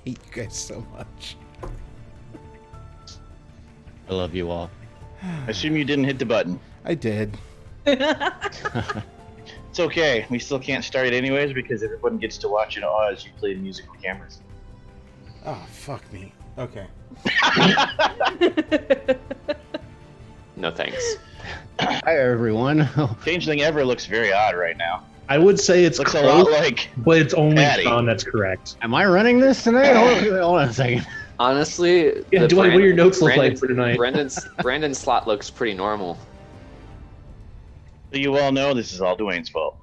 hate you guys so much. I love you all. I assume you didn't hit the button. I did. It's okay. We still can't start it anyways because everyone gets to watch it all as you play the musical cameras. Oh, fuck me. Okay. No thanks. Hi, everyone. Changeling Ever looks very odd right now. I would say it's Looks a close, lot like but it's only Patty. Sean that's correct. Am I running this tonight? Hold on a second. Honestly, Yeah, Dwight, what do your notes look like for tonight? Brandon's slot looks pretty normal. So you all know this is all Dwayne's fault.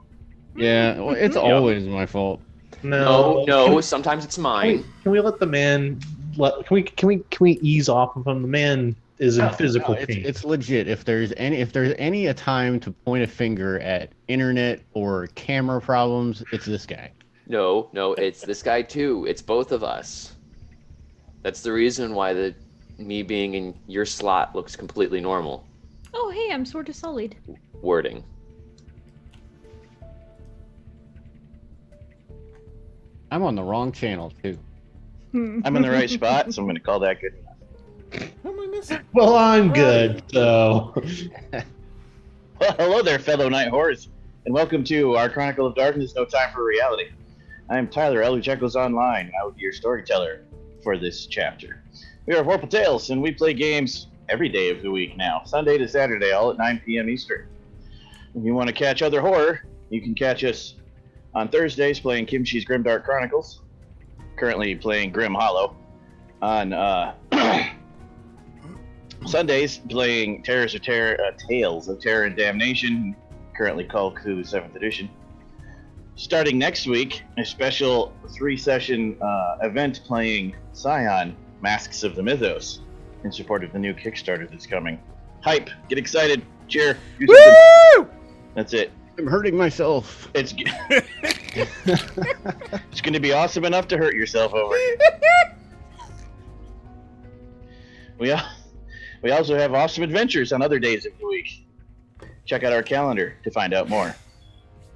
Yeah, well, it's always my fault. No, sometimes it's mine. Can we let the man? Can we ease off of him? The man is in physical pain. It's legit. If there's any a time to point a finger at internet or camera problems, it's this guy. No, it's this guy too. It's both of us. That's the reason why me being in your slot looks completely normal. Oh, hey, I'm sort of sullied. Wording. I'm on the wrong channel too. I'm in the right spot, so I'm going to call that good enough. What am I missing? Well, I'm good. So, Well, hello there, fellow night horrors, and welcome to our Chronicle of Darkness, No Time for Reality. I am Tyler, EldritchEchoes Online, and I will be your storyteller for this chapter. We are Vorpal Tales, and we play games every day of the week now, Sunday to Saturday, all at 9 p.m. Eastern. If you want to catch other horror, you can catch us on Thursdays playing Kimchi's Grimdark Chronicles, currently playing Grim Hollow. On Sundays playing Tales of Terror and Damnation, currently called Cthulhu 7th Edition. Starting next week, a special 3-session event playing Scion, Masks of the Mythos, in support of the new Kickstarter that's coming. Hype! Get excited! Cheer! Do something! Woo! That's it. I'm hurting myself. It's it's going to be awesome enough to hurt yourself over. We also have awesome adventures on other days of the week. Check out our calendar to find out more.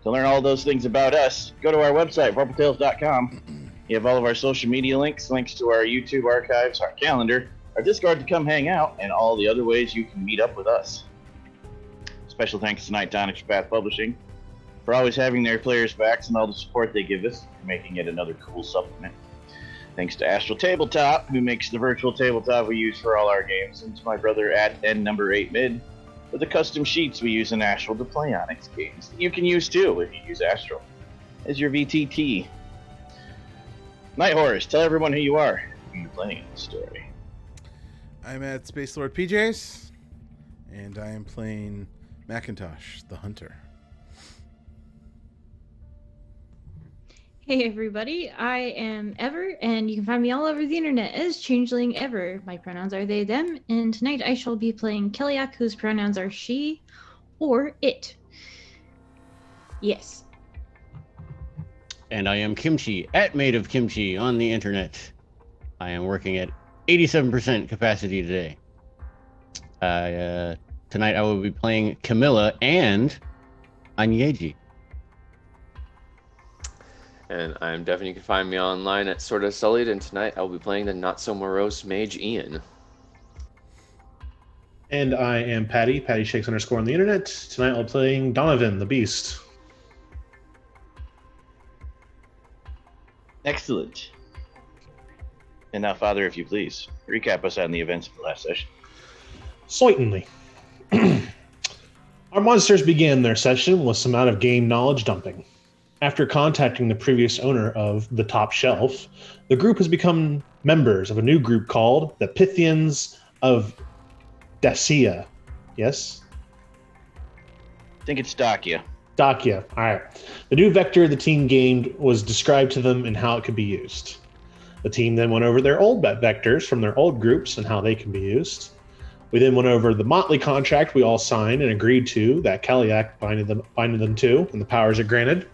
To learn all those things about us, go to our website, vorpaltales.com. You have all of our social media links to our YouTube archives, our calendar, our Discord to come hang out, and all the other ways you can meet up with us. Special thanks tonight to Onyx Path Publishing for always having their players' backs and all the support they give us, making it another cool supplement. Thanks to Astral Tabletop, who makes the virtual tabletop we use for all our games, and to my brother at N8Mid for the custom sheets we use in Astral to play Onyx games that you can use too if you use Astral as your VTT. Night Horrors, tell everyone who you are, who you're playing in the story. I'm at Space Lord PJs, and I am playing Macintosh, the Hunter. Hey everybody, I am Ever, and you can find me all over the internet as Changeling Ever. My pronouns are they, them, and tonight I shall be playing Kellyak, whose pronouns are she or it. Yes. And I am Kimchi, at Made of Kimchi on the internet. I am working at 87% capacity today. Tonight I will be playing Camilla and Anyeji. And I'm Devin. You can find me online at Sorta Sullied, and tonight I'll be playing the not-so-morose mage Ian. and I am Patty Shakes _ on the internet. Tonight I'll be playing Donovan, the Beast. Excellent. And now, Father, if you please, recap us on the events of the last session. Certainly. Our monsters began their session with some out-of-game knowledge dumping. After contacting the previous owner of the Top Shelf, the group has become members of a new group called the Pythians of Dacia. Yes? I think it's Dacia. Dacia. All right. The new vector the team gained was described to them and how it could be used. The team then went over their old vectors from their old groups and how they can be used. We then went over the motley contract we all signed and agreed to that Kellyak binded them to, and the powers it granted.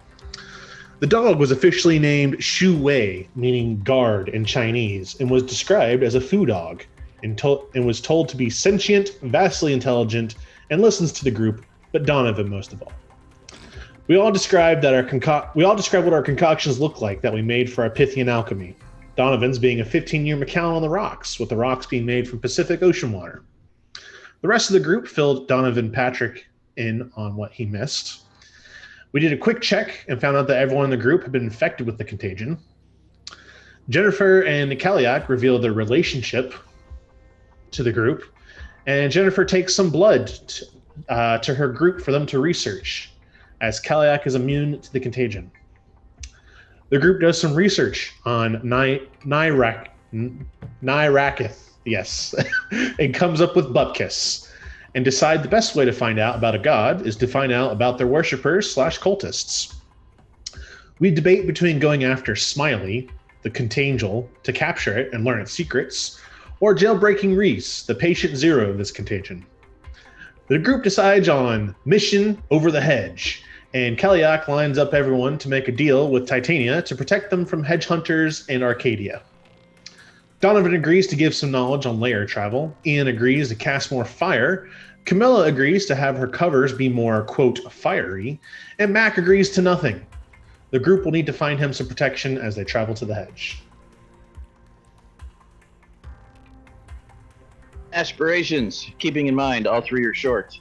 The dog was officially named Shu Wei, meaning guard in Chinese, and was described as a foo dog, and was told to be sentient, vastly intelligent, and listens to the group, but Donovan most of all. We all described what our concoctions look like that we made for our Pythian alchemy. Donovan's being a 15-year McAllen on the rocks, with the rocks being made from Pacific Ocean water. The rest of the group filled Donovan Patrick in on what he missed. We did a quick check and found out that everyone in the group had been infected with the contagion. Jennifer and Kaliak revealed their relationship to the group, and Jennifer takes some blood to her group for them to research, as Kaliak is immune to the contagion. The group does some research on Nyraketh, yes, and comes up with Bupkis, and decide the best way to find out about a god is to find out about their worshippers/cultists. We debate between going after Smiley, the Contagion, to capture it and learn its secrets, or jailbreaking Reese, the patient zero of this contagion. The group decides on Mission Over the Hedge, and Kaliak lines up everyone to make a deal with Titania to protect them from hedge hunters in Arcadia. Donovan agrees to give some knowledge on layer travel. Ian agrees to cast more fire. Camilla agrees to have her covers be more, quote, fiery. And Mac agrees to nothing. The group will need to find him some protection as they travel to the hedge. Aspirations, keeping in mind all 3 are short,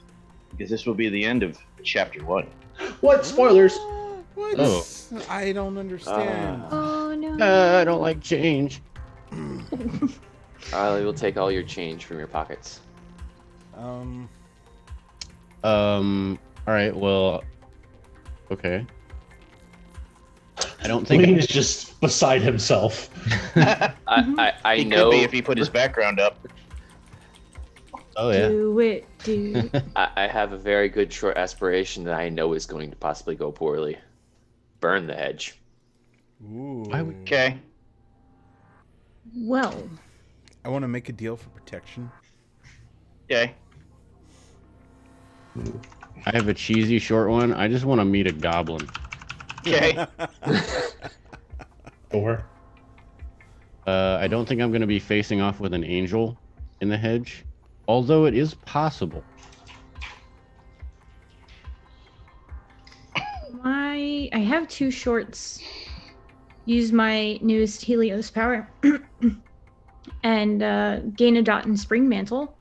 because this will be the end of Chapter 1. What? Spoilers? What? Oh. I don't understand. Oh no. I don't like change. Riley will take all your change from your pockets. All right. Well. Okay. I don't think. Lean is just beside himself. I He know. could be if he put his background up. Oh yeah. Do it, dude. I have a very good short aspiration that I know is going to possibly go poorly. Burn the hedge. Ooh. Okay. Well, I want to make a deal for protection. Okay. I have a cheesy short one. I just want to meet a goblin. Okay. Or I don't think I'm going to be facing off with an angel in the hedge, although it is possible. I have 2 shorts. Use my newest Helios power and gain a dot in Spring Mantle.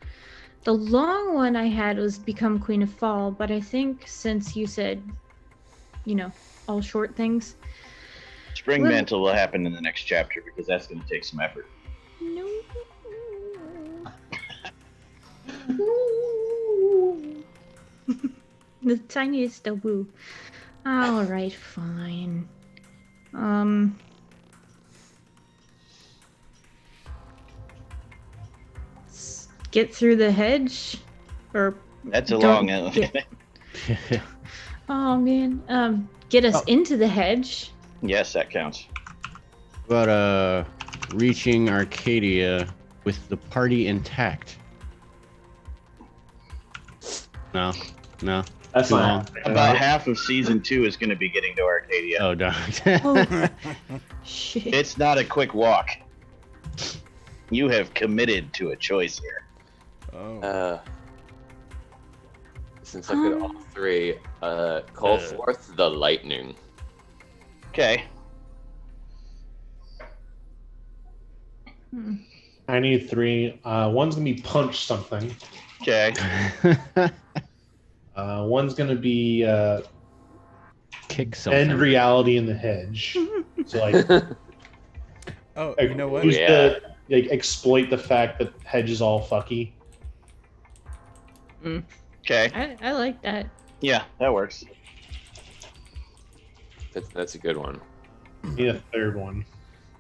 The long one I had was Become Queen of Fall, but I think since you said, all short things. Spring Well- Mantle will happen in the next chapter because that's going to take some effort. No. The tiniest of woo. All right, fine. Get through the hedge, or That's a Don't long. get- oh man, get us into the hedge. Yes, that counts. But reaching Arcadia with the party intact. No. that's Too not long. happening. About half of season 2 is going to be getting to Arcadia. Oh, darn. Oh shit! It's not a quick walk. You have committed to a choice here. Oh. Since I could all 3, call forth the lightning. Okay. I need 3. One's gonna be punch something. Okay. One's gonna be Kick something. end reality in the hedge. So like, Oh, you know what? use Yeah. exploit the fact that hedge is all fucky. Okay. I like that. Yeah, that works. That's a good one. Need a 3rd one.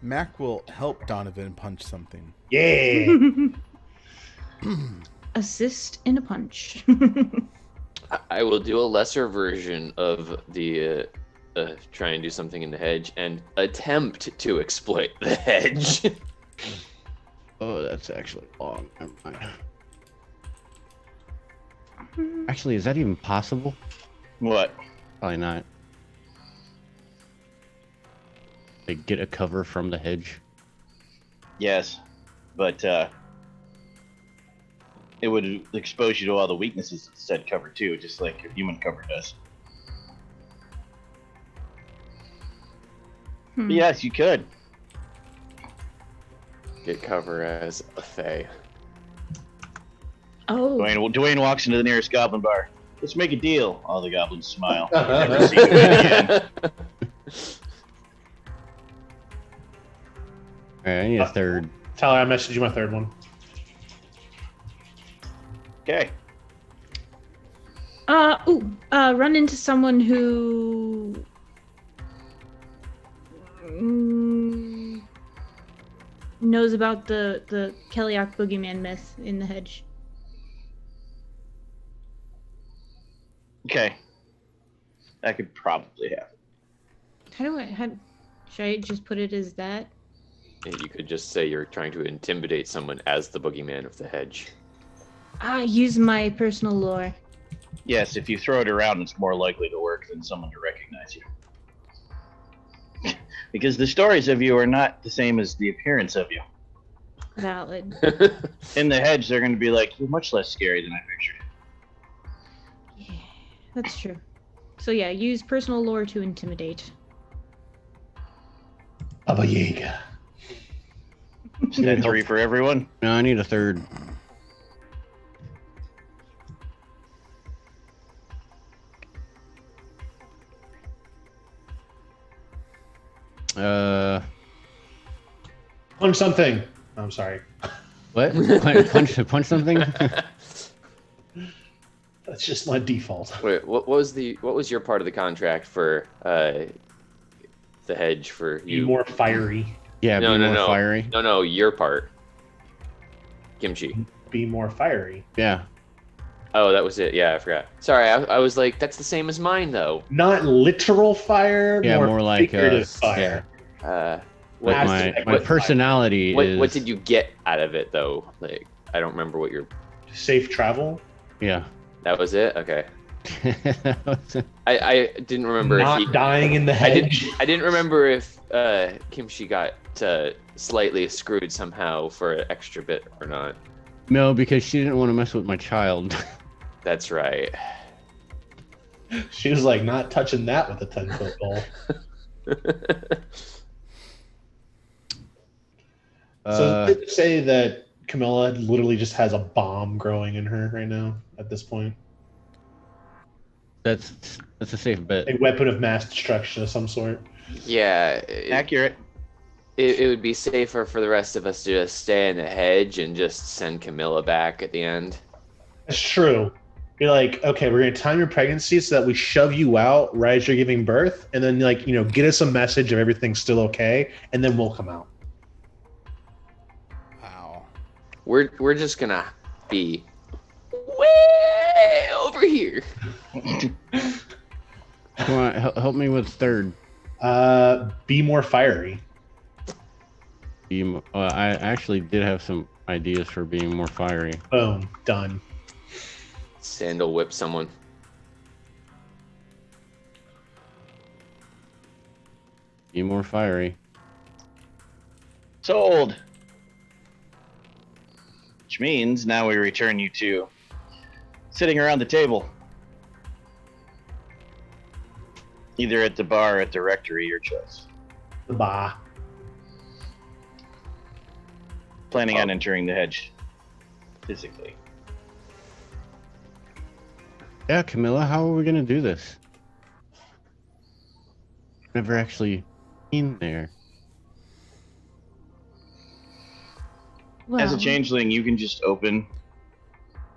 Mac will help Donovan punch something. Yeah. Assist in a punch. I will do a lesser version of the try and do something in the hedge and attempt to exploit the hedge. Oh, that's actually long. Never mind. Actually, is that even possible? What? Probably not. Like, get a cover from the hedge. Yes, but it would expose you to all the weaknesses of said cover too, just like your human cover does. But yes, you could. get cover as a fae. Oh, Dwayne walks into the nearest goblin bar. Let's make a deal. All the goblins smile. Never see you again. Alright, I need a third. Tyler, I messaged you my third one. Okay. Run into someone who knows about the Keliak boogeyman myth in the hedge. Okay. That could probably happen. Should I just put it as that? You could just say you're trying to intimidate someone as the boogeyman of the hedge. Use my personal lore. Yes, if you throw it around, it's more likely to work than someone to recognize you. Because the stories of you are not the same as the appearance of you. Valid. In the hedge, they're going to be like, you're much less scary than I pictured. Yeah, that's true. So yeah, use personal lore to intimidate. Baba Yaga. Is that 3 for everyone? No, I need a third. Punch something. I'm sorry. What? punch something? That's just my default. Wait, what was your part of the contract for the hedge for Be you? more fiery. Yeah, No, be no, more no. fiery. No, your part. Kimchi. Be more fiery. Yeah. Oh, that was it. Yeah, I forgot. Sorry, I was like, that's the same as mine, though. Not literal fire. Yeah, more like figurative fire. What Aspect my of personality is. What did you get out of it, though? Like, I don't remember what your... Safe travel. Yeah. That was it? Okay. I didn't remember Not if he... dying in the hedge. I didn't remember if Kimchi got slightly screwed somehow for an extra bit or not. No, because she didn't want to mess with my child. That's right. She was like, not touching that with a 10-foot pole. So did you say that Camilla literally just has a bomb growing in her right now at this point? That's a safe bet. A weapon of mass destruction of some sort? Yeah. Accurate. It would be safer for the rest of us to just stay in the hedge and just send Camilla back at the end. That's true. You're like, okay, we're going to time your pregnancy so that we shove you out right as you're giving birth, and then, like, get us a message of everything's still okay, and then we'll come out. Wow. We're just gonna be way over here. Come on, help me with third. Be more fiery. I actually did have some ideas for being more fiery. Boom. Done. Sandal whip someone. Be more fiery. Sold. Which means now we return you to sitting around the table. Either at the bar or at the rectory, your choice. Bah. Planning on entering the hedge physically. Yeah, Camilla, how are we gonna do this? Never actually been there. Well, As a changeling, you can just open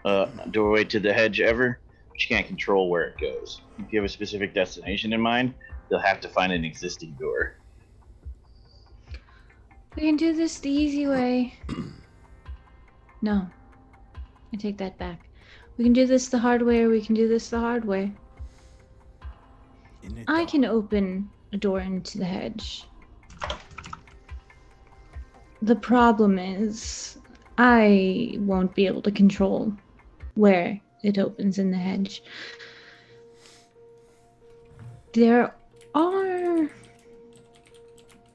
a doorway to the hedge ever, but you can't control where it goes. If you have a specific destination in mind, you'll have to find an existing door. we can do this the easy way. No. I take that back. We can do this the hard way, or we can do this the hard way. I can open a door into the hedge. The problem is, I won't be able to control where it opens in the hedge. There are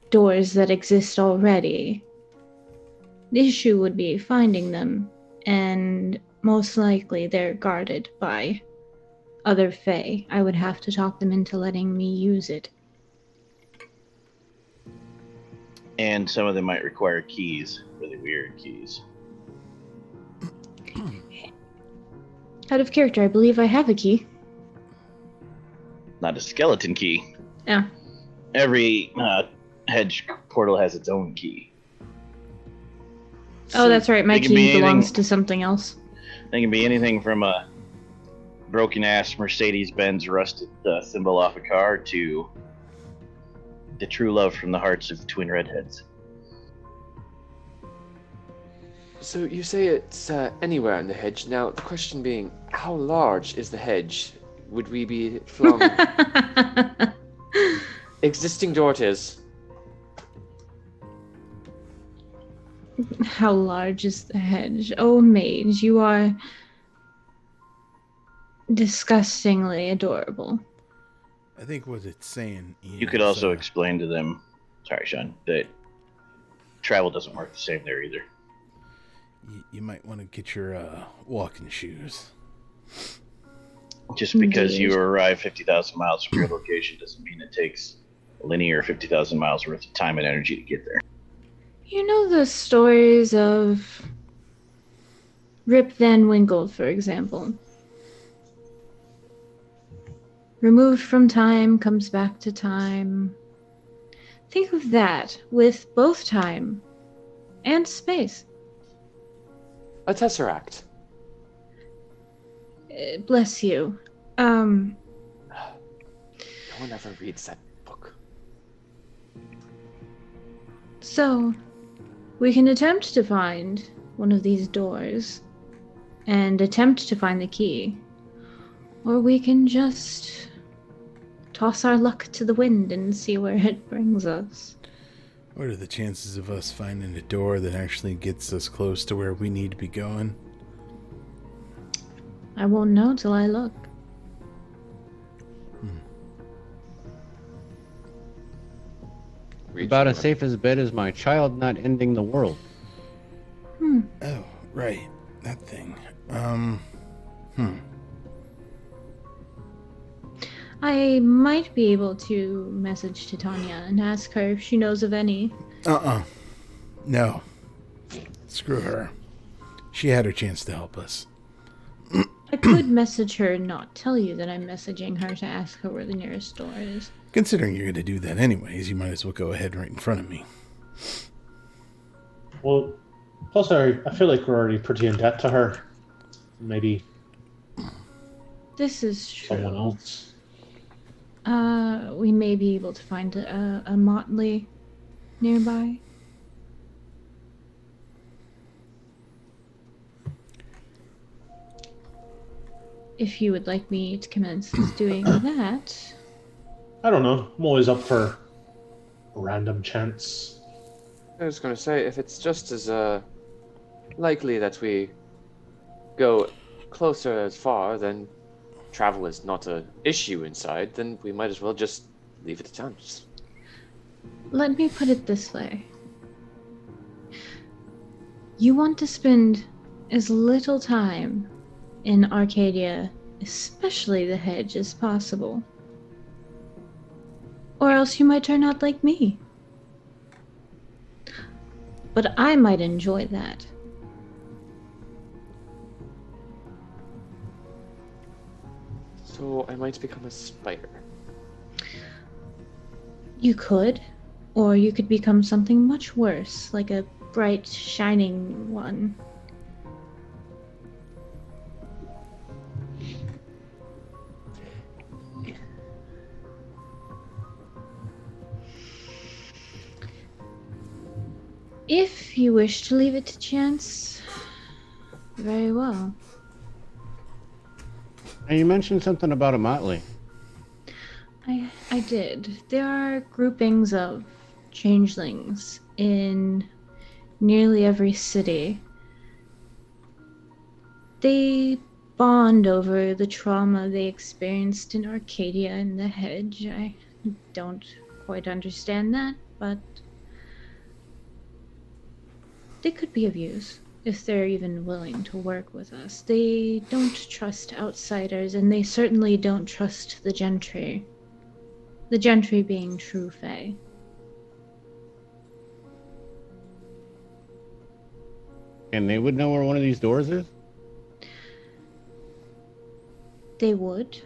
doors that exist already. The issue would be finding them, and most likely they're guarded by other Fae. I would have to talk them into letting me use it. And some of them might require keys, really weird keys. Out of character, I believe I have a key. Not a skeleton key. Yeah. Every hedge portal has its own key. Oh, that's right. My It can be key belongs anything- to something else. They can be anything from a broken-ass Mercedes-Benz rusted symbol off a car to the true love from the hearts of twin redheads. So you say it's anywhere in the hedge. Now, the question being, how large is the hedge? Would we be flung... Existing door it is. How large is the hedge? Oh, mage, you are disgustingly adorable. I think what it's saying. Ian, You could is, also explain to them, sorry, Sean, that travel doesn't work the same there either. you might want to get your walking shoes. Just because Indeed. you arrive 50,000 miles from your location doesn't mean it takes a linear 50,000 miles worth of time and energy to get there. You know the stories of Rip Van Winkle, for example. Removed from time, comes back to time. Think of that with both time and space. A tesseract. Bless you. No one ever reads that book. So, we can attempt to find one of these doors and attempt to find the key. Or we can just toss our luck to the wind and see where it brings us. What are the chances of us finding a door that actually gets us close to where we need to be going? I won't know till I look. About as safe as a bet as my child not ending the world. Oh, right. That thing. I might be able to message Titania and ask her if she knows of any. No. Screw her. She had her chance to help us. I could message her and not tell you that I'm messaging her to ask her where the nearest door is. Considering you're going to do that anyways, you might as well go ahead right in front of me. Well, plus I feel like we're already pretty in debt to her. Maybe This is true. someone else. We may be able to find a motley nearby. If you would like me to commence doing that. I don't know. I'm always up for a random chance. I was going to say, if it's just as likely that we go closer as far, then travel is not an issue inside, then we might as well just leave it to chance. Let me put it this way. You want to spend as little time in Arcadia, especially the hedge, as possible. Or else you might turn out like me. But I might enjoy that. So I might become a spider. You could, or you could become something much worse, like a bright, shining one. If you wish to leave it to chance, very well. And you mentioned something about a motley. I did. There are groupings of changelings in nearly every city. They bond over the trauma they experienced in Arcadia and the Hedge. I don't quite understand that, but they could be of use if they're even willing to work with us. They don't trust outsiders, and they certainly don't trust the gentry. The gentry being true fae. And they would know where one of these doors is? They would.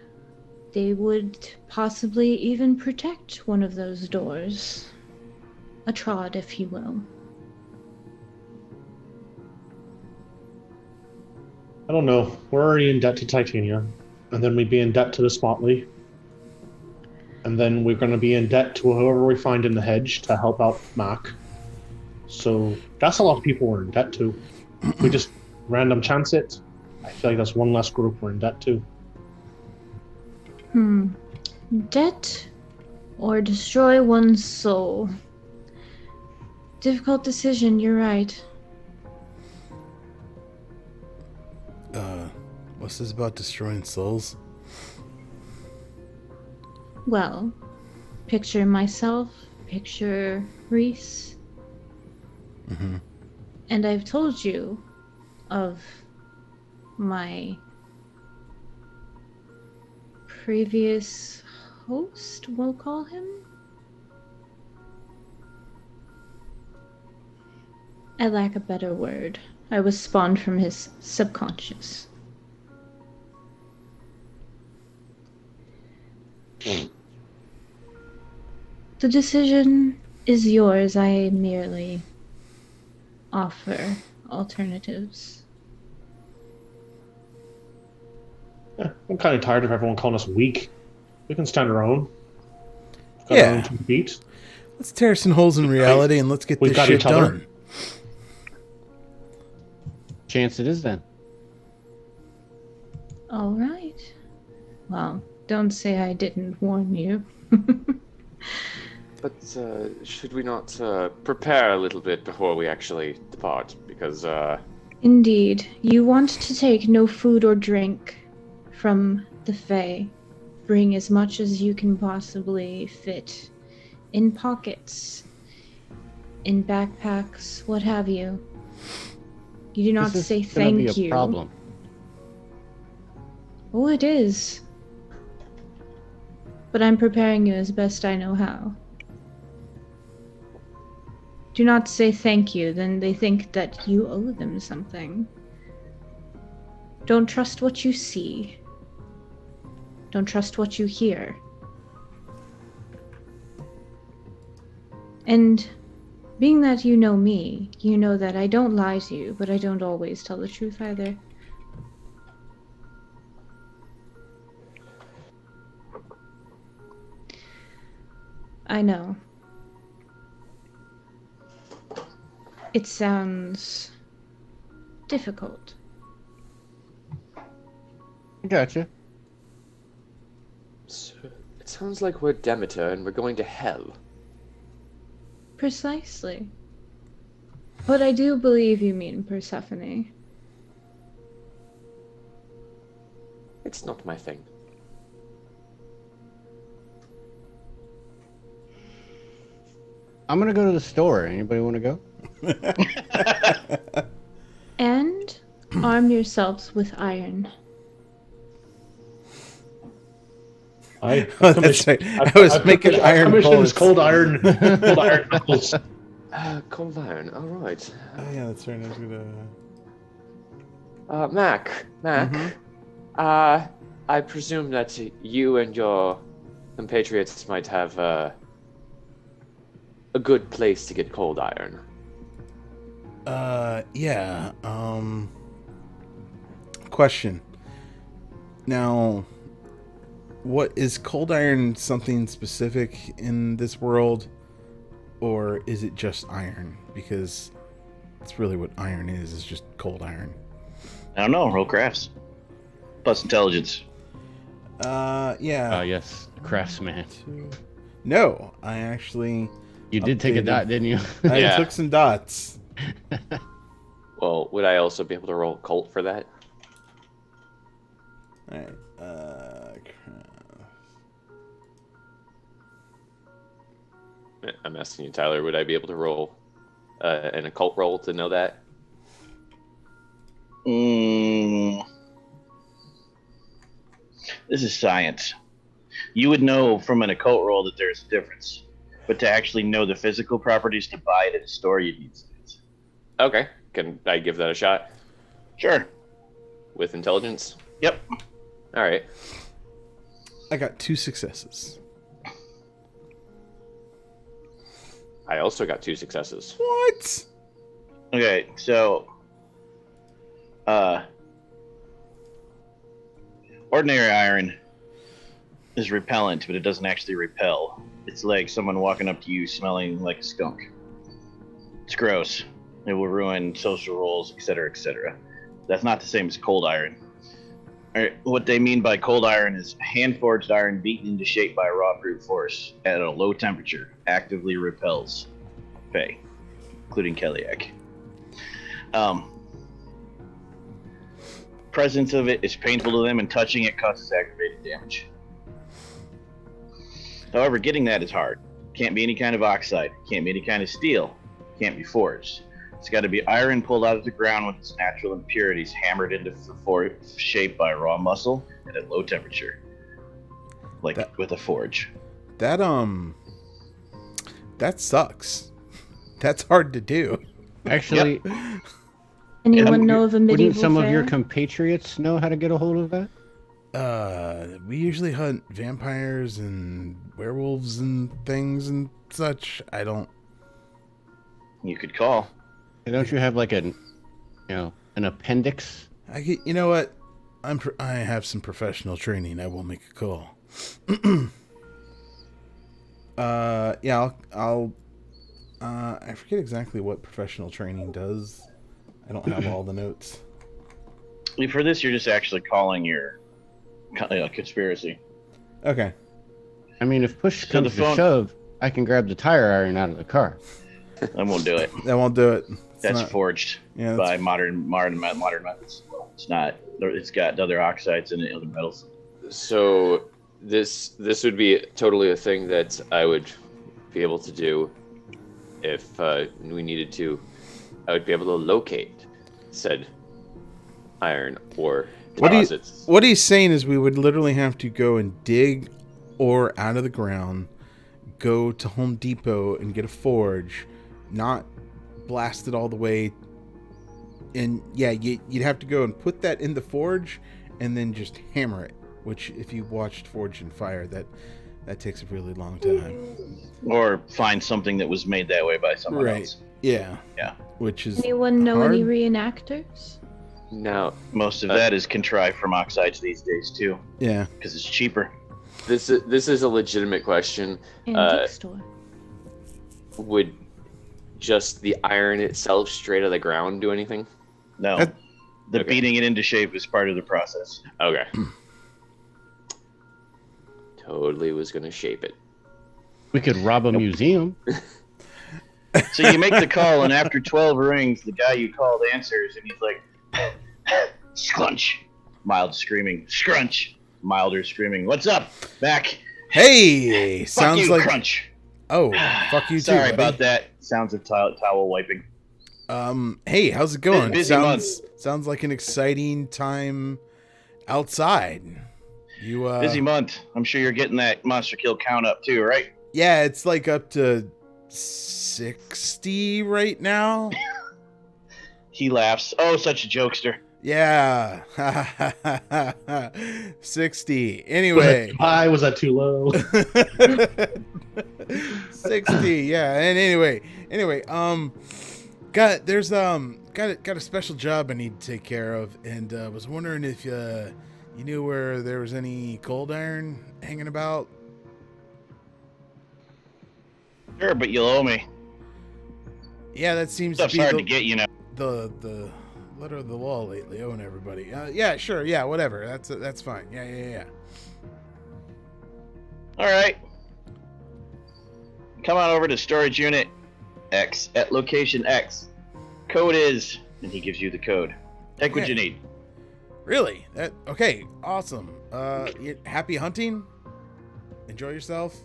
They would possibly even protect one of those doors. A trod, if you will. I don't know. We're already in debt to Titania. And then we'd be in debt to the Spotley. And then we're going to be in debt to whoever we find in the hedge to help out Mac. So that's a lot of people we're in debt to. We just random chance it. I feel like that's one less group we're in debt to. Debt or destroy one's soul. Difficult decision, you're right. What's this about destroying souls? Well, picture myself, picture Reese. Mm-hmm. And I've told you of my previous host, we'll call him. I lack a better word. I was spawned from his subconscious. The decision is yours. I merely offer alternatives. Yeah, I'm kind of tired of everyone calling us weak. We can stand our own. We've got our own 2 feet. Let's tear some holes in reality and let's get We've this got shit each other. done. Chance it is then. All right. Well, don't say I didn't warn you. But should we not prepare a little bit before we actually depart? Because Indeed. You want to take no food or drink from the Fae. Bring as much as you can possibly fit in pockets, in backpacks, what have you. You do not This is say gonna thank be a you. problem. Oh, it is. But I'm preparing you as best I know how. Do not say thank you, then they think that you owe them something. Don't trust what you see. Don't trust what you hear. And being that you know me, you know that I don't lie to you, but I don't always tell the truth either. I know. It sounds difficult. I gotcha. so it sounds like we're Demeter and we're going to hell. Precisely. But I do believe you mean Persephone. It's not my thing. I'm gonna go to the store. Anybody want to go? And arm yourselves with iron. I That's right. I was making iron commissioned bullets. cold iron knuckles. Cold iron, alright. Oh, yeah, that's right. I was gonna. Mac. Mhm. I presume that you and your compatriots might have a good place to get cold iron. Yeah. Question. Now, what is cold iron something specific in this world, or is it just iron? Because that's really what iron is just cold iron. I don't know. Roll crafts. Plus intelligence. Yeah. Yes, craftsman. No, I actually You did take a Updated. dot, didn't you? I Yeah. took some dots. Well, would I also be able to roll cult for that? Alright. I'm asking you, Tyler, would I be able to roll an occult roll to know that? This is science. You would know from an occult roll that there's a difference, but to actually know the physical properties to buy it at a store, you need science. Okay. Can I give that a shot Sure. with intelligence? Yep. All right. I got 2 successes. I also got 2 successes. What? Okay, so ordinary iron is repellent, but it doesn't actually repel. It's like someone walking up to you smelling like a skunk. It's gross. It will ruin social roles, etc., etc. That's not the same as cold iron. What they mean by cold iron is hand-forged iron beaten into shape by raw brute force at a low temperature actively repels Fae, including Keliak. Presence of it is painful to them, and touching it causes aggravated damage. However, getting that is hard. Can't be any kind of oxide. Can't be any kind of steel. Can't be forged. It's got to be iron pulled out of the ground with its natural impurities hammered into shape by raw muscle and at low temperature, like with a forge. That sucks. That's hard to do. Actually, Anyone know of a medieval wouldn't some fair? of your compatriots know how to get a hold of that? We usually hunt vampires and werewolves and things and such. I don't. You could call. Don't you have like an appendix? You know what? I have some professional training. I will make a call. Yeah, I'll I forget exactly what professional training does. I don't have all the notes. For this, you're just actually calling your conspiracy. Okay. I mean, if push So comes the to phone- shove, I can grab the tire iron out of the car. I won't do it. That won't do it. It's That's not- forged Yeah, by modern methods. It's not. It's got other oxides in it, other metals. So this would be totally a thing that I would be able to do if we needed to. I would be able to locate said iron or deposits. What he's saying is we would literally have to go and dig ore out of the ground, go to Home Depot and get a forge, not blast it all the way. And yeah, you'd have to go and put that in the forge and then just hammer it, which if you watched Forged in Fire, that takes a really long time. Or find something that was made that way by someone Right. else. Yeah. Yeah. Which is Anyone know hard. any reenactors? Now, Most of that is contrived from oxides these days too, Yeah. because it's cheaper. this is a legitimate question. Antique store. Would just the iron itself straight out of the ground do anything? No, That- the Okay. beating it into shape is part of the process. Okay. Totally was gonna shape it. We could rob a museum. So you make the call, and after 12 rings, the guy you called answers, and he's like, "Scrunch," mild screaming. "Scrunch," milder screaming. "What's up, Mac?" Hey, "Fuck sounds you, like Crunch." oh, fuck you too. Sorry buddy. about that. Sounds of towel wiping. Hey, how's it going? Busy Sounds like an exciting time outside. You Busy month. I'm sure you're getting that monster kill count up too, right? Yeah, it's like up to 60 right now. He laughs. Oh, such a jokester. Yeah. 60. Anyway. High, was that too low? 60. Yeah. And anyway, got a special job I need to take care of, and was wondering if you knew where there was any cold iron hanging about. Sure, but you'll owe me. Yeah, that seems Stuff's to be hard to get, you know. the letter of the law lately. Owing everybody. Yeah, sure. Yeah, whatever. That's fine. Yeah. All right. Come on over to Storage Unit X at location X. Code is, and he gives you the code. Take what Okay. you need. Really? Okay. Awesome. Happy hunting. Enjoy yourself.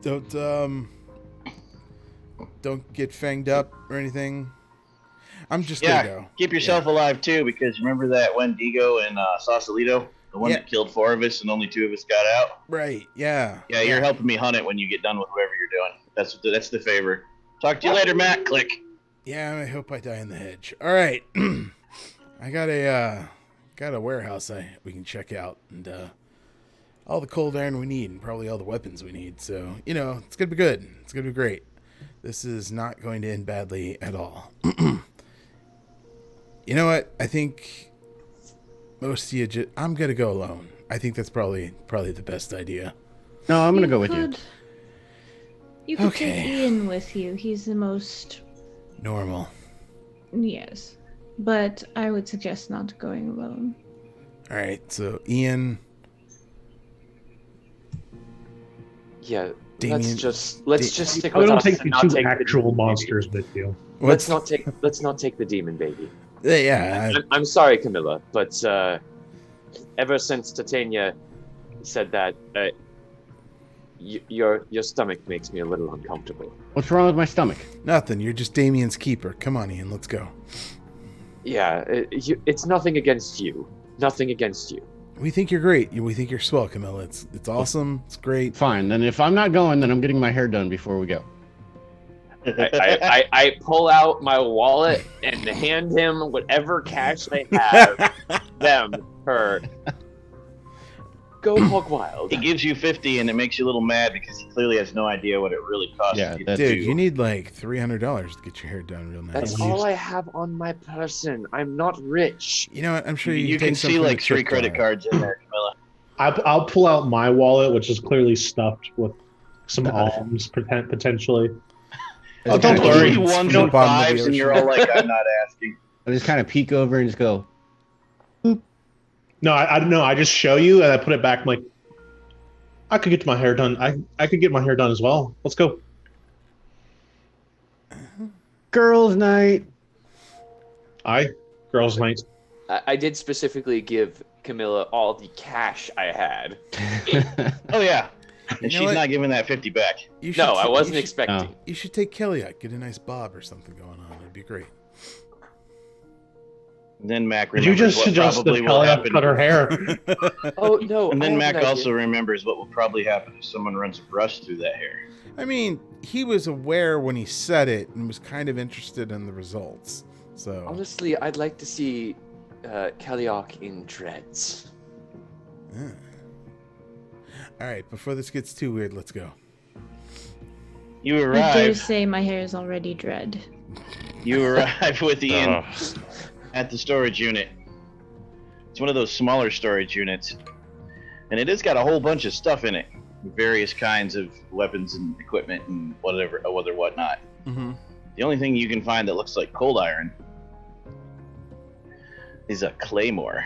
Don't get fanged up or anything. I'm just Yeah, gonna go. keep yourself alive too, because remember that Wendigo and Sausalito, the one Yeah. that killed 4 of us and only 2 of us got out. Right. Yeah. Yeah, you're helping me hunt it when you get done with whatever you're doing. That's the favor. Talk to you later, Matt. Click. Yeah, I hope I die in the hedge. All right. I got a warehouse we can check out, and all the cold iron we need, and probably all the weapons we need. So, it's going to be good. It's going to be great. This is not going to end badly at all. You know what? I think most of you I'm going to go alone. I think that's probably the best idea. No, I'm going to go with you. You could Okay. take Ian with you. He's the most... Normal. Yes. But I would suggest not going alone. All right, so Ian... Yeah, Damien- let's just stick I with don't us take and the not two take actual the monsters with you. Let's not take the demon baby. Yeah, I'm sorry, Camilla, but ever since Titania said that, your stomach makes me a little uncomfortable. What's wrong with my stomach? nothing. You're just Damien's keeper. Come on, Ian, let's go. Yeah, it's nothing against you. Nothing against you. We think you're great. We think you're swell, Camilla. It's awesome. It's great. Fine. Then if I'm not going, then I'm getting my hair done before we go. I pull out my wallet and hand him whatever cash I have. Her. Go hog wild. He gives you 50, and it makes you a little mad because he clearly has no idea what it really costs. Yeah, you to that's- Dude, do. you need like $300 to get your hair done real nice. That's all I have on my person. I'm not rich. You know what? I'm sure You can can take some see from like the 3 tip credit jar. cards in there, Camilla. I'll pull out my wallet, which is clearly stuffed with some alms, potentially. I don't just worry. kinda- You ones from the and bottom of the fives, and you're all like, I'm not asking. I just kind of peek over and just go, No, I don't know. I just show you, and I put it back. I'm like, I could get my hair done. I could get my hair done as well. Let's go. girls' night. Girls' night. I did specifically give Camilla all the cash I had. Oh, yeah. You And know she's what? not giving that 50 back. You should No, I ta- wasn't you should- expecting. You should take Kelly out. Get a nice bob or something going on. It'd be great. And then Mac Did you remembers just what suggest that probably will Kelly happen. cut her hair? Oh no! And I then have Mac an idea. also remembers what will probably happen if someone runs a brush through that hair. I mean, he was aware when he said it and was kind of interested in the results. So, Honestly, I'd like to see Kaliok in dreads. yeah. All right, before this gets too weird, let's go. You I dare arrive. say my hair is already dread. You arrive with Ian at the storage unit. It's one of those smaller storage units, and it has got a whole bunch of stuff in it, various kinds of weapons and equipment and whatnot. Mm-hmm. The only thing you can find that looks like cold iron is a claymore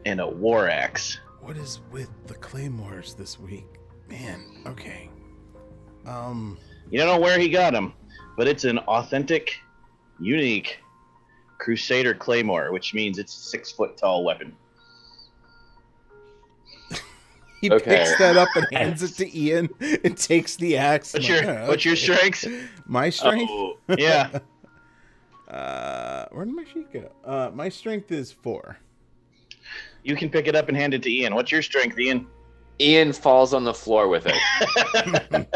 and a war axe. What is with the claymores this week? Man, okay. You don't know where he got them, but it's an authentic, unique Crusader claymore, which means it's a 6-foot tall weapon. He Okay. picks that up and hands it to Ian and takes the axe. What's I'm your like, "Oh, what's your okay." strength? My strength? Oh, yeah. Where did my sheet go? My strength is 4. You can pick it up and hand it to Ian. What's your strength, Ian? Ian falls on the floor with it.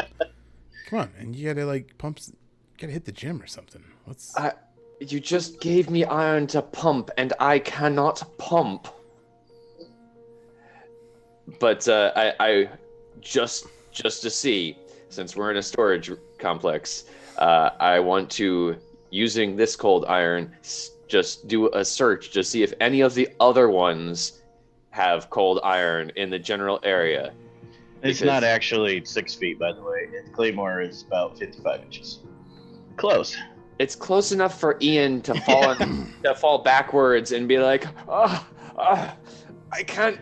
Come on, and you gotta like gotta hit the gym or something. What's You just gave me iron to pump, and I cannot pump. But I just to see, since we're in a storage complex, I want to, using this cold iron, just do a search to see if any of the other ones have cold iron in the general area. It's Because- not actually 6 feet, by the way. The claymore is about 55 inches. Close. It's close enough for Ian to fall to fall backwards and be like, I can't.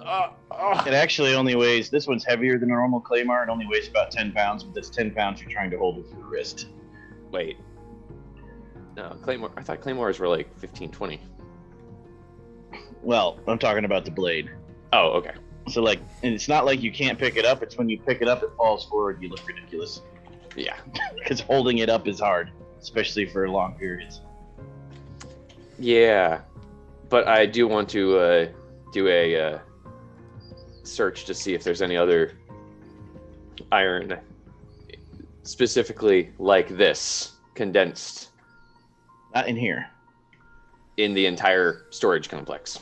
It actually only weighs. This one's heavier than a normal claymore. It only weighs about 10 pounds, but that's 10 pounds you're trying to hold with your wrist. Wait. No, Claymore. I thought Claymores were like 15, 20. Well, I'm talking about the blade. Oh, okay. So, like, and it's not like you can't pick it up. It's when you pick it up, it falls forward. You look ridiculous Yeah. because holding it up is hard, especially for long periods. Yeah. But I do want to do a search to see if there's any other iron specifically like this condensed Not in here. In the entire storage complex.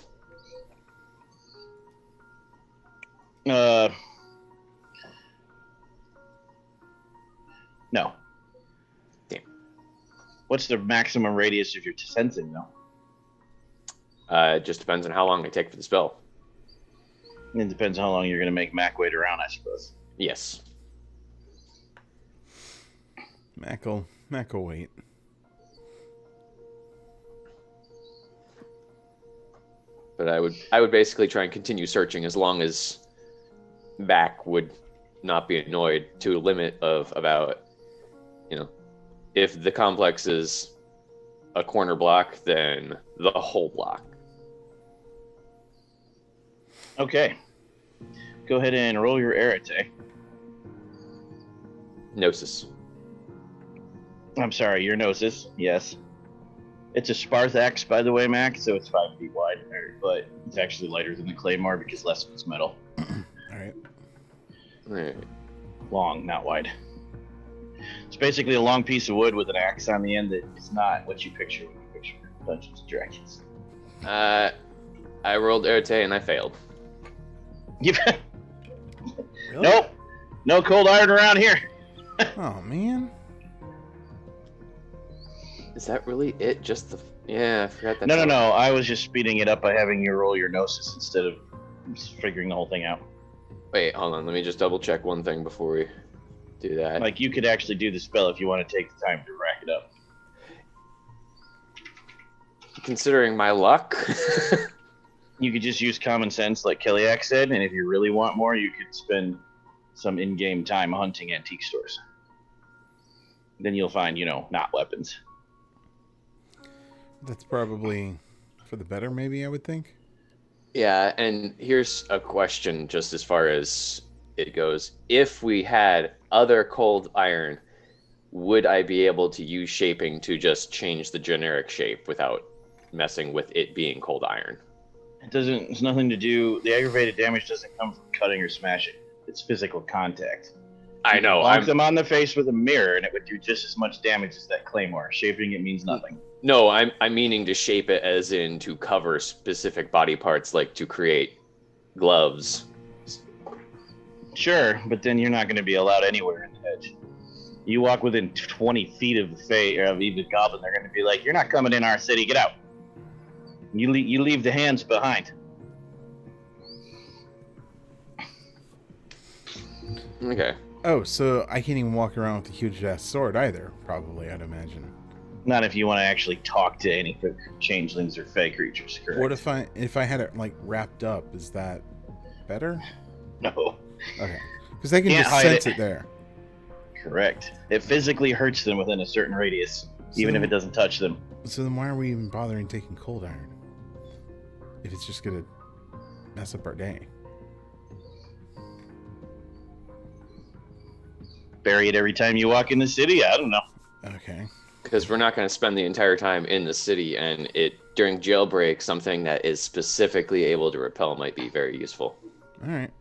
No. Damn. What's the maximum radius of your sensing, though? It just depends on how long I take for the spell. It depends on how long you're going to make Mac wait around, I suppose. Yes. Mac will wait. But I would basically try and continue searching as long as Mac would not be annoyed, to a limit of about, if the complex is a corner block, then the whole block. Okay. Go ahead and roll your arete. Gnosis. I'm sorry, your gnosis. Yes. It's a Sparthax, by the way, Mac, so it's 5 feet wide, but it's actually lighter than the Claymore because less of it's metal. Alright. Right. Long, not wide. It's basically a long piece of wood with an axe on the end that is not what you picture when you picture Dungeons and Dragons. I rolled arete and I failed. Really? Nope. No cold iron around here. Oh, man. Is that really it? Just the... Yeah, I forgot that. No. I was just speeding it up by having you roll your gnosis instead of figuring the whole thing out. Wait, hold on. Let me just double check one thing before we do that. Like, you could actually do the spell if you want to take the time to rack it up. Considering my luck... You could just use common sense, like Keliak said, and if you really want more, you could spend some in-game time hunting antique stores. Then you'll find, not weapons. That's probably for the better, maybe, I would think. Yeah, and here's a question just as far as it goes. If we had other cold iron, would I be able to use shaping to just change the generic shape without messing with it being cold iron? It's nothing to do, the aggravated damage doesn't come from cutting or smashing. It's physical contact. I know. Bonk them on the face with a mirror and it would do just as much damage as that Claymore. Shaping it means nothing. No, I'm meaning to shape it as in to cover specific body parts, like to create gloves. Sure, but then you're not going to be allowed anywhere in the hedge. You walk within 20 feet of the goblin, they're going to be like, "You're not coming in our city, get out." You leave the hands behind. Okay. Oh, so I can't even walk around with a huge-ass sword either, probably, I'd imagine. Not if you want to actually talk to any changelings or fey creatures, correct? What if I had it, wrapped up? Is that better? No. Okay. Because they can Can't just hide sense it. it there. Correct. It physically hurts them within a certain radius, even if it doesn't touch them. So then why are we even bothering taking cold iron? If it's just going to mess up our day. Bury it every time you walk in the city? I don't know. Okay. Because we're not going to spend the entire time in the city, and during jailbreak, something that is specifically able to repel might be very useful. All right.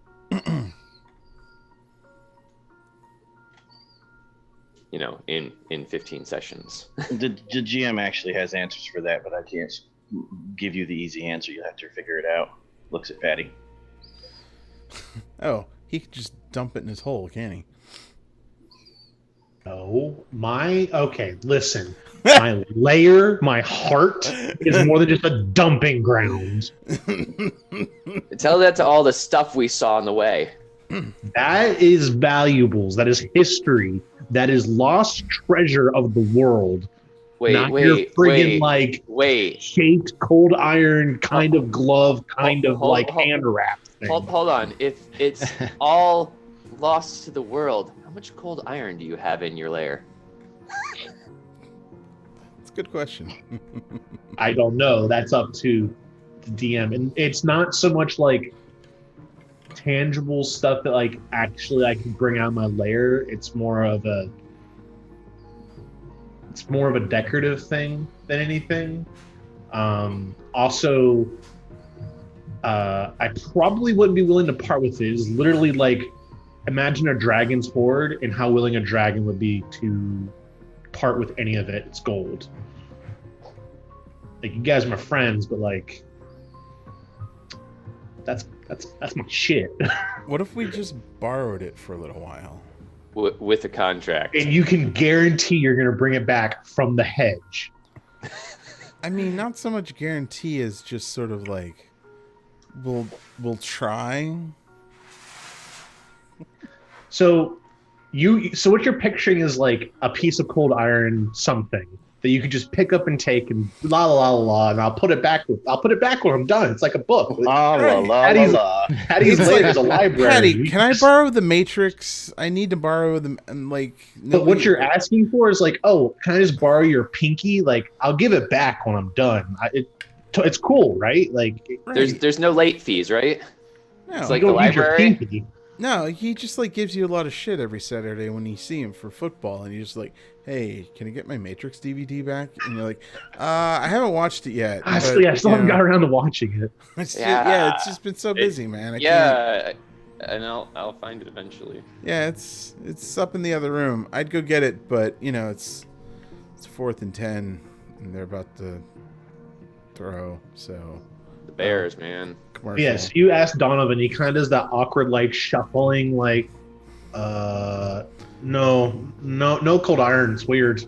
In 15 sessions. The GM actually has answers for that, but I can't give you the easy answer. You'll have to figure it out. Looks at Patty. Oh, he could just dump it in his hole, can't he? No, listen. My lair, my heart is more than just a dumping ground. Tell that to all the stuff we saw on the way. That is valuables. That is history. That is lost treasure of the world. Your friggin' shaped cold iron kind of glove, hand wrap thing. Hold on. If it's all lost to the world, how much cold iron do you have in your lair? It's a good question. I don't know. That's up to the DM. And it's not so much tangible stuff that actually I can bring out of my lair. It's more of a decorative thing than anything. Also, I probably wouldn't be willing to part with it. It's literally imagine a dragon's hoard and how willing a dragon would be to part with any of it. It's gold. Like, you guys are my friends, but like, that's my shit. What if we just borrowed it for a little while? With a contract. And you can guarantee you're gonna bring it back from the hedge. I mean, not so much guarantee as just sort of like, we'll try. So what you're picturing is like a piece of cold iron something that you could just pick up and take and la la la la, and I'll put it back when I'm done. It's like a book. La la la Patty's- la. Patty's It's later like, is a library. Patty, can I borrow the Matrix? I need to borrow them, and like. But what you're asking for is like, oh, can I just borrow your pinky? Like, I'll give it back when I'm done. It's cool, right? Like, Right. There's no late fees, right? No, It's like you the don't use your library. pinky. no, he just like gives you a lot of shit every Saturday when you see him for football, and you're just like, "Hey, can I get my Matrix DVD back?" And you're like, I haven't watched it yet." I but, still haven't you got know, around to watching it. Yeah. It's just been so busy, man. I can't. Yeah, and I'll find it eventually. Yeah, it's up in the other room. I'd go get it, but you know, it's 4th and 10, and they're about to throw. So The Bears, man. commercial. Yes, you ask Donovan. He kind of does that awkward, like shuffling, like, no cold iron. It's weird.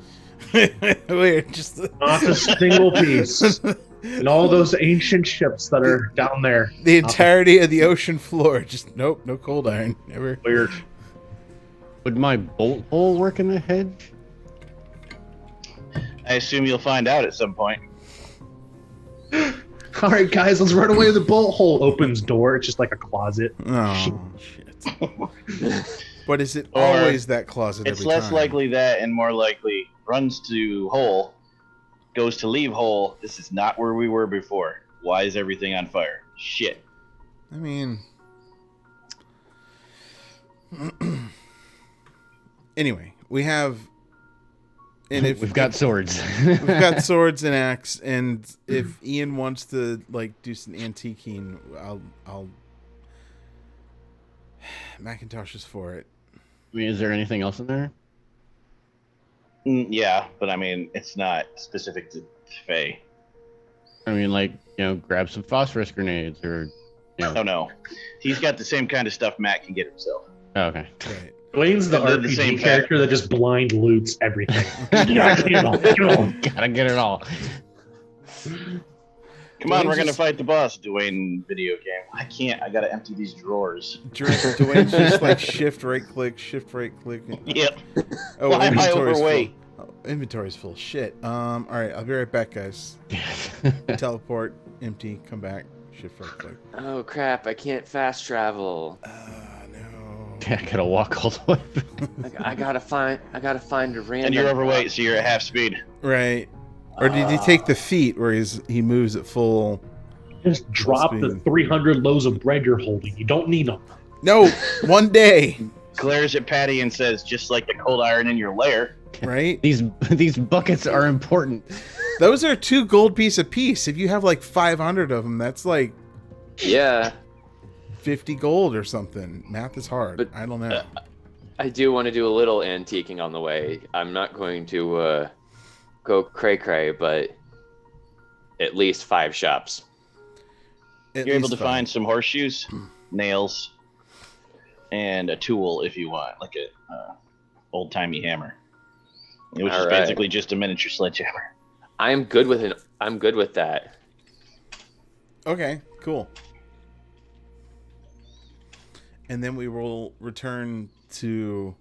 Weird, just Not a single piece. And all those ancient ships that are down there. the entirety of the ocean floor. Just nope, no cold iron. Never. Weird. Would my bolt hole work in the hedge? I assume you'll find out at some point. All right, guys, let's run away. The bolt hole opens door. It's just like a closet. Oh shit. But is it Or always that closet? It's every less time? likely that, and more likely runs to hole, goes to leave hole. This is not where we were before. Why is everything on fire? Shit. I mean, anyway, we have, and if We've got swords. we've got swords and axe, and if Ian wants to like do some antiquing, I'll Macintosh is for it. I mean, is there anything else in there? Yeah, but I mean, it's not specific to Faye. I mean, like, grab some phosphorus grenades or, Oh no, he's got the same kind of stuff Matt can get himself. Oh, okay. Right. Dwayne's the They're the RPG same character that just blind loots everything. Gotta get it all. Come on, Dwayne's we're gonna just- fight the boss, Dwayne. Video game. I can't. I gotta empty these drawers. Dwayne's just like shift right click. and- Yep. Oh, Why am I inventory's overweight? full. Oh, inventory's full. Shit. All right, I'll be right back, guys. Teleport, empty, come back, shift right click. Oh crap! I can't fast travel. No. I gotta walk all the way. I gotta find a random. And you're overweight, so you're at half speed. Right. Or did he take the feat where he moves at full? Just drop the speed. 300 loaves of bread you're holding. You don't need them. No, one day. Glares at Patty and says, "Just like the cold iron in your lair." Right. These buckets are important. Those are 2 gold piece a piece. If you have like 500 of them, that's like Yeah, 50 gold or something. Math is hard. But- I don't know. I do want to do a little antiquing on the way. I'm not going to go cray, but at least 5 shops. At You're able to least find 5. some horseshoes, nails, and a tool if you want, like a old timey hammer, which is All right. basically just a miniature sledgehammer. I'm good with that. Okay, cool. And then we will return to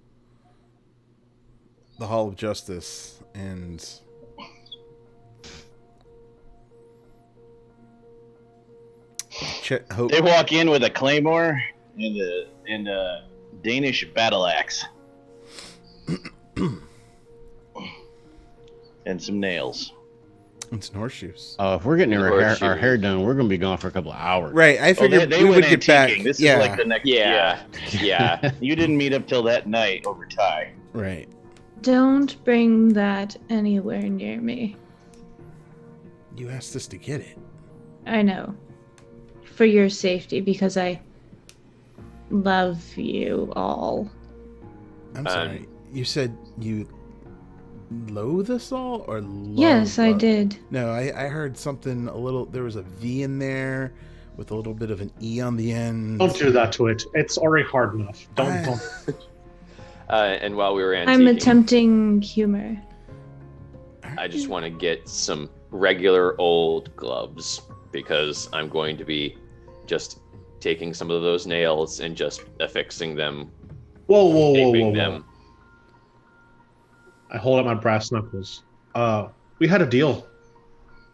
the Hall of Justice and hope. They walk in with a claymore and a Danish battle axe. And some nails. and some horseshoes. If we're getting our Horseshoes. hair done, we're gonna be gone for a couple of hours. Right, I Oh, figured they we went would get back. antiquing. This Yeah, is like the next. Yeah. Yeah. You didn't meet up till that night over Ty. right. Don't bring that anywhere near me. You asked us to get it. I know. For your safety, because I love you all. I'm sorry. You said you loathe us all or love? Yes, I did. No, I heard something a little. There was a V in there with a little bit of an E on the end. Don't do that to it. It's already hard enough. Don't. And while we were antiquing, I'm attempting humor. I just want to get some regular old gloves because I'm going to be just taking some of those nails and just affixing them. Whoa. Taping them. I hold up my brass knuckles. We had a deal.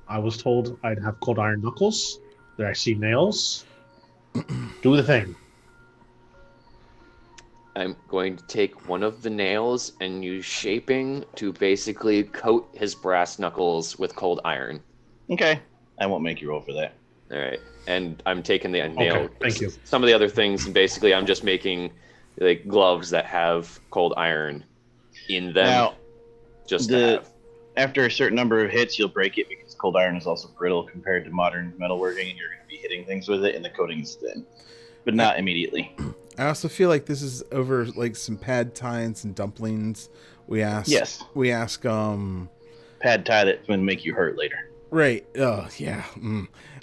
I was told I'd have cold iron knuckles. There I see nails. Do the thing. I'm going to take one of the nails and use shaping to basically coat his brass knuckles with cold iron. Okay. I won't make you roll for that. All right. And I'm taking the nail. Okay, thank you. Some of the other things, and basically I'm just making like gloves that have cold iron in them. Now, just to have. after a certain number of hits, you'll break it because cold iron is also brittle compared to modern metalworking, and you're going to be hitting things with it, and the coating is thin. But not immediately. I also feel like this is over like some pad thai and some dumplings. We ask. Yes. We ask. Pad thai that's going to make you hurt later. Right. Oh yeah.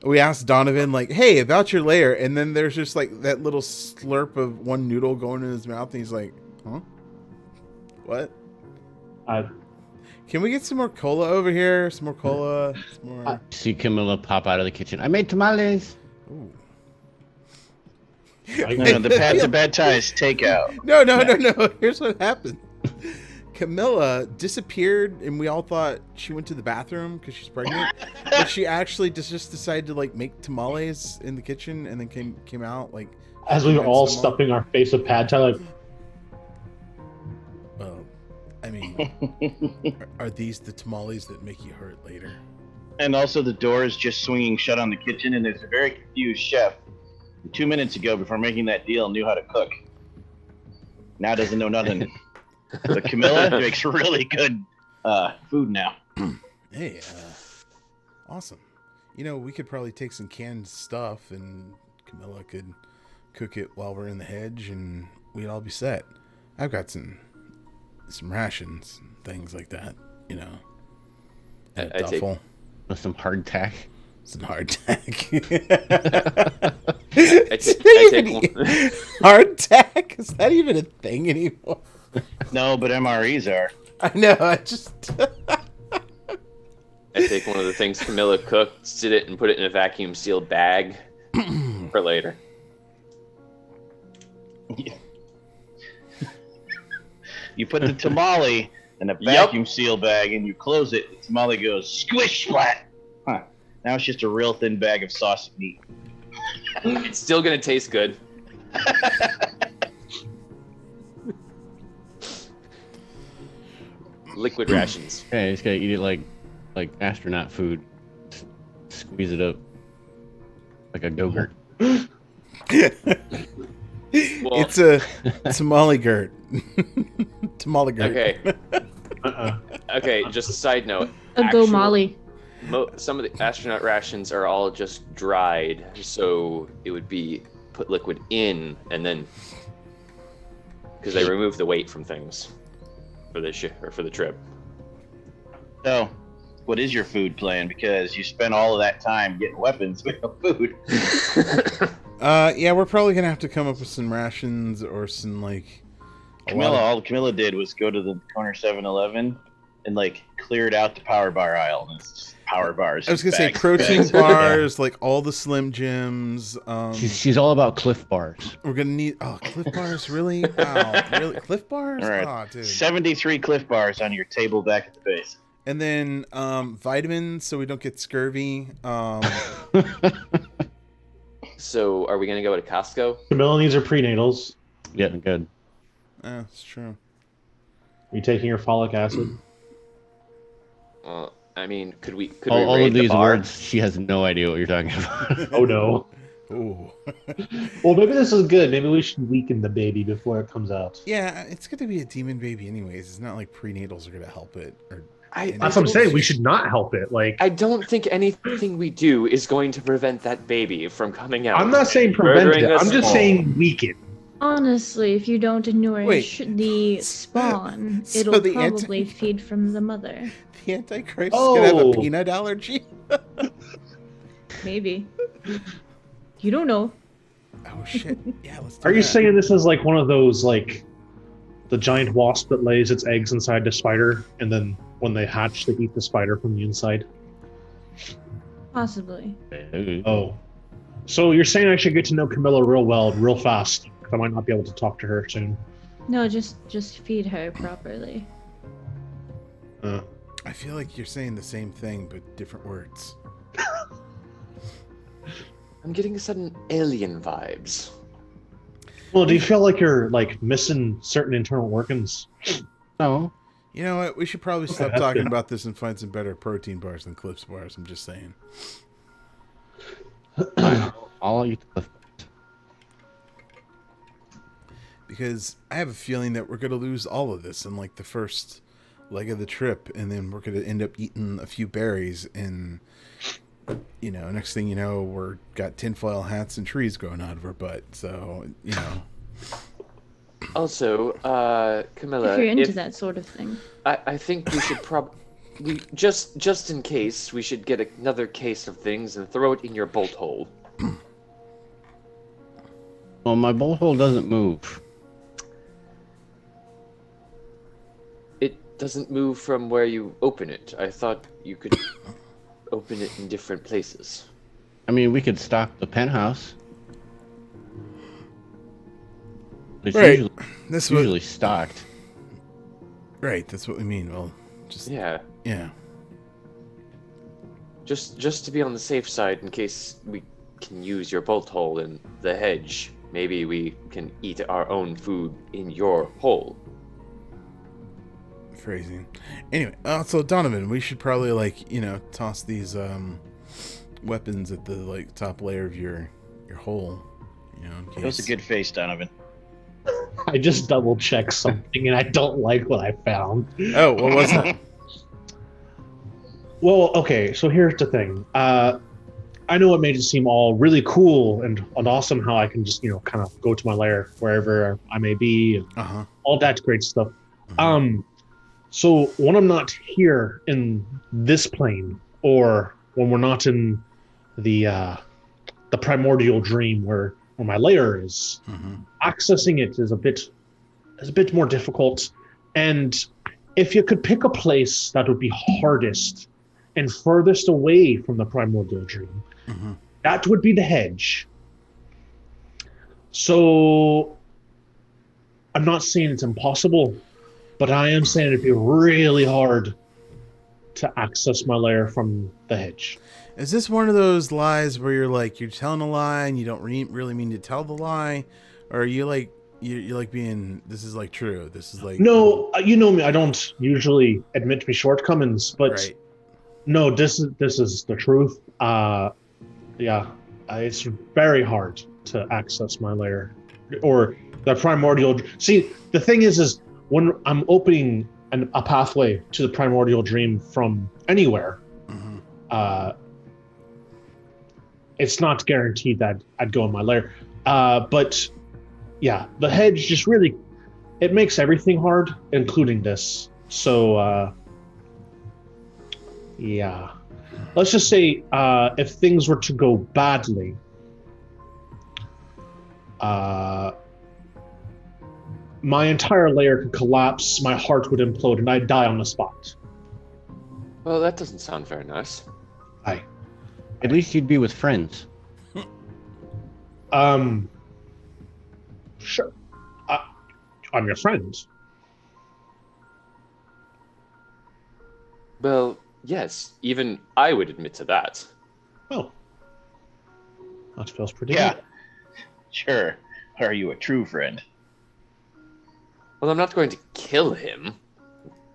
We asked Donovan like, "Hey, about your lair," and then there's just like that little slurp of one noodle going in his mouth, and he's like, "Huh? What? Can we get some more cola over here? Some more cola. Some more." See Camilla pop out of the kitchen. I made tamales. Ooh. No, the pad thai is takeout. No. Here's what happened. Camilla disappeared, and we all thought she went to the bathroom because she's pregnant. But she actually just decided to like make tamales in the kitchen, and then came out like As we were all stuffing our face with pad thai, like, well, I mean, are these the tamales that make you hurt later? And also the door is just swinging shut on the kitchen, and there's a very confused chef who 2 minutes ago, before making that deal, knew how to cook. Now doesn't know nothing. But Camilla makes really good food now. Hey, awesome. You know, we could probably take some canned stuff, and Camilla could cook it while we're in the hedge, and we'd all be set. I've got some rations and things like that, you know. A duffel. With some hardtack. Some hardtack. Hardtack? Is that even a thing anymore? No, but MREs are. I know, I take one of the things Camilla cooked, sit it, and put it in a vacuum sealed bag for later. You put the tamale in a vacuum seal bag and you close it, the tamale goes squish flat. Huh. Now it's just a real thin bag of sausage meat. It's still gonna taste good. Liquid rations. Okay, you just gotta eat it like astronaut food. Squeeze it up like a Go-Gurt. Well, it's a tamale gurt. Tamale gurt. Okay. Okay, just a side note. A go Molly. Some of the astronaut rations are all just dried, so it would be put liquid in and then because they remove the weight from things for the trip. So, what is your food plan? Because you spent all of that time getting weapons with no food. Yeah, we're probably gonna have to come up with some rations or some like. All Camilla did was go to the corner 7-Eleven and like cleared out the power bar aisle. And it's just power bars. I was gonna say protein bars, like all the Slim Jims. She's all about Cliff Bars. We're gonna need Cliff Bars, really? Wow, really? Cliff Bars? All right. Oh, dude. 73 Cliff Bars on your table back at the base. And then vitamins so we don't get scurvy. So, are we gonna go to Costco? Camilla needs her prenatals. Yeah, good. That's true. Are you taking your folic acid? Well, I mean, could we all raid of these the bar? words, she has no idea what you're talking about. Oh no. Ooh. Well, maybe this is good. Maybe we should weaken the baby before it comes out. Yeah, it's going to be a demon baby anyways. It's not like prenatals are going to help it. That's what I'm saying. We should not help it. Like, I don't think anything we do is going to prevent that baby from coming out. I'm not saying prevent Murdering it. us I'm just all. saying weaken. Honestly, if you don't nourish Wait. the spawn, So it'll the probably feed from the mother. The Antichrist is gonna have a Oh. peanut allergy? Maybe. You don't know. Oh shit! Yeah, let's do Are you that. saying this is like one of those, like, the giant wasp that lays its eggs inside the spider, and then when they hatch, they eat the spider from the inside? Possibly. Oh. So you're saying I should get to know Camilla real well, real fast, because I might not be able to talk to her soon. No, just feed her properly. I feel like you're saying the same thing but different words. I'm getting sudden alien vibes. Well, do you feel like you're, like, missing certain internal organs? No. You know what? We should probably stop that's talking good. about this and find some better protein bars than Clips bars. I'm just saying. I'll eat the. Because I have a feeling that we're gonna lose all of this in like the first leg of the trip, and then we're gonna end up eating a few berries, and you know, next thing you know, we're got tinfoil hats and trees growing out of our butt. So you know. Also, Camilla, If you're into that sort of thing. I think we should we just in case, we should get another case of things and throw it in your bolt hole. Well, my bolt hole doesn't move. It doesn't move from where you open it. I thought you could open it in different places. I mean, we could stock the penthouse. It's Right. It's usually stocked. Right. That's what we mean. Well, just Yeah. yeah. Just to be on the safe side in case we can use your bolt hole in the hedge. Maybe we can eat our own food in your hole. Phrasing. Anyway, so Donovan, we should probably like, you know, toss these weapons at the like top layer of your hole. You know, in case. That was a good face, Donovan. I just double-checked something, and I don't like what I found. Oh, what was that? Well, okay, so here's the thing. I know it made it seem all really cool and awesome how I can just, you know, kind of go to my lair wherever I may be and all that great stuff. So when I'm not here in this plane, or when we're not in the primordial dream where my lair is, accessing it is a bit more difficult. And if you could pick a place that would be hardest and furthest away from the primordial dream, that would be the hedge. So I'm not saying it's impossible, but I am saying it'd be really hard to access my lair from the hedge. Is this one of those lies where you're like, you're telling a lie and you don't really mean to tell the lie? Or are you like, you're like being, this is like true. This is like... No, you know me, I don't usually admit my shortcomings, but Right. no, this is the truth. It's very hard to access my lair or the primordial. See, the thing is when I'm opening a pathway to the primordial dream from anywhere, it's not guaranteed that I'd go in my lair. But yeah, the hedge just really, it makes everything hard, including this. So yeah. Let's just say if things were to go badly, my entire layer could collapse, my heart would implode, and I'd die on the spot. Well, that doesn't sound very nice. At least you'd be with friends. Sure. I'm your friend. Well, yes, even I would admit to that. Oh. That feels pretty Yeah. good. Sure. Are you a true friend? Well, I'm not going to kill him.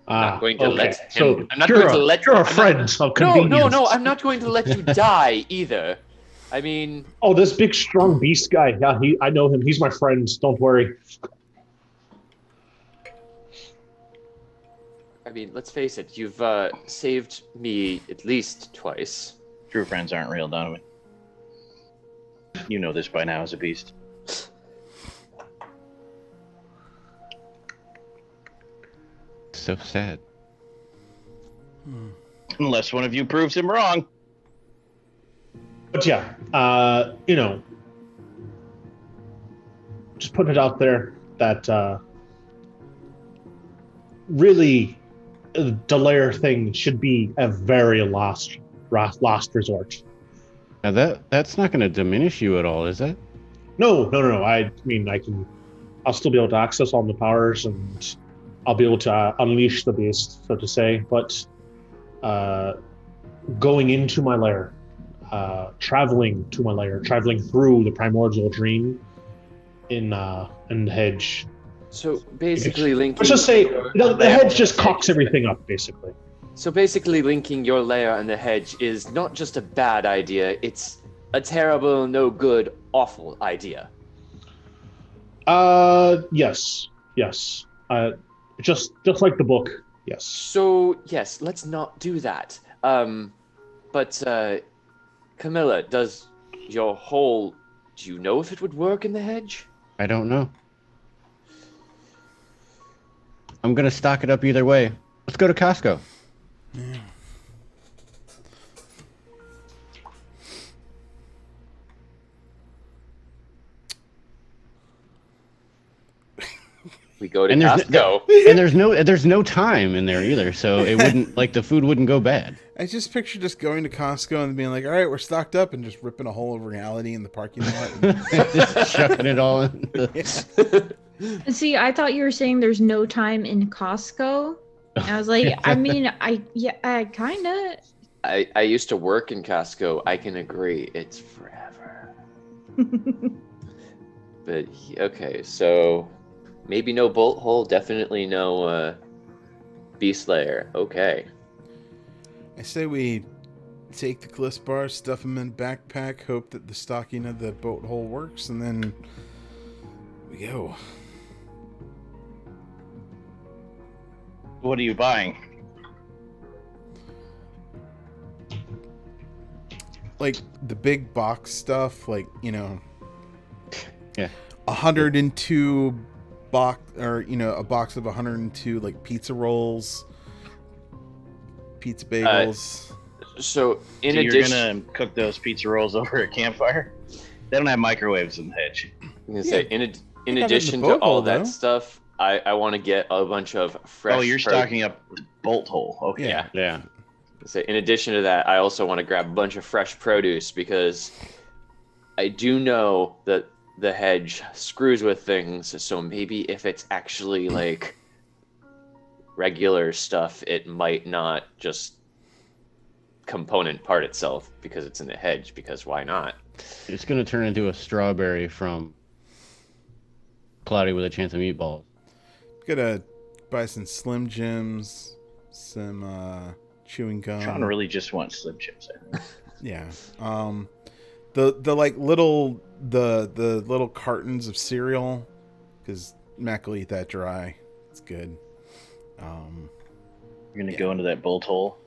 I'm not going to let him. So I'm not you're going to let. You're a I'm friend not, of convenience. No. I'm not going to let you die either. I mean, Oh, this big, strong beast guy. Yeah, I know him. He's my friend. Don't worry. let's face it. You've saved me at least twice. True friends aren't real, Donovan. You know this by now as a beast. so sad. Unless one of you proves him wrong. But yeah, just putting it out there that really the lair thing should be a very last resort. Now that's not going to diminish you at all, is it? No. I mean, I'll still be able to access all the powers, and I'll be able to unleash the beast, so to say. But going into my lair, traveling to my lair, traveling through the primordial dream in the hedge. So basically linking... Let's just say the hedge just cocks everything up, basically. So basically linking your lair and the hedge is not just a bad idea, it's a terrible, no good, awful idea. Yes. Just like the book, yes. So, yes, let's not do that. But Camilla, do you know if it would work in the hedge? I don't know. I'm going to stock it up either way. Let's go to Costco. Yeah. We go to And Costco. there's no time in there either, so it wouldn't the food wouldn't go bad. I just picture just going to Costco and being like, all right, we're stocked up, and just ripping a hole of reality in the parking lot. Just chucking it all in. See, I thought you were saying there's no time in Costco. I was like, I mean, I kind of. I used to work in Costco. I can agree. It's forever. But, okay, so maybe no bolt hole, definitely no beast layer. Okay. I say we take the cliff bars, stuff them in backpack, hope that the stocking of the boat hole works, and then we go. What are you buying? Like the big box stuff, like, Yeah. 102 box, or a box of 102 like pizza rolls, pizza bagels. So in You're addition, gonna cook those pizza rolls over a campfire? They don't have microwaves in the hedge. I'm gonna say in have it in addition the to boat all hole, that though. stuff, I want to get a bunch of fresh. Oh, you're stocking up the bolt hole. Okay. Yeah. Yeah. So in addition to that, I also want to grab a bunch of fresh produce because I do know that the hedge screws with things. So maybe if it's actually like regular stuff, it might not just component part itself because it's in the hedge, because why not? It's going to turn into a strawberry from Cloudy with a Chance of Meatballs. Gotta buy some Slim Jims, some chewing gum. Tron really just wants Slim Jims. I think. Yeah. The like little the little cartons of cereal, because Mac will eat that dry. It's good. You're gonna go into that bolt hole,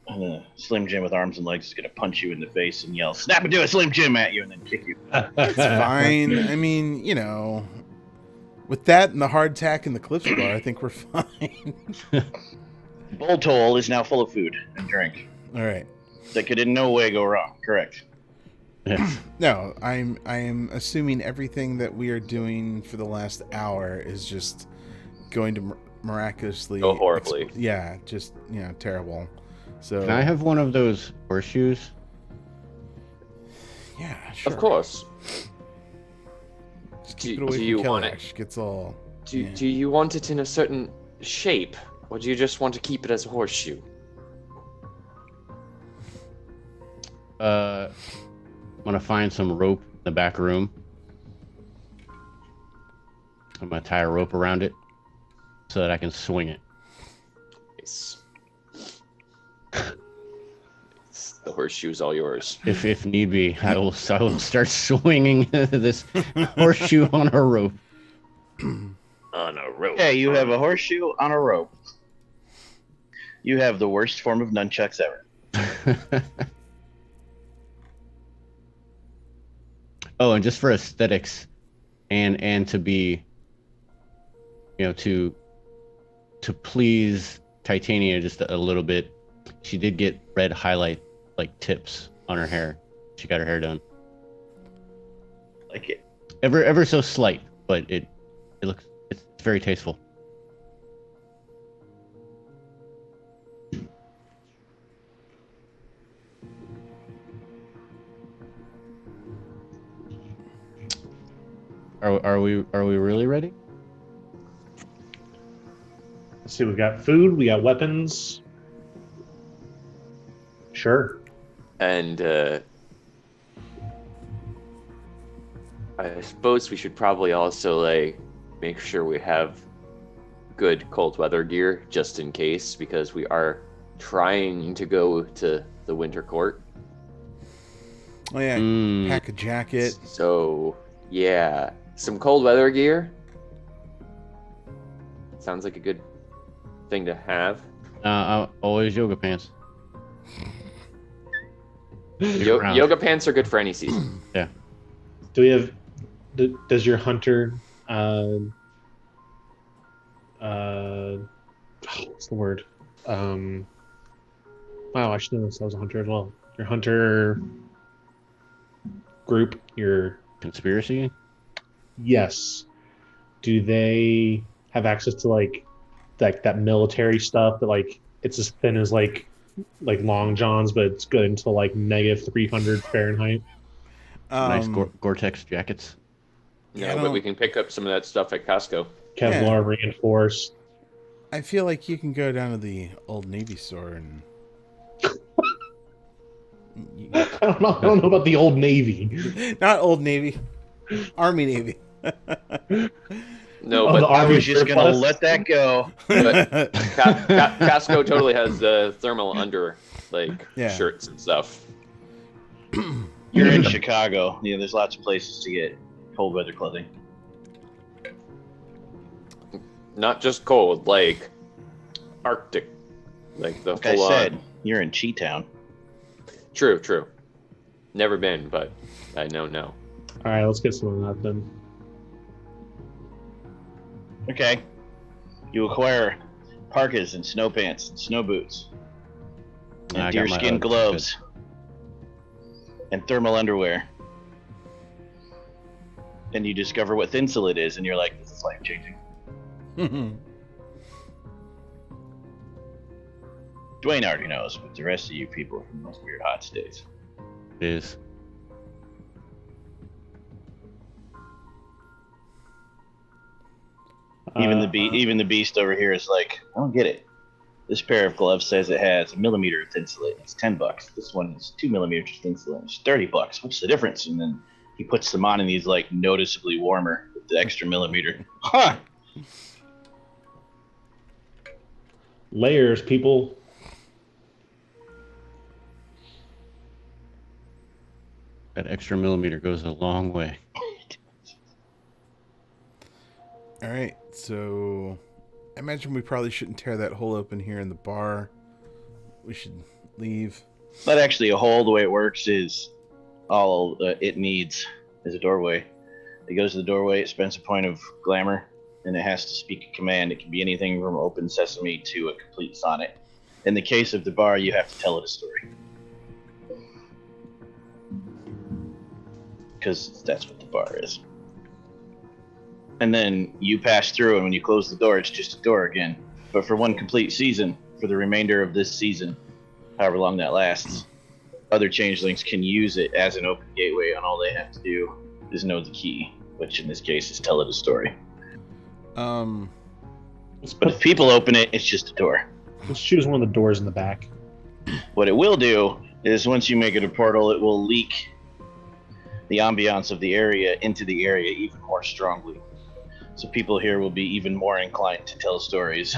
and a Slim Jim with arms and legs is gonna punch you in the face and yell, "Snap into a Slim Jim" at you, and then kick you. It's fine. I mean, with that and the hardtack and the Cliff Bar, I think we're fine. Bolt hole is now full of food and drink. All right. That could in no way go wrong. Correct. Yes. No, I am assuming everything that we are doing for the last hour is just going to miraculously Go horribly. just terrible. So Can I have one of those horseshoes? Yeah, sure. Of course. Just keep Do- it away do from you want Kalash. Gets all. Do Yeah. do you want it in a certain shape, or do you just want to keep it as a horseshoe? I'm gonna find some rope in the back room. I'm gonna tie a rope around it so that I can swing it. Nice. The horseshoe's all yours. If need be, I will start swinging this horseshoe on a rope. On a rope. Okay, you have a horseshoe on a rope. You have the worst form of nunchucks ever. Oh, and just for aesthetics, and to be, to to please Titania just a little bit, she did get red highlight like tips on her hair. She got her hair done. Like it. Ever so slight, but it's very tasteful. Are we really ready? Let's see, we got food, we got weapons. Sure. And I suppose we should probably also make sure we have good cold weather gear just in case, because we are trying to go to the winter court. Oh yeah, pack a jacket. So yeah, some cold weather gear. Sounds like a good thing to have. Always yoga pants. Yoga pants are good for any season. Yeah. Do we have? Does your hunter? What's the word? Wow, I should know this. I was a hunter as well. Your hunter group. Your Conspiracy? yes. Do they have access to like that military stuff that like it's as thin as like long johns, but it's good until like -300 Fahrenheit? Nice Gore-Tex jackets. No, but we can pick up some of that stuff at Costco. Kevlar reinforced. I feel like you can go down to the Old Navy store and. I don't know about the Old Navy. Not Old Navy, Army Navy. No, Oh, but the I Army was just gonna surplus? let that go. But Costco totally has thermal under Yeah. shirts and stuff. You're in Chicago. Yeah, there's lots of places to get cold weather clothing. Not just cold, like Arctic, like the Like I full said, on. you're in Cheetown. True. Never been, but I know. All right, let's get some of that then. Okay. You acquire parkas and snow pants and snow boots I and got my deerskin hood. gloves and thermal underwear. And you discover what thinsulate is, and you're like, this is life changing. Dwayne already knows, but the rest of you people are from those weird hot states. It is. Even the beast over here is like, I don't get it. This pair of gloves says it has 1 millimeter of thinsulate. It's $10. This one is 2 millimeters of thinsulate. It's $30. What's the difference? And then he puts them on, and he's like noticeably warmer with the extra millimeter. Huh? Layers, people. That extra millimeter goes a long way. All right, so I imagine we probably shouldn't tear that hole open here in the bar. We should leave. Not actually a hole. The way it works is all it needs is a doorway. It goes to the doorway. It spends a point of glamour, and it has to speak a command. It can be anything from open sesame to a complete sonnet. In the case of the bar, you have to tell it a story, because that's what the bar is. And then you pass through, and when you close the door, it's just a door again. But for one complete season, for the remainder of this season, however long that lasts, other changelings can use it as an open gateway, and all they have to do is know the key, which in this case is tell it a story. Um, But if people open it, it's just a door. Let's choose one of the doors in the back. What it will do is once you make it a portal, it will leak the ambiance of the area into the area even more strongly. So people here will be even more inclined to tell stories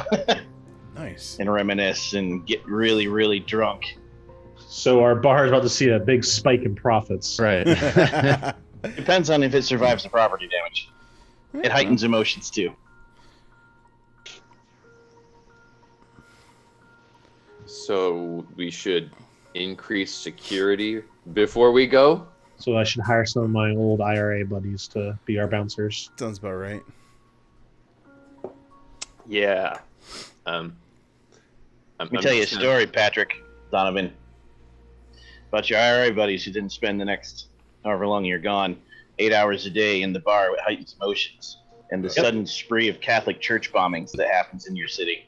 nice. and reminisce and get really, really drunk. So our bar is about to see a big spike in profits. Right. Depends on if it survives the property damage. It heightens emotions too. So we should increase security before we go. So I should hire some of my old IRA buddies to be our bouncers. Sounds about right. Yeah. Let me tell you a story, Patrick Donovan, about your IRA buddies who didn't spend the next however long you're gone 8 hours a day in the bar with heightened emotions and the sudden spree of Catholic church bombings that happens in your city.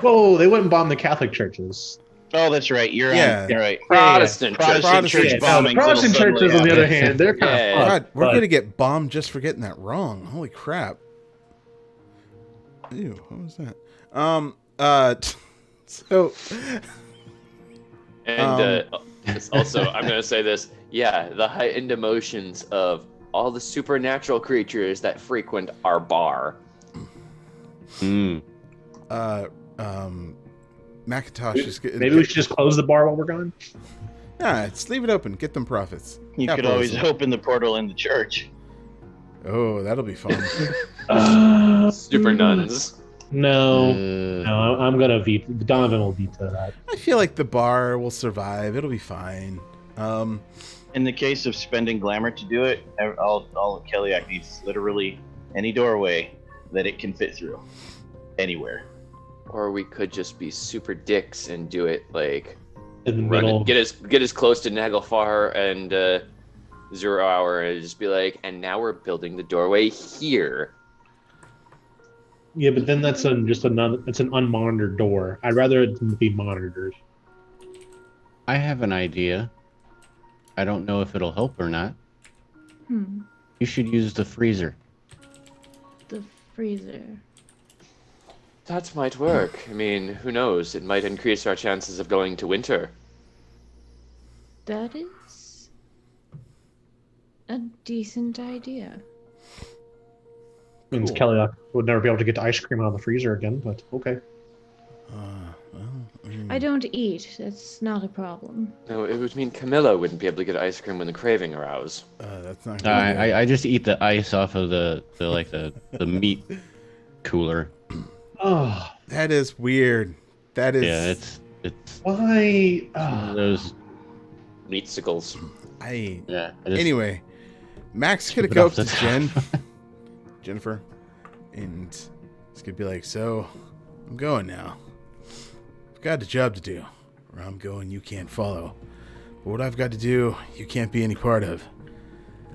Whoa, they wouldn't bomb the Catholic churches. Oh, that's right. You're right. Protestant church bombings. Protestant churches, on the other hand, they're kind of God, we're going to get bombed just for getting that wrong. Holy crap. Ew, what was that? So... And also, I'm going to say this. Yeah, the heightened emotions of all the supernatural creatures that frequent our bar. Macintosh is good. Maybe we should just close the bar while we're gone? Nah, just leave it open. Get them profits. You could always open the portal in the church. Oh, that'll be fun. Super nuns. No, I'm going to veto. Donovan will veto that. I feel like the bar will survive. It'll be fine. In the case of spending glamour to do it, all Keliak needs is literally any doorway that it can fit through. Anywhere. Or we could just be super dicks and do it like in the middle. Get as close to Naglfar and 0 Hour and just be like, and now we're building the doorway here. Yeah, but then that's it's an unmonitored door. I'd rather it be monitored. I have an idea. I don't know if it'll help or not. You should use the freezer. The freezer. That might work. I mean, who knows? It might increase our chances of going to winter. That is a decent idea. Means Kelly would never be able to get ice cream out of the freezer again, but okay. I don't eat. That's not a problem. No, it would mean Camilla wouldn't be able to get ice cream when the craving aroused. That's not. I just eat the ice off of the meat cooler. Oh, that is weird. That is. Yeah, it's why those meatsicles. Anyway, Max gonna go up to Jennifer, and it's gonna be like, so I'm going now. I've got a job to do. Where I'm going, you can't follow. But what I've got to do, you can't be any part of.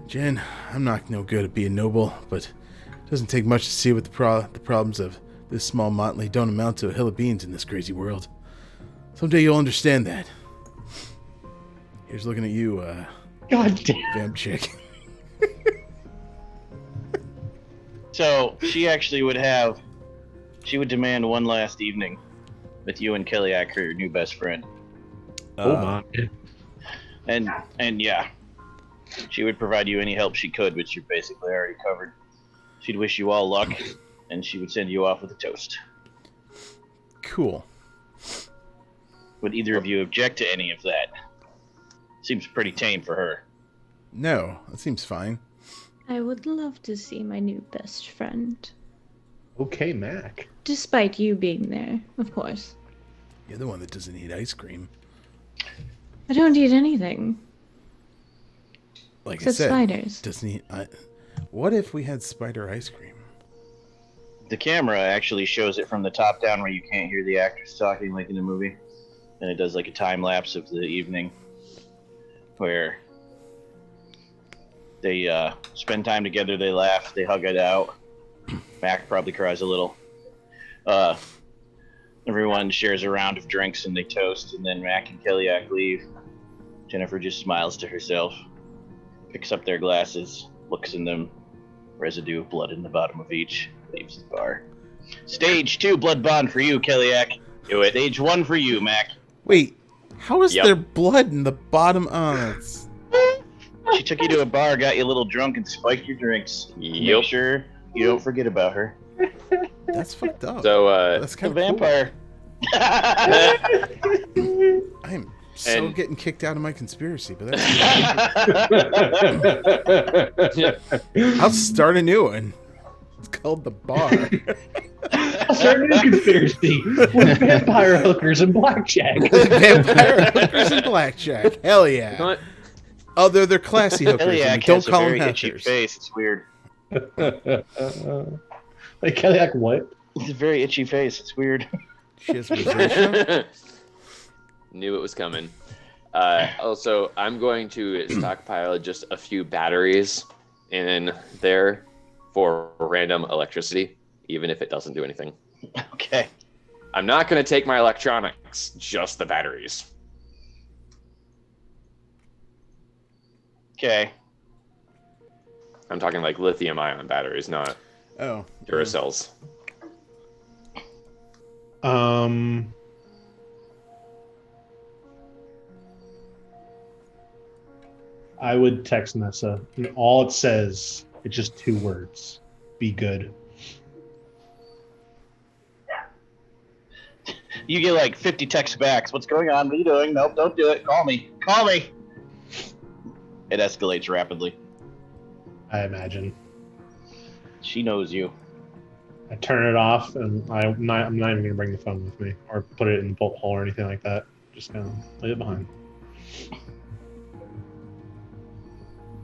Jen, I'm not no good at being noble, but it doesn't take much to see what the problems of this small motley don't amount to a hill of beans in this crazy world. Someday you'll understand that. Here's looking at you, God damn. vamp chick. So she actually would demand one last evening with you and Keliak, her new best friend. Oh my. And yeah, she would provide you any help she could, which you're basically already covered. She'd wish you all luck, and she would send you off with a toast. Cool. Would either of you object to any of that? Seems pretty tame for her. No, that seems fine. I would love to see my new best friend. Okay, Mac. Despite you being there, of course. You're the one that doesn't eat ice cream. I don't eat anything. Like except I said, spiders. Doesn't eat. What if we had spider ice cream? The camera actually shows it from the top down where you can't hear the actors talking like in the movie. And it does like a time lapse of the evening where they spend time together, they laugh, they hug it out. Mac probably cries a little. Everyone shares a round of drinks and they toast, and then Mac and Keliak leave. Jennifer just smiles to herself, picks up their glasses, looks in them, residue of blood in the bottom of each, leaves the bar. Stage 2 blood bond for you, Keliak. Do it. Stage 1 for you, Mac. Wait, how is there blood in the bottom? She took you to a bar, got you a little drunk, and spiked your drinks. Make sure you don't forget about her. That's fucked up. So, that's kind of vampire. Cool. I am so getting kicked out of my conspiracy, but that's I'll start a new one. It's called The Bar. I'll start a new conspiracy with vampire hookers and blackjack. Vampire hookers and blackjack. Hell yeah. You know what? Oh, they're classy hookers. Keliak Don't has call a them very itchy hookers. face. It's weird. Like Keliak, what? It's a very itchy face. It's weird. She has rosacea. Knew it was coming. Also, I'm going to stockpile just a few batteries in there for random electricity, even if it doesn't do anything. Okay. I'm not going to take my electronics, just the batteries. Okay. I'm talking like lithium-ion batteries, not Oh. Duracells. I would text Nessa, and all it says, it's just 2 words. Be good. You get like 50 texts back. What's going on? What are you doing? Nope, don't do it. Call me. Call me. It escalates rapidly. I imagine. She knows you. I turn it off, and I'm not even going to bring the phone with me or put it in the bolt hole or anything like that. Just kind of leave it behind.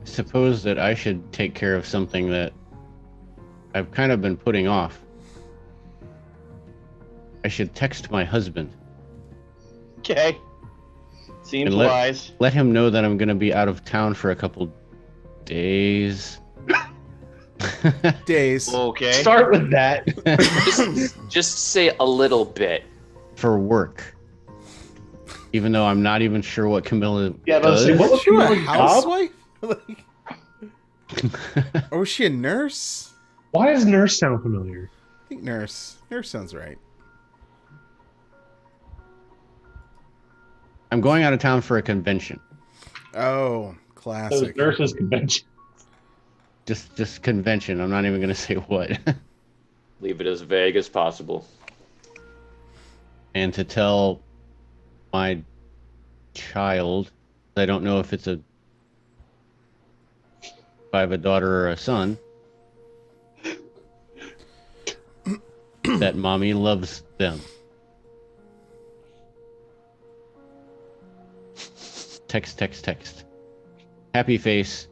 I suppose that I should take care of something that I've kind of been putting off. I should text my husband. Okay. Seems And wise. let him know that I'm going to be out of town for a couple days. Days. Okay. Start with that. Just say a little bit. For work. Even though I'm not even sure what Camilla Yeah, but does. say, what was She a Camilla's job? housewife? Like, or was she a nurse? Why does nurse sound familiar? I think nurse. Nurse sounds right. I'm going out of town for a convention. Oh, Those classic. nurses convention. Just convention. I'm not even going to say what. Leave it as vague as possible. And to tell my child, I don't know if I have a daughter or a son, that mommy loves them. Text. Happy face.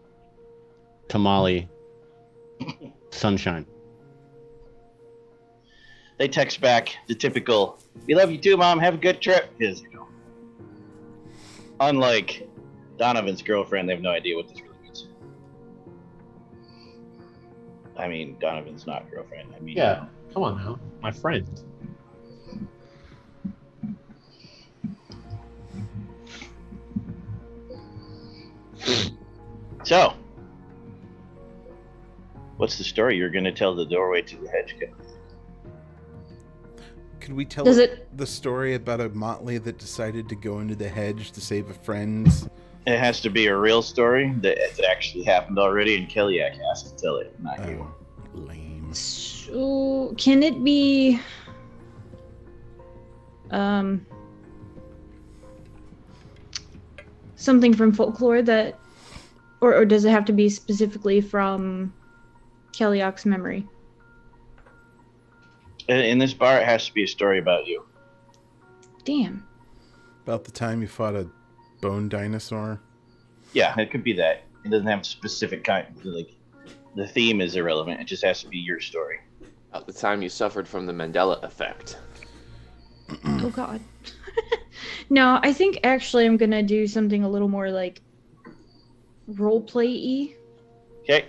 Tamale. Sunshine. They text back the typical, "We love you too, Mom. Have a good trip." Because, unlike Donovan's girlfriend, they have no idea what this really means. I mean, Donovan's not girlfriend. I mean, Yeah, come on now. My friend. So, what's the story you're going to tell the doorway to the hedge? Could we tell Does it- the story about a motley that decided to go into the hedge to save a friend? It has to be a real story that it's actually happened already, and Kellyak has to tell it, not you. Oh, lame. So, can it be something from folklore that, or does it have to be specifically from Kellyack's memory? In this bar, it has to be a story about you. Damn. About the time you fought a bone dinosaur? Yeah, it could be that. It doesn't have a specific kind. Like, the theme is irrelevant. It just has to be your story. About the time you suffered from the Mandela effect. Oh god. No, I think actually I'm gonna do something a little more like roleplay-y. Okay.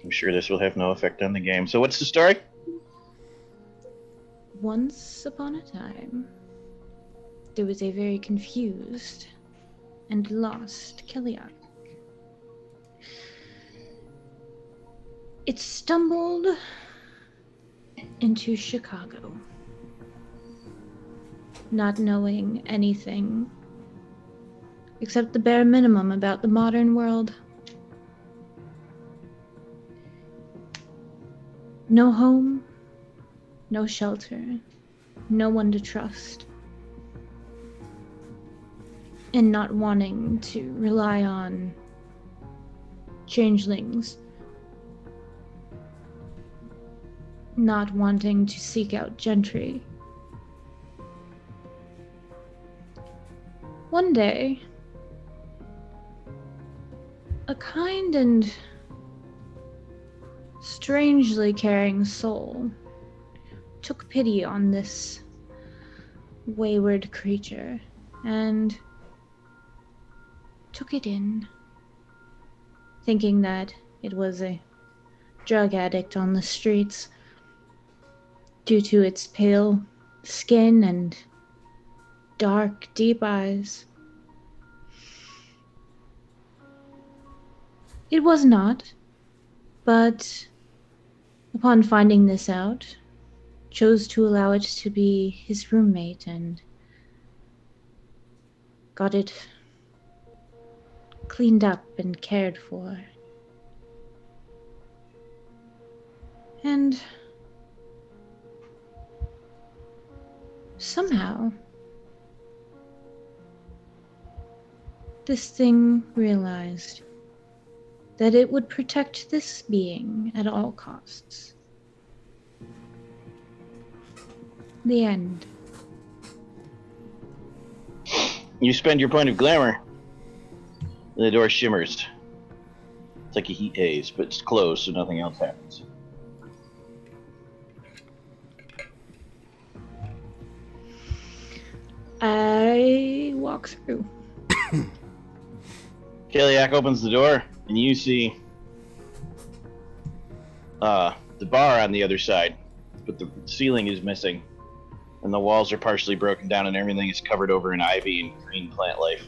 I'm sure this will have no effect on the game. So what's the story? Once upon a time, there was a very confused and lost Kellyak. It stumbled into Chicago, not knowing anything except the bare minimum about the modern world. No home, no shelter, no one to trust. And not wanting to rely on changelings. Not wanting to seek out gentry. One day, a kind and strangely caring soul took pity on this wayward creature and took it in, thinking that it was a drug addict on the streets due to its pale skin and dark, deep eyes. It was not, but upon finding this out, chose to allow it to be his roommate and got it cleaned up and cared for. And somehow, this thing realized that it would protect this being at all costs. The end. You spend your point of glamour. The door shimmers. It's like a heat haze, but it's closed, so nothing else happens. I walk through. Kaliak opens the door, and you see the bar on the other side, but the ceiling is missing, and the walls are partially broken down, and everything is covered over in ivy and green plant life.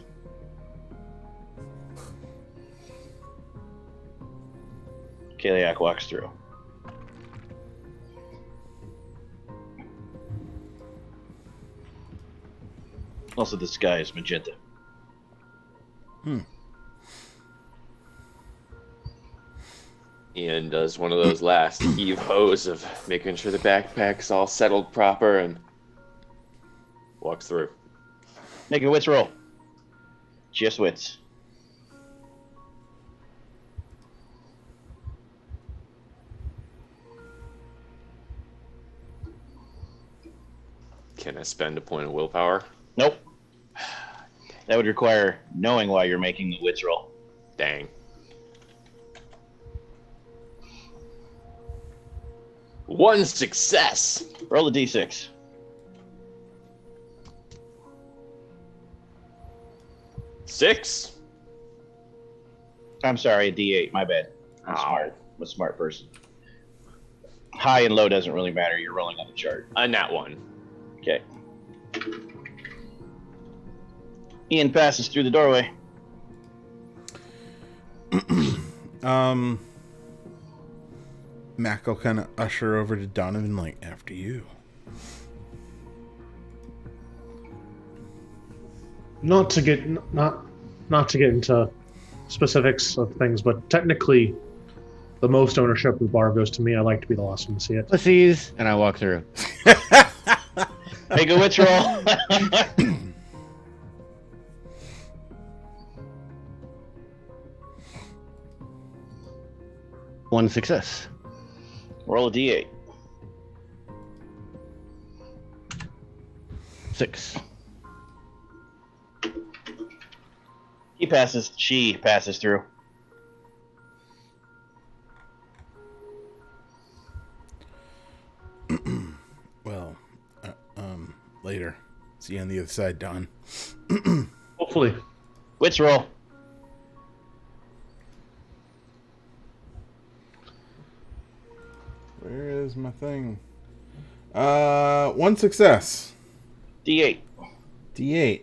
Kaliak walks through. Also, the sky is magenta. Ian does one of those last heave-hoes of making sure the backpack's all settled proper and walks through. Make a wits roll. Just wits. Can I spend a point of willpower? Nope. That would require knowing why you're making the wits roll. Dang. One success! Roll a d6. 6? I'm sorry, a d8. My bad. I'm smart. I'm a smart person. High and low doesn't really matter. You're rolling on the chart. A nat 1. Okay. Ian passes through the doorway. Mac will kind of usher over to Donovan, like, after you. Not to get into specifics of things, but technically, the most ownership of the bar goes to me. I like to be the last one to see it. Pussies, and I walk through. Make a wits roll. One success. Roll a d8. 6. She passes through. Well, later. See you on the other side, Don. Hopefully. Wits roll. Where is my thing? One success. D8. D8.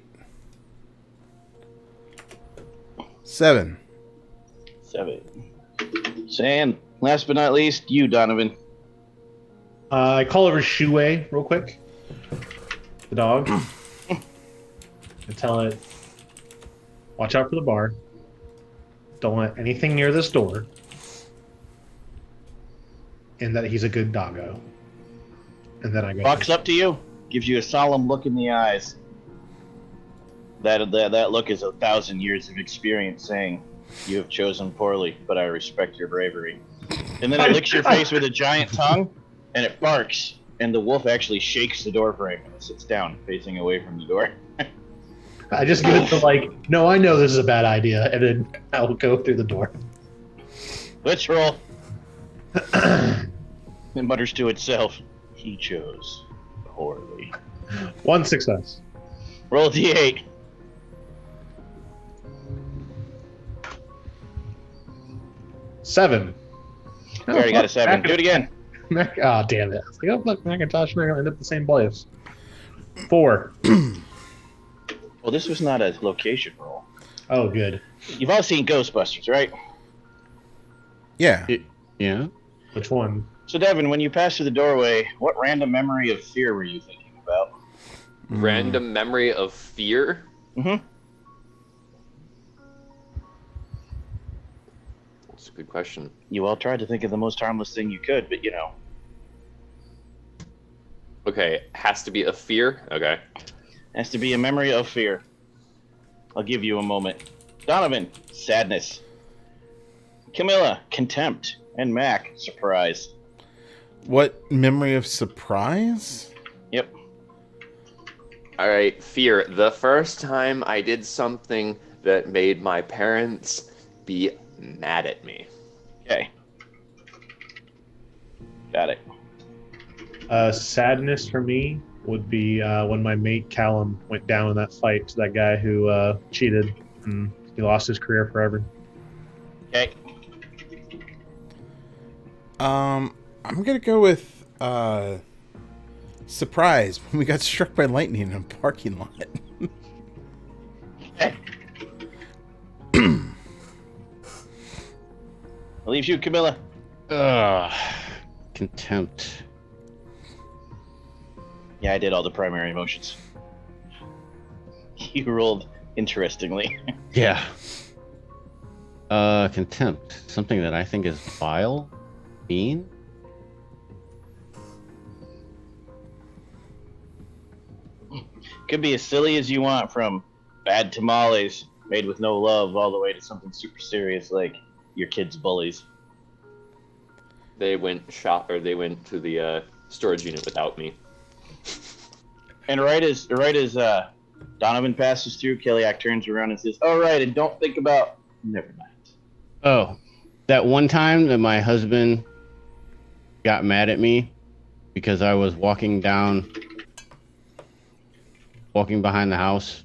7. 7. And last but not least, you, Donovan. I call over Shue real quick. The dog. And tell it, watch out for the bar. Don't let anything near this door. And that he's a good doggo. And then I go. Walks up to you, gives you a solemn look in the eyes. That look is 1,000 years of experience saying, "You have chosen poorly, but I respect your bravery." And then it licks your face with a giant tongue, and it barks, and the wolf actually shakes the door frame and it sits down, facing away from the door. I just give it the like, no, I know this is a bad idea, and then I'll go through the door. Let's roll. It mutters to itself, he chose poorly. 1 success. Roll a d8. Seven. You already got a 7. Do it again. Oh, damn it. I was like, oh, look, Macintosh and I end up the same place. 4. Well, this was not a location roll. Oh, good. You've all seen Ghostbusters, right? Yeah. Yeah. Which one? So, Devin, when you passed through the doorway, what random memory of fear were you thinking about? Random memory of fear? Mm-hmm. That's a good question. You all tried to think of the most harmless thing you could, but you know. Okay, has to be a fear? Okay. Has to be a memory of fear. I'll give you a moment. Donovan, sadness. Camilla, contempt. And Mac, surprise. What memory of surprise? Yep. Alright, fear. The first time I did something that made my parents be mad at me. Okay. Got it. Sadness for me would be when my mate Callum went down in that fight to that guy who cheated and he lost his career forever. Okay. I'm gonna go with surprise when we got struck by lightning in a parking lot. Okay. I'll leave you, Camilla. Contempt. Yeah, I did all the primary emotions. You rolled interestingly. Yeah. Contempt. Something that I think is vile, mean. Could be as silly as you want, from bad tamales made with no love all the way to something super serious like your kids' bullies. They went to the storage unit without me. And right as Donovan passes through, Kellyak turns around and says, "All right, and don't think about." Never mind. Oh, that one time that my husband got mad at me because I was walking behind the house,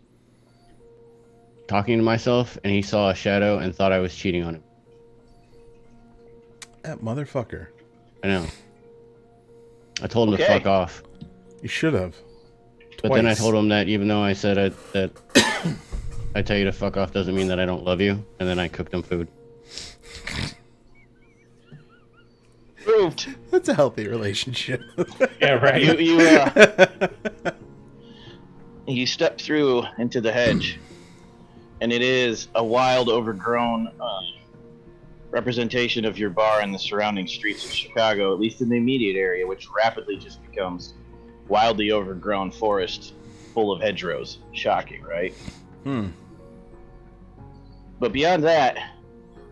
talking to myself, and he saw a shadow and thought I was cheating on him. That motherfucker. I know. I told him Okay. to fuck off. You should have. But then I told him that even though I said that I tell you to fuck off doesn't mean that I don't love you, and then I cooked him food. Proved. That's a healthy relationship. Yeah, right. You step through into the hedge, and it is a wild, overgrown representation of your bar and the surrounding streets of Chicago, at least in the immediate area, which rapidly just becomes wildly overgrown forest full of hedgerows. Shocking, right? But beyond that,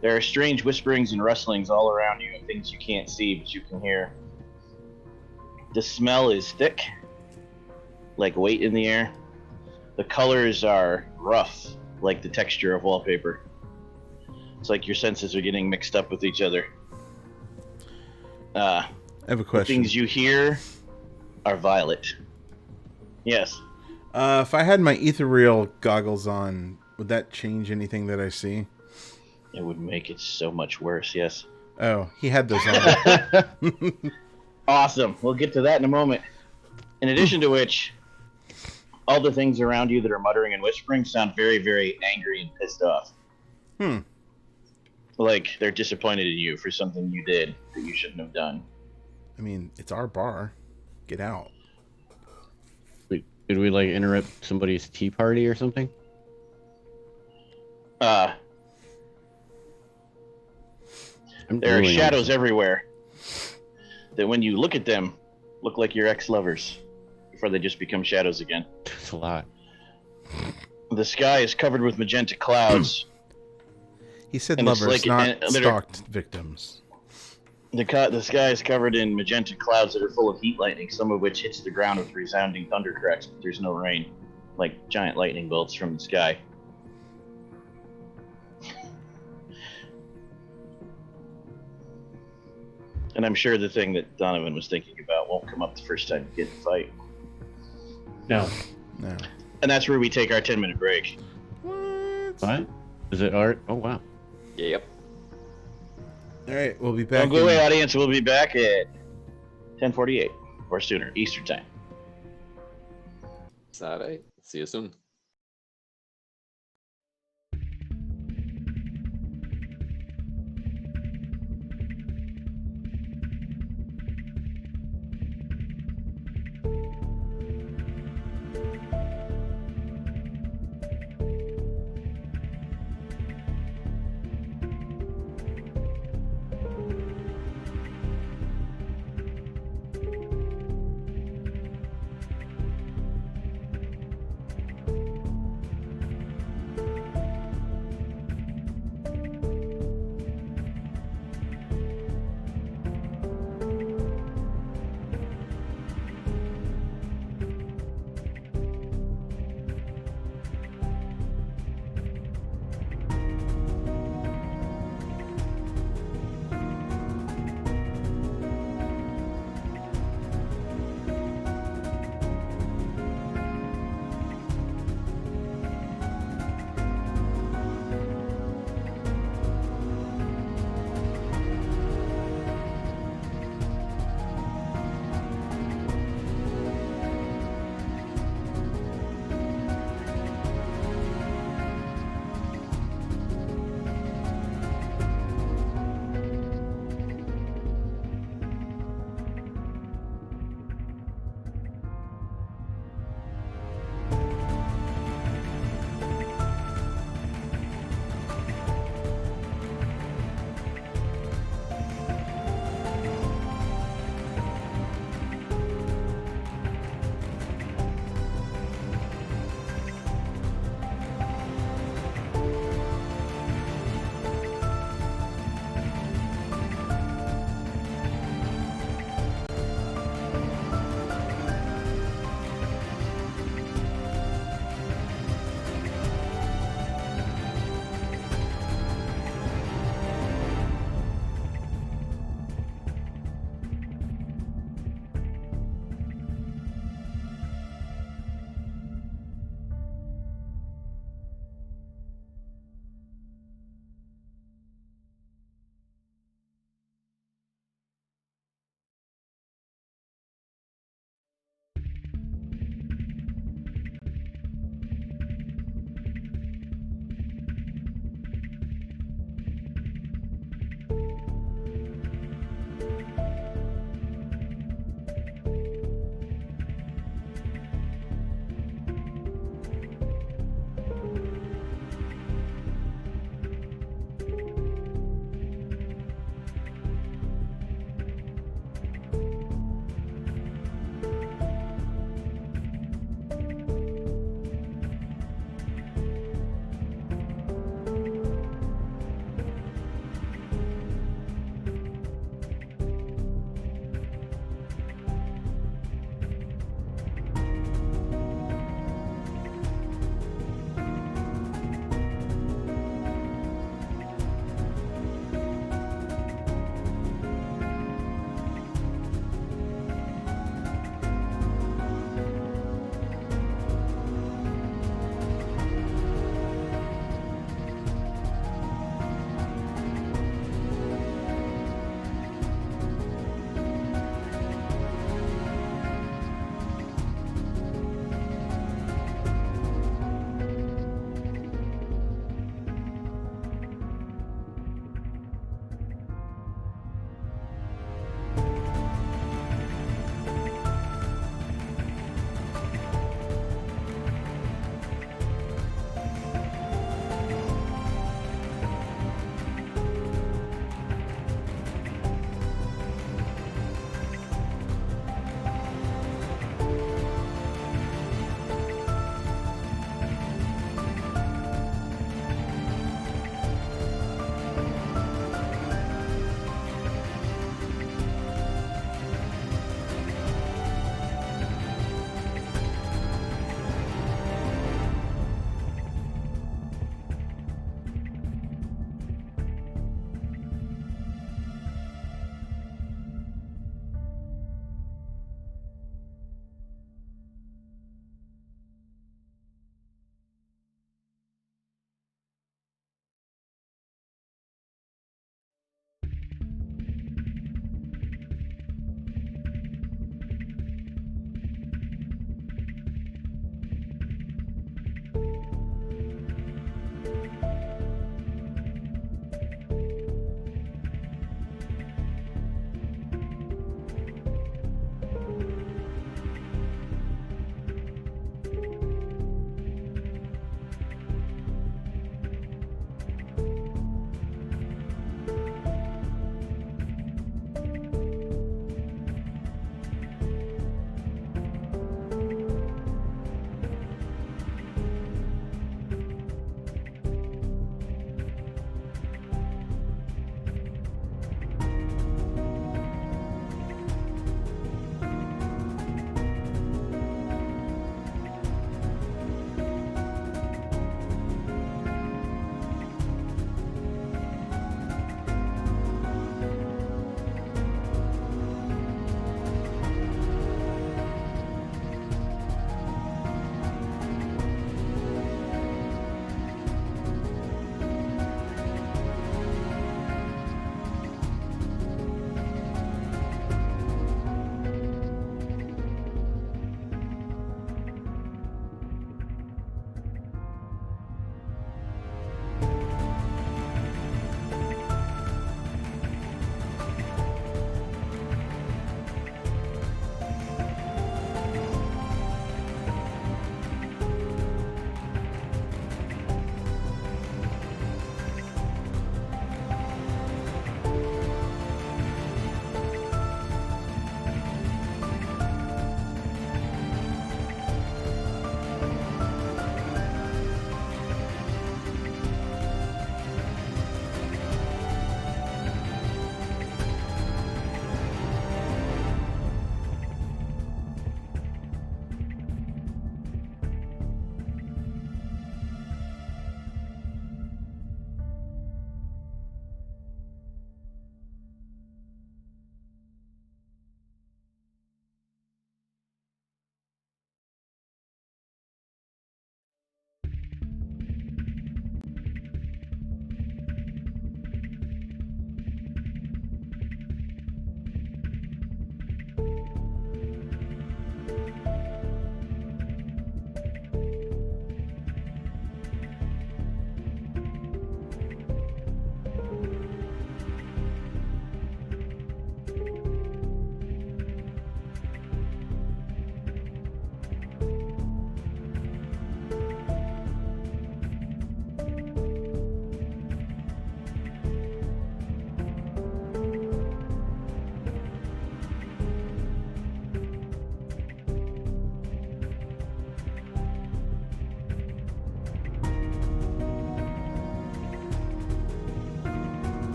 there are strange whisperings and rustlings all around you, and things you can't see but you can hear. The smell is thick, like weight in the air. The colors are rough, like the texture of wallpaper. It's like your senses are getting mixed up with each other. I have a The question. things you hear are violet. Yes. If I had my ethereal goggles on, would that change anything that I see? It would make it so much worse, yes. Oh, he had those on. Awesome. We'll get to that in a moment. In addition to which, all the things around you that are muttering and whispering sound very, very angry and pissed off. Like they're disappointed in you for something you did that you shouldn't have done. I mean, it's our bar. Get out. Wait, did we like interrupt somebody's tea party or something? There are shadows everywhere that when you look at them, look like your ex-lovers before they just become shadows again. That's a lot. The sky is covered with magenta clouds. He said And it's lovers, like- not and that are- stalked victims. The sky is covered in magenta clouds that are full of heat lightning, some of which hits the ground with resounding thunder cracks, but there's no rain, like giant lightning bolts from the sky. And I'm sure the thing that Donovan was thinking about won't come up the first time you get in a fight. No. No. And that's where we take our 10-minute break. What? Is it art? Oh, wow. Yep. All right, we'll be back. Don't go away, audience. We'll be back at 10:48 or sooner, Eastern time. All right. See you soon.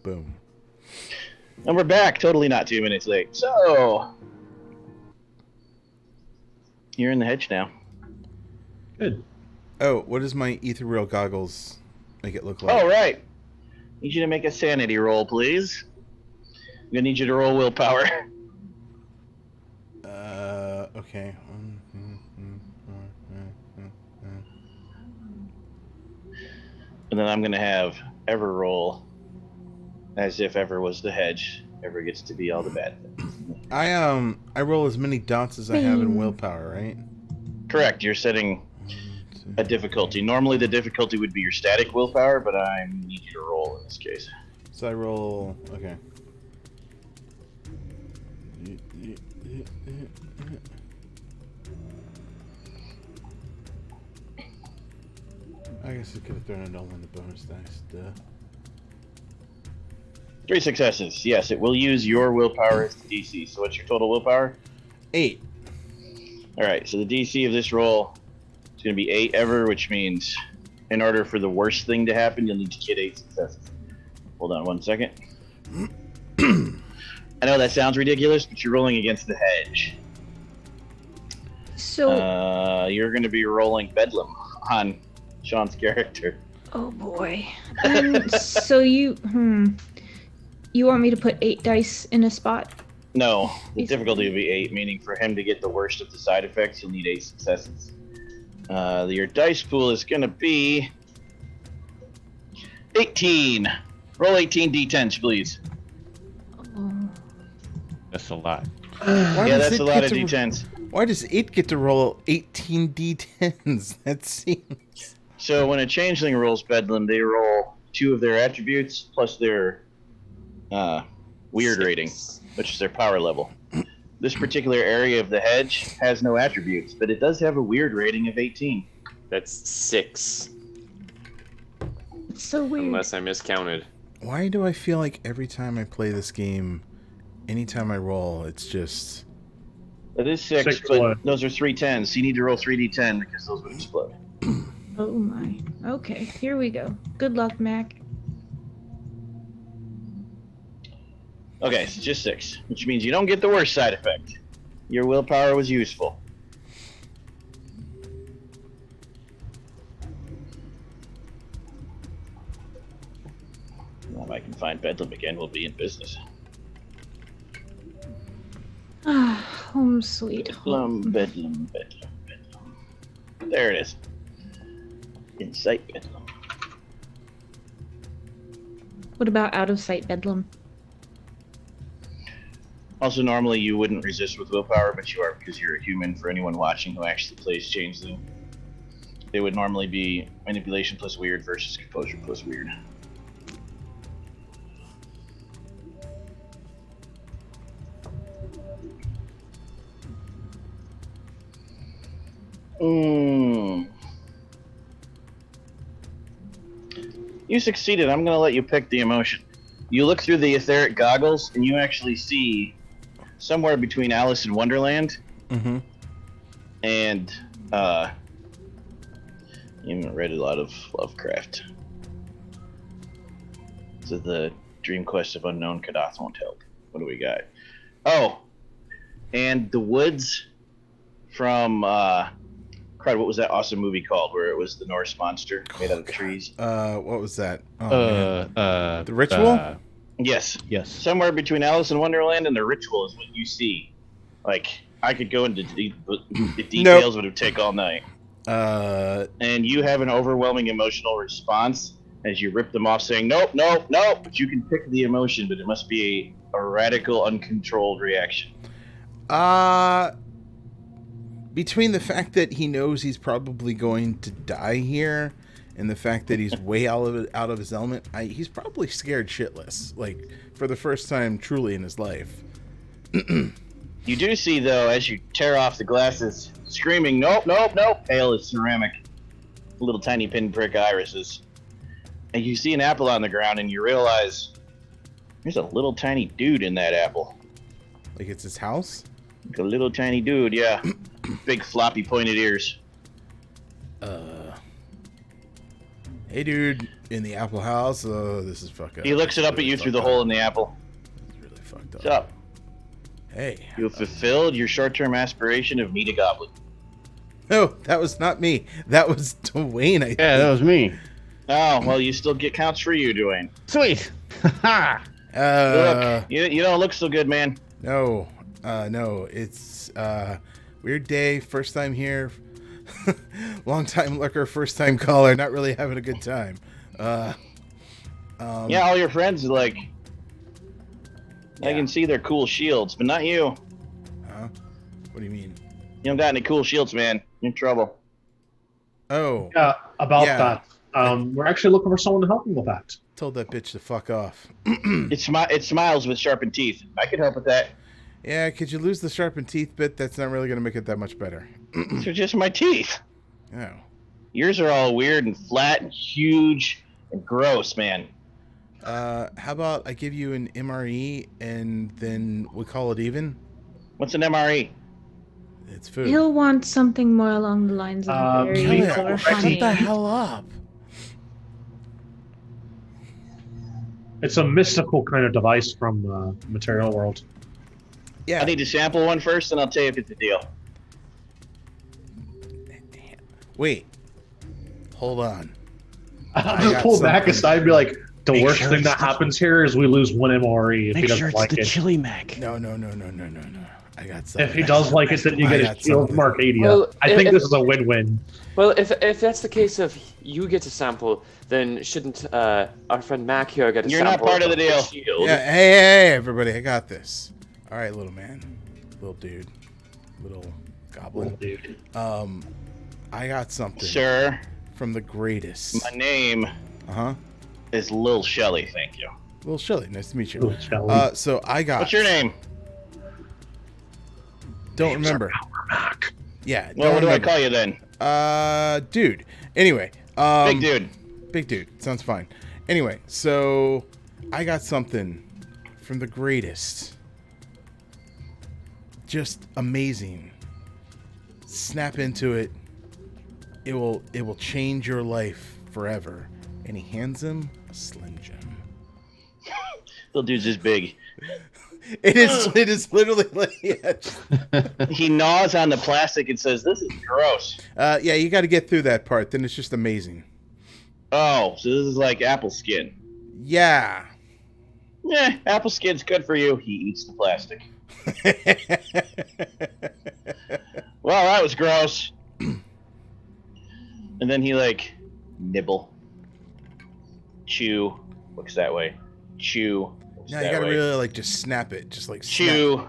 Boom. And we're back, totally not 2 minutes late. So, you're in the hedge now. Good. Oh, what does my ethereal goggles make it look like? Oh, right. Need you to make a sanity roll, please. I'm gonna need you to roll willpower. Okay. And then I'm gonna have Ever roll as if Ever was the hedge. Ever gets to be all the bad things. I roll as many dots as I have in willpower, right? Correct. You're setting a difficulty. Normally the difficulty would be your static willpower, but I need you to roll in this case. So I roll. Okay. I guess I could have thrown it all in the bonus dice. Duh. 3 successes. Yes, it will use your willpower as the DC. So what's your total willpower? 8. Alright, so the DC of this roll is going to be 8 Ever, which means in order for the worst thing to happen, you'll need to get 8 successes. Hold on 1 second. I know that sounds ridiculous, but you're rolling against the hedge. So, You're going to be rolling Bedlam on Sean's character. oh boy. So you want me to put 8 dice in a spot? No, the difficulty would be 8, meaning for him to get the worst of the side effects, you'll need 8 successes. Your dice pool is going to be 18. Roll 18 d10s, please. Oh. That's a lot. Yeah, that's a lot of d10s. Why does it get to roll 18 d10s? That seems... So when a changeling rolls Bedlam, they roll 2 of their attributes plus their weird rating, which is their power level. This particular area of the hedge has no attributes, but it does have a weird rating of 18. That's 6, It's so weird. unless I miscounted. Why do I feel like every time I play this game, anytime I roll, it's just... That is 6, Six but blood. those are 3 10s, so you need to roll 3d10 because those would explode. Oh my. Okay, here we go. Good luck, Mac. Okay, so just 6, which means you don't get the worst side effect. Your willpower was useful. Well, if I can find Bedlam again, we'll be in business. Ah, home sweet home. Bedlam. There it is. Insight Bedlam. What about out of sight bedlam? Also, normally you wouldn't resist with willpower, but you are because you're a human. For anyone watching who actually plays Changeling, they would normally be manipulation plus weird versus composure plus weird. You succeeded. I'm going to let you pick the emotion. You look through the etheric goggles, and you actually see somewhere between Alice in Wonderland and you haven't read a lot of Lovecraft. So the Dream Quest of Unknown Kadath won't help. What do we got? Oh, and the woods from crud, what was that awesome movie called where it was the Norse monster made out of trees? What was that? Oh, man. The Ritual? Yes. Yes. Somewhere between Alice in Wonderland and The Ritual is what you see. Like, I could go into the details, but it would take all night. And you have an overwhelming emotional response as you rip them off saying, nope. But you can pick the emotion, but it must be a radical, uncontrolled reaction. Between the fact that he knows he's probably going to die here and the fact that he's way out of his element, he's probably scared shitless, like, for the first time truly in his life. You do see, though, as you tear off the glasses, screaming, nope, pale as ceramic, little tiny pinprick irises. And you see an apple on the ground, and you realize there's a little tiny dude in that apple. Like it's his house? Like a little tiny dude, yeah. Big floppy pointed ears. Hey, dude, In the Apple House? Oh, this is fucked up. He looks it up at you through the hole in the apple. It's really fucked up. What's up? Hey. You have fulfilled your short-term aspiration of meet a goblin. No, that was not me. That was Dwayne, I think. Yeah, that was me. Oh, well, you still get counts for you, Dwayne. Sweet. Ha! Look, you don't look so good, man. No. No, it's weird day, first time here. Long time lurker, first time caller, not really having a good time. Yeah, all your friends are like, I Yeah. can see their cool shields, but not you. Huh? What do you mean? You don't got any cool shields, man. You're in trouble. Oh, Yeah, about Yeah. that. We're actually looking for someone to help him with that. told that bitch to fuck off. It smiles with sharpened teeth. I could help with that. Yeah, could you lose the sharpened teeth bit? That's not really going to make it that much better. These are just my teeth. Oh. Yours are all weird and flat and huge and gross, man. How about I give you an MRE and then we call it even? What's an MRE? It's food. He'll want something more along the lines of berries Shut or the honey. hell up. It's a mystical kind of device from Material World. Yeah. I need to sample one first, and I'll tell you if it's a deal. Wait. Hold on. I'll I just got pull back something. aside and be like, the Make worst sure thing it's that the- happens here is we lose one MRE if he Make doesn't sure it's like the it. chili mac. No. I got something. If he does like it, then you I get a got shield something. from Arcadia. Well, I think if- this is a win-win. Well, if that's the case of you get to sample, then shouldn't our friend Mac here get a You're not sample? part of the deal. shield? Yeah, hey, everybody, I got this. All right, little man. Little dude. Little goblin. Dude. I got something Sir, from the greatest. my name Uh-huh. is Lil Shelly, thank you. Little Shelly, nice to meet you. Ooh, Shelly. So I got... What's your name? Don't remember. Mac. Yeah, Well, don't what do I remember. call you then? Dude. Anyway. Big dude. Big dude. Sounds fine. Anyway, so I got something from the greatest. Just amazing. Snap into it. It will change your life forever. And he hands him a Slim Jim. Little dude's just big. It is literally like yeah. He gnaws on the plastic and says, "This is gross." Yeah, you got to get through that part. Then it's just amazing. Oh, so this is like apple skin. Yeah. Yeah, apple skin's good for you. He eats the plastic. Well, that was gross. And then he like nibble, chew, looks that way, chew, looks Now you that gotta way, really like just snap it, just like snap. chew,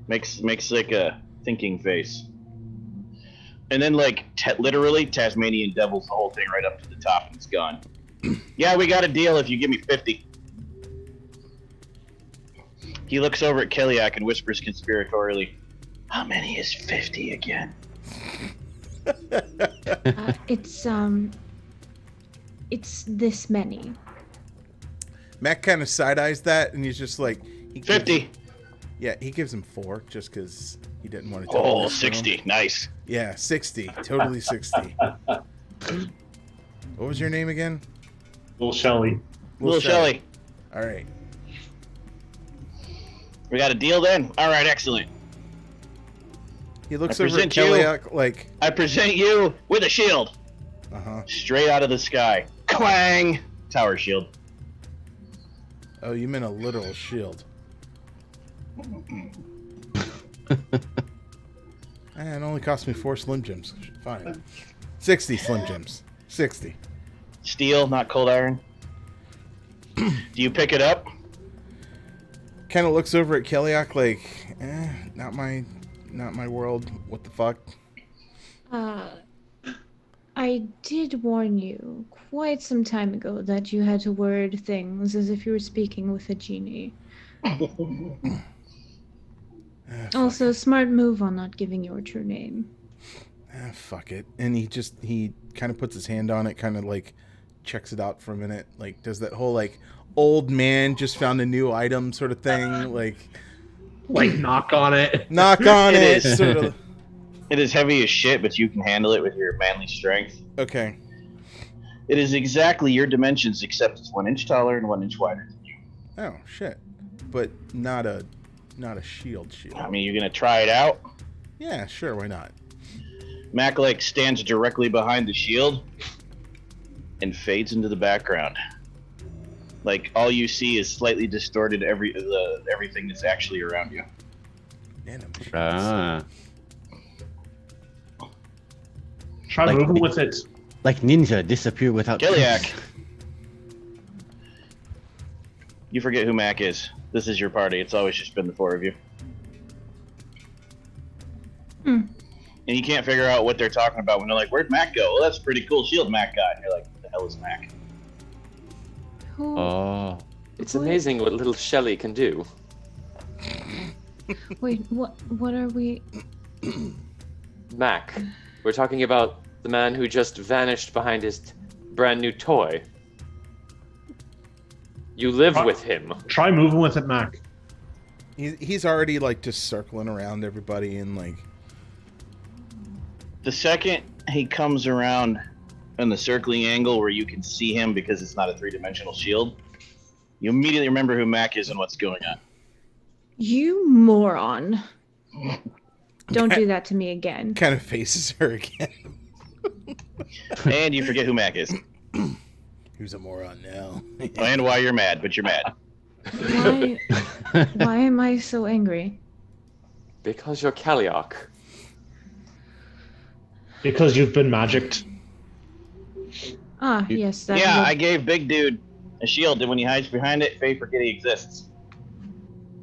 makes like a thinking face, and then like literally Tasmanian devils the whole thing right up to the top and it's gone. Yeah, we got a deal if you give me 50. He looks over at Keliak and whispers conspiratorially, "How many is 50 again?" It's this many. Mac kind of side eyes that, and he's just like, he gives- 50. Yeah, he gives him 4 just because he didn't want to tell Oh, him this to him. 60. Nice. Yeah, 60. Totally 60. What was your name again? Little Shelly. Little Shelly. All right. We got a deal then? All right, excellent. He looks I over at present you- Keliak like, I present you with a shield. uh-huh. Straight out of the sky. Clang! Tower shield. Oh, you meant a literal shield. It only cost me 4 Slim Jims. Fine. 60 Slim Jims. 60. Steel, not cold iron. Do you pick it up? Kind of looks over at Keliak like, not my world. What the fuck? I did warn you quite some time ago that you had to word things as if you were speaking with a genie. Also, smart move on not giving your true name. Fuck it. And he kind of puts his hand on it, kind of like checks it out for a minute, like does that whole like old man just found a new item sort of thing, like Knock on it. knock on It it, is. sort of. It is heavy as shit, but you can handle it with your manly strength. Okay. It is exactly your dimensions, except it's 1 inch taller and 1 inch wider than you. Oh shit! But not a shield. I mean, you're gonna try it out? Yeah, sure. Why not? Mac like stands directly behind the shield and fades into the background. Like all you see is slightly distorted everything that's actually around you. Nanomachines. Ah. Try Like moving the- with it. Like ninja disappear without. Kiliak, you forget who Mac is. This is your party. It's always just been the 4 of you. And you can't figure out what they're talking about when they're like, "Where'd Mac go?" Well, that's a pretty cool shield Mac got. And you're like, "What the hell is Mac?" Who? Oh. It's amazing what little Shelly can do. Wait, what are we? Mac, we're talking about the man who just vanished behind his brand new toy. You live with him. Try moving with it, Mac. He's already like just circling around everybody and like. The second he comes around in the circling angle where you can see him because it's not a 3-dimensional shield, you immediately remember who Mac is and what's going on. You moron! Don't do that to me again. Kind of faces her again. And you forget who Mac is. Who's a moron now? And why you're mad, but you're mad. Why am I so angry? Because you're Kaliak. Because you've been magicked. Ah, yes, that Yeah, would- I gave Big Dude a shield, and when he hides behind it, Faye forget he exists.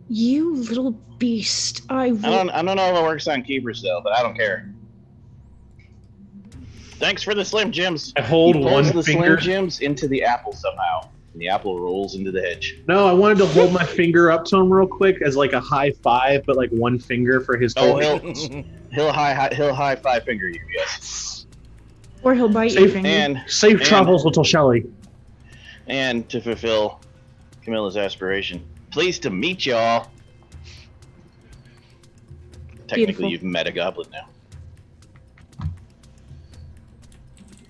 You little beast! I will. I don't know if it works on keepers though, but I don't care. Thanks for the Slim Jims. I hold He pulls one the finger. Slim Jims into the apple somehow, and the apple rolls into the hedge. No, I wanted to hold my finger up to him real quick as like a high five, but like one finger for his Oh, toy. he'll high 5-finger you, yes. Or he'll bite your Safe finger. And Safe travels, little Shelly. and to fulfill Camilla's aspiration, pleased to meet y'all. Technically, Beautiful. you've met a goblin now.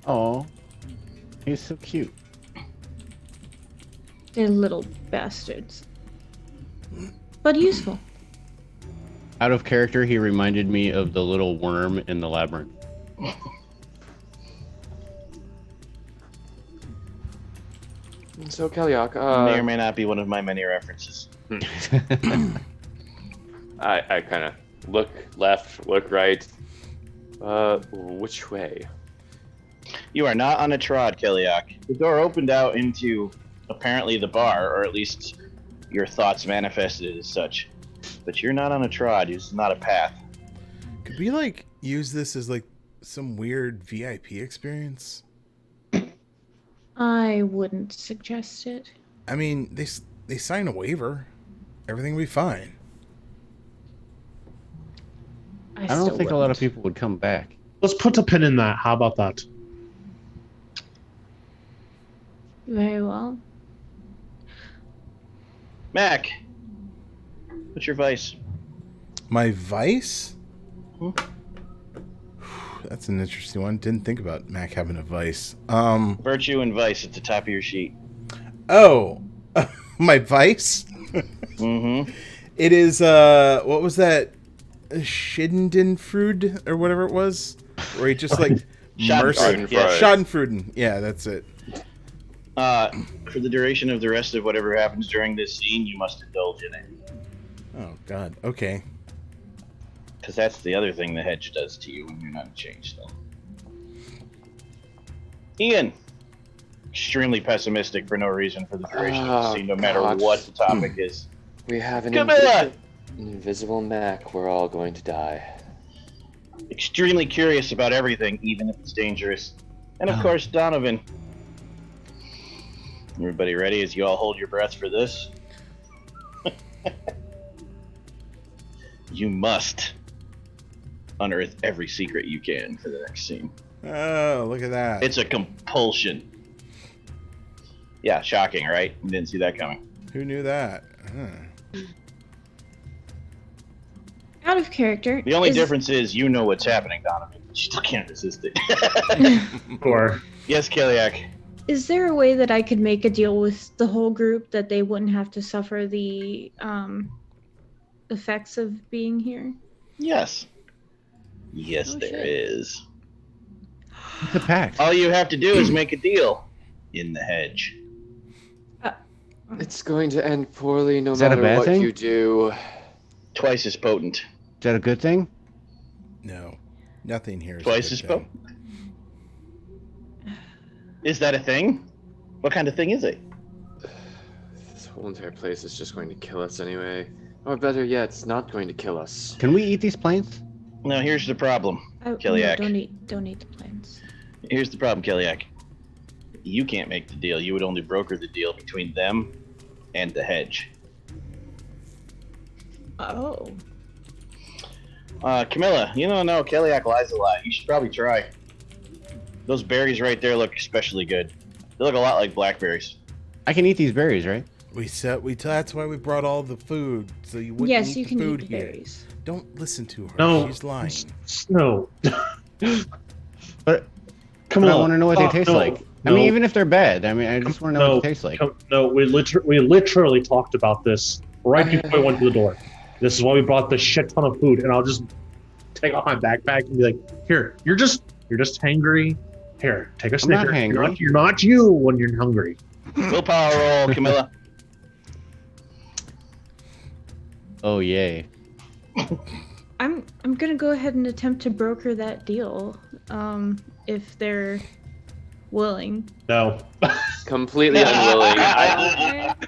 Oh. He's so cute. They're little bastards. But useful. Out of character, he reminded me of the little worm in the labyrinth. So Kaliak, May or may not be one of my many references. I kind of look left, look right. Which way? You are not on a trod, Kiliak. The door opened out into apparently the bar, or at least your thoughts manifested as such. But you're not on a trod. It's not a path. Could we like use this as like some weird VIP experience? I wouldn't suggest it. I mean, they sign a waiver. Everything will be fine. I don't think a lot of people would come back. Let's put a pin in that. How about that? Very well. Mac, what's your vice? My vice? Hmm? That's an interesting one. Didn't think about Mac having a vice. Virtue and vice at the top of your sheet. Oh, my vice? Mm-hmm. It is, what was that? Schadenfreude or whatever it was? Where he just like Schadenfreude, yeah. Schadenfreude. Yeah, that's it. For the duration of the rest of whatever happens during this scene, you must indulge in it. Oh, God. Okay. Because that's the other thing the hedge does to you when you're not changed. So. Ian, extremely pessimistic for no reason for the duration of the scene, no matter God. what the topic is. We have an Camilla! invisible Mac. We're all going to die. Extremely curious about everything, even if it's dangerous. And of course, Donovan. Everybody ready as you all hold your breaths for this? You must unearth every secret you can for the next scene. Oh, look at that. It's a compulsion. Yeah, shocking, right? You didn't see that coming. Who knew that? Huh. Out of character. The only is- difference is you know what's happening, Donovan. You still can't resist it. Or Yes, Kiliak. Is there a way that I could make a deal with the whole group that they wouldn't have to suffer the effects of being here? Yes. Yes, Oh, there shit. is. It's a pact. All you have to do is make a deal in the hedge. It's going to end poorly no Is that a matter bad what thing? you do. Twice as potent. Is that a good thing? No, nothing here is Twice a as good potent. thing. Is that a thing? What kind of thing is it? This whole entire place is just going to kill us anyway. Or better yet, it's not going to kill us. Can we eat these plants? Now, here's the problem, No, Kellyak. don't eat the plants. Here's the problem, Kellyak. You can't make the deal. You would only broker the deal between them and the hedge. Oh. Camilla, you don't know Kellyak lies a lot. You should probably try. Those berries right there look especially good. They look a lot like blackberries. I can eat these berries, right? That's why we brought all the food, so you wouldn't Yes, eat you the can food eat the here. berries. Don't listen to her. No. She's lying. No. But Come I on. want to know what they taste no, like. I no. mean, even if they're bad, I mean, I just want to know what they taste like. No, we literally talked about this right before we went to the door. This is why we brought the shit ton of food, and I'll just take off my backpack and be like, "Here, you're just hangry. Here, take a Snicker. not hangry. You're not you when you're hungry." Willpower roll, Camilla. Oh, yay. I'm gonna go ahead and attempt to broker that deal, if they're willing. No. Completely unwilling.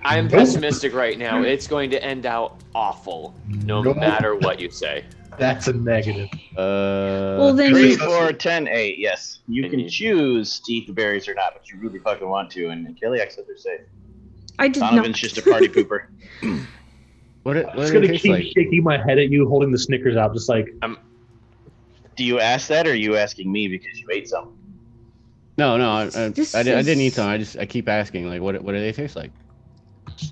I'm pessimistic right now. It's going to end out awful, no Nope. matter what you say. That's a negative. Well, then 3, you, 4, 10, 8. Yes, you And can you- choose to eat the berries or not, but you really fucking want to. And Kellyak said they're safe. I did Donovan's not. just a party pooper. What I'm do just they gonna taste keep like? shaking my head at you, holding the Snickers out, just like, Do you ask that, or are you asking me because you ate some? No, I This didn't eat is- some. I keep asking, like, what do they taste like?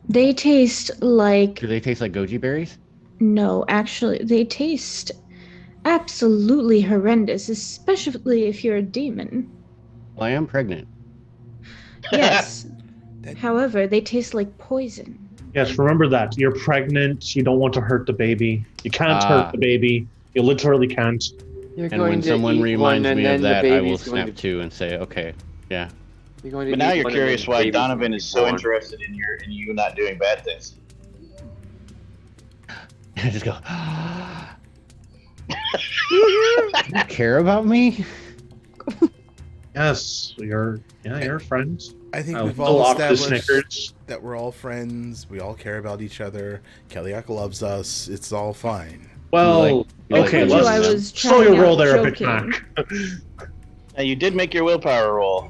They taste like Do they taste like goji berries? no, actually, they taste absolutely horrendous, especially if you're a demon. Well, I am pregnant. Yes. That- However, they taste like poison. yes, remember that. You're pregnant. You don't want to hurt the baby. You can't hurt the baby. You literally can't. You're And when someone reminds me of that, I will snap to. too and say, okay, yeah. You're going to But now eat you're one and curious then why the baby's Donovan going to is be so born. interested in you not doing bad things. I just go, you care about me? Yes, you're friends. I think I'll we've fill all off the established Snickers. that we're all friends. We all care about each other. Kellyak loves us. It's all fine. Well, You like- okay, you I told like you I let's was slow your trying roll out there, Epic joking. Mac. Now, you did make your willpower roll,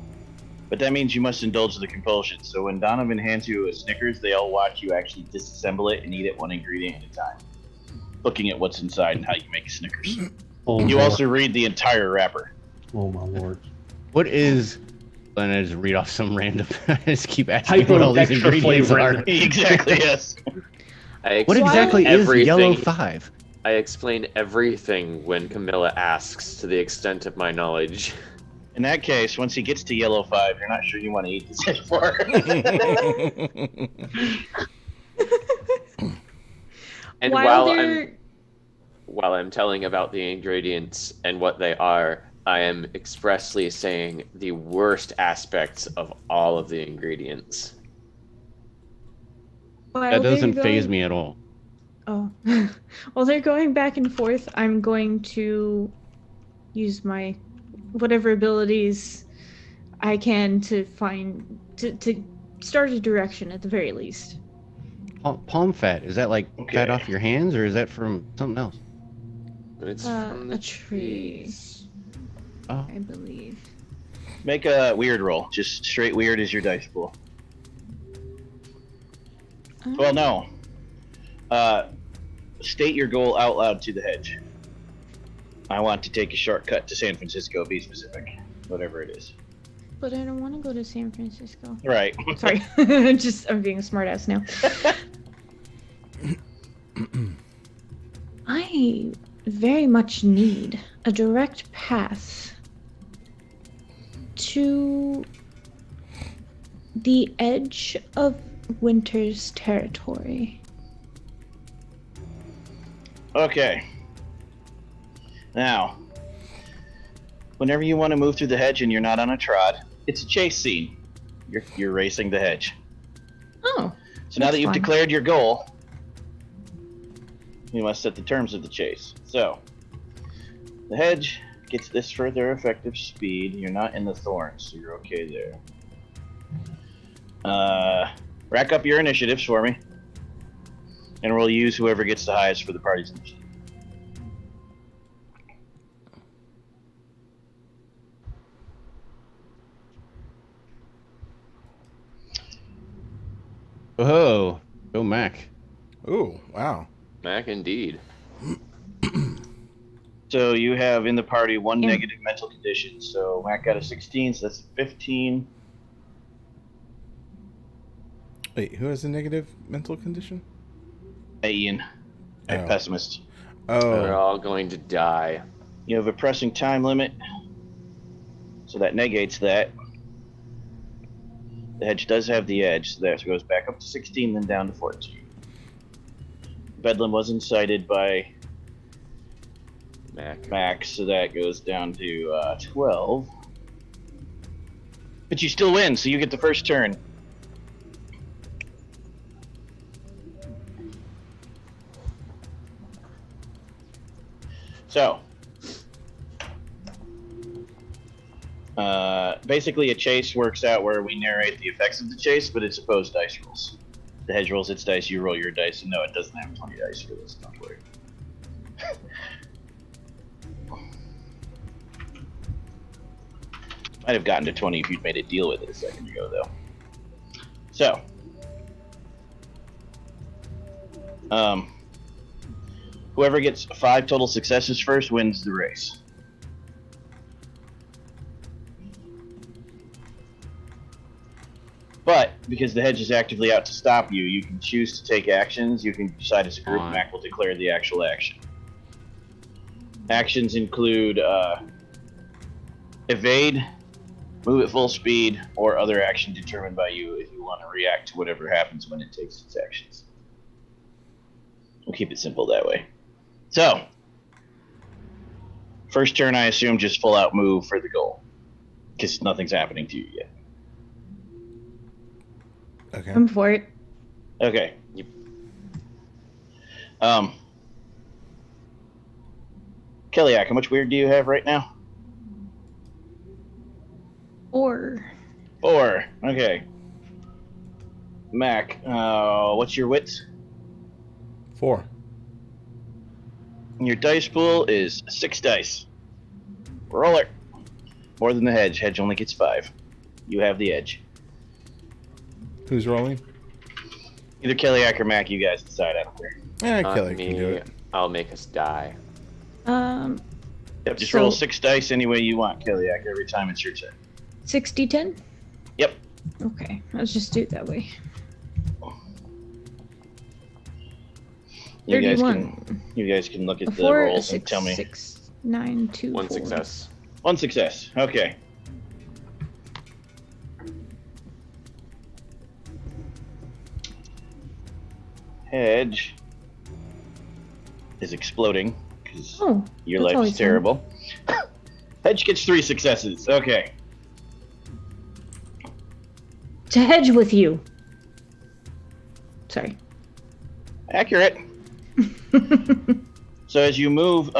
but that means you must indulge the compulsion. So when Donovan hands you a Snickers, they all watch you actually disassemble it and eat it one ingredient at a time, looking at what's inside and how you make Snickers. Oh, You Lord. also read the entire wrapper. Oh my lord. What is... And I just read off some random... I just keep asking what all these Hyper ingredients flavoring. are. Exactly, yes. What exactly is Yellow 5? I explain everything when Camilla asks, to the extent of my knowledge. In that case, once he gets to yellow 5, you're not sure you want to eat this anymore. And while I'm telling about the ingredients and what they are, I am expressly saying the worst aspects of all of the ingredients. That doesn't phase me at all. Oh. While they're going back and forth, I'm going to use my whatever abilities I can to find to start a direction at the very least. Palm fat, is that like Okay. fat off your hands, or is that from something else? It's from the A tree, trees. Oh, I believe. Make a weird roll. Just straight weird as your dice pool. Well, no. State your goal out loud to the hedge. I want to take a shortcut to San Francisco, be specific. Whatever it is. But I don't want to go to San Francisco. Right. Sorry, I'm being a smartass now. I very much need a direct path to the edge of Winter's territory. Okay. Now, whenever you want to move through the hedge and you're not on a trot, it's a chase scene. You're racing the hedge. Oh. So now that you've fun. declared your goal, you must set the terms of the chase. So, the hedge gets this further effective speed. You're not in the thorns, so you're okay there. Rack up your initiatives for me, and we'll use whoever gets the highest for the party's initiative. Oh, go Mac. Ooh, wow. Mac, indeed. So you have in the party one Yeah. negative mental condition. So Mac got a 16, so that's a 15. Wait, who has a negative mental condition? Ian, a Oh. pessimist. We're Oh, all going to die. You have a pressing time limit, so that negates that. The hedge does have the edge, so that goes back up to 16, then down to 14. Bedlam was incited by Mac. Max, so that goes down to 12. But you still win, so you get the first turn. So, basically a chase works out where we narrate the effects of the chase, but it's opposed dice rolls. The hedge rolls its dice, you roll your dice, and no, it doesn't have 20 dice for this, don't worry. Might have gotten to 20 if you'd made a deal with it a second ago, though. So, whoever gets 5 total successes first wins the race. But, because the hedge is actively out to stop you, you can choose to take actions. You can decide as a group, Mac will declare the actual action. Actions include evade, move at full speed, or other action determined by you if you want to react to whatever happens when it takes its actions. We'll keep it simple that way. So, first turn, I assume just full out move for the goal, because nothing's happening to you yet. okay. I'm for it. Okay. Yep. Kellyak, how much weird do you have right now? 4. 4. Okay. Mac, what's your wits? 4. Your dice pool is 6 dice. Roll it. More than the hedge. Hedge only gets 5. You have the edge. Who's rolling? Either Kellyak or Mac, you guys decide. I don't care. Yeah, Not Kelly can do me. it. I'll make us die. Yep, just So- roll 6 dice any way you want, Kellyak, every time it's your turn. 60-10? Yep. Okay, let's just do it that way. You guys 31. can look A at the 4, a rolls 6, and tell me. 6, 9, 2, 1 4. success. 1 success. Okay. Hedge is exploding because Oh, your that's life always is fun. terrible. Hedge gets 3 successes. Okay. to hedge with you. Sorry. Accurate. So as you move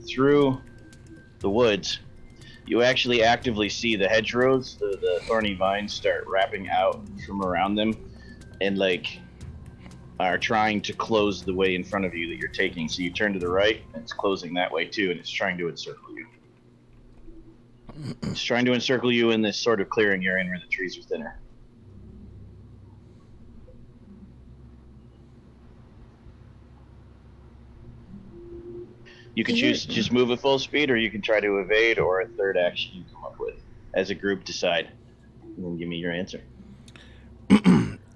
through the woods, you actually actively see the hedgerows, the thorny vines start wrapping out from around them and like are trying to close the way in front of you that you're taking. So you turn to the right and it's closing that way too, and it's trying to encircle you. It's trying to encircle you in this sort of clearing you're in where the trees are thinner. You can choose to just move at full speed, or you can try to evade, or a third action you come up with. As a group, decide. And then give me your answer.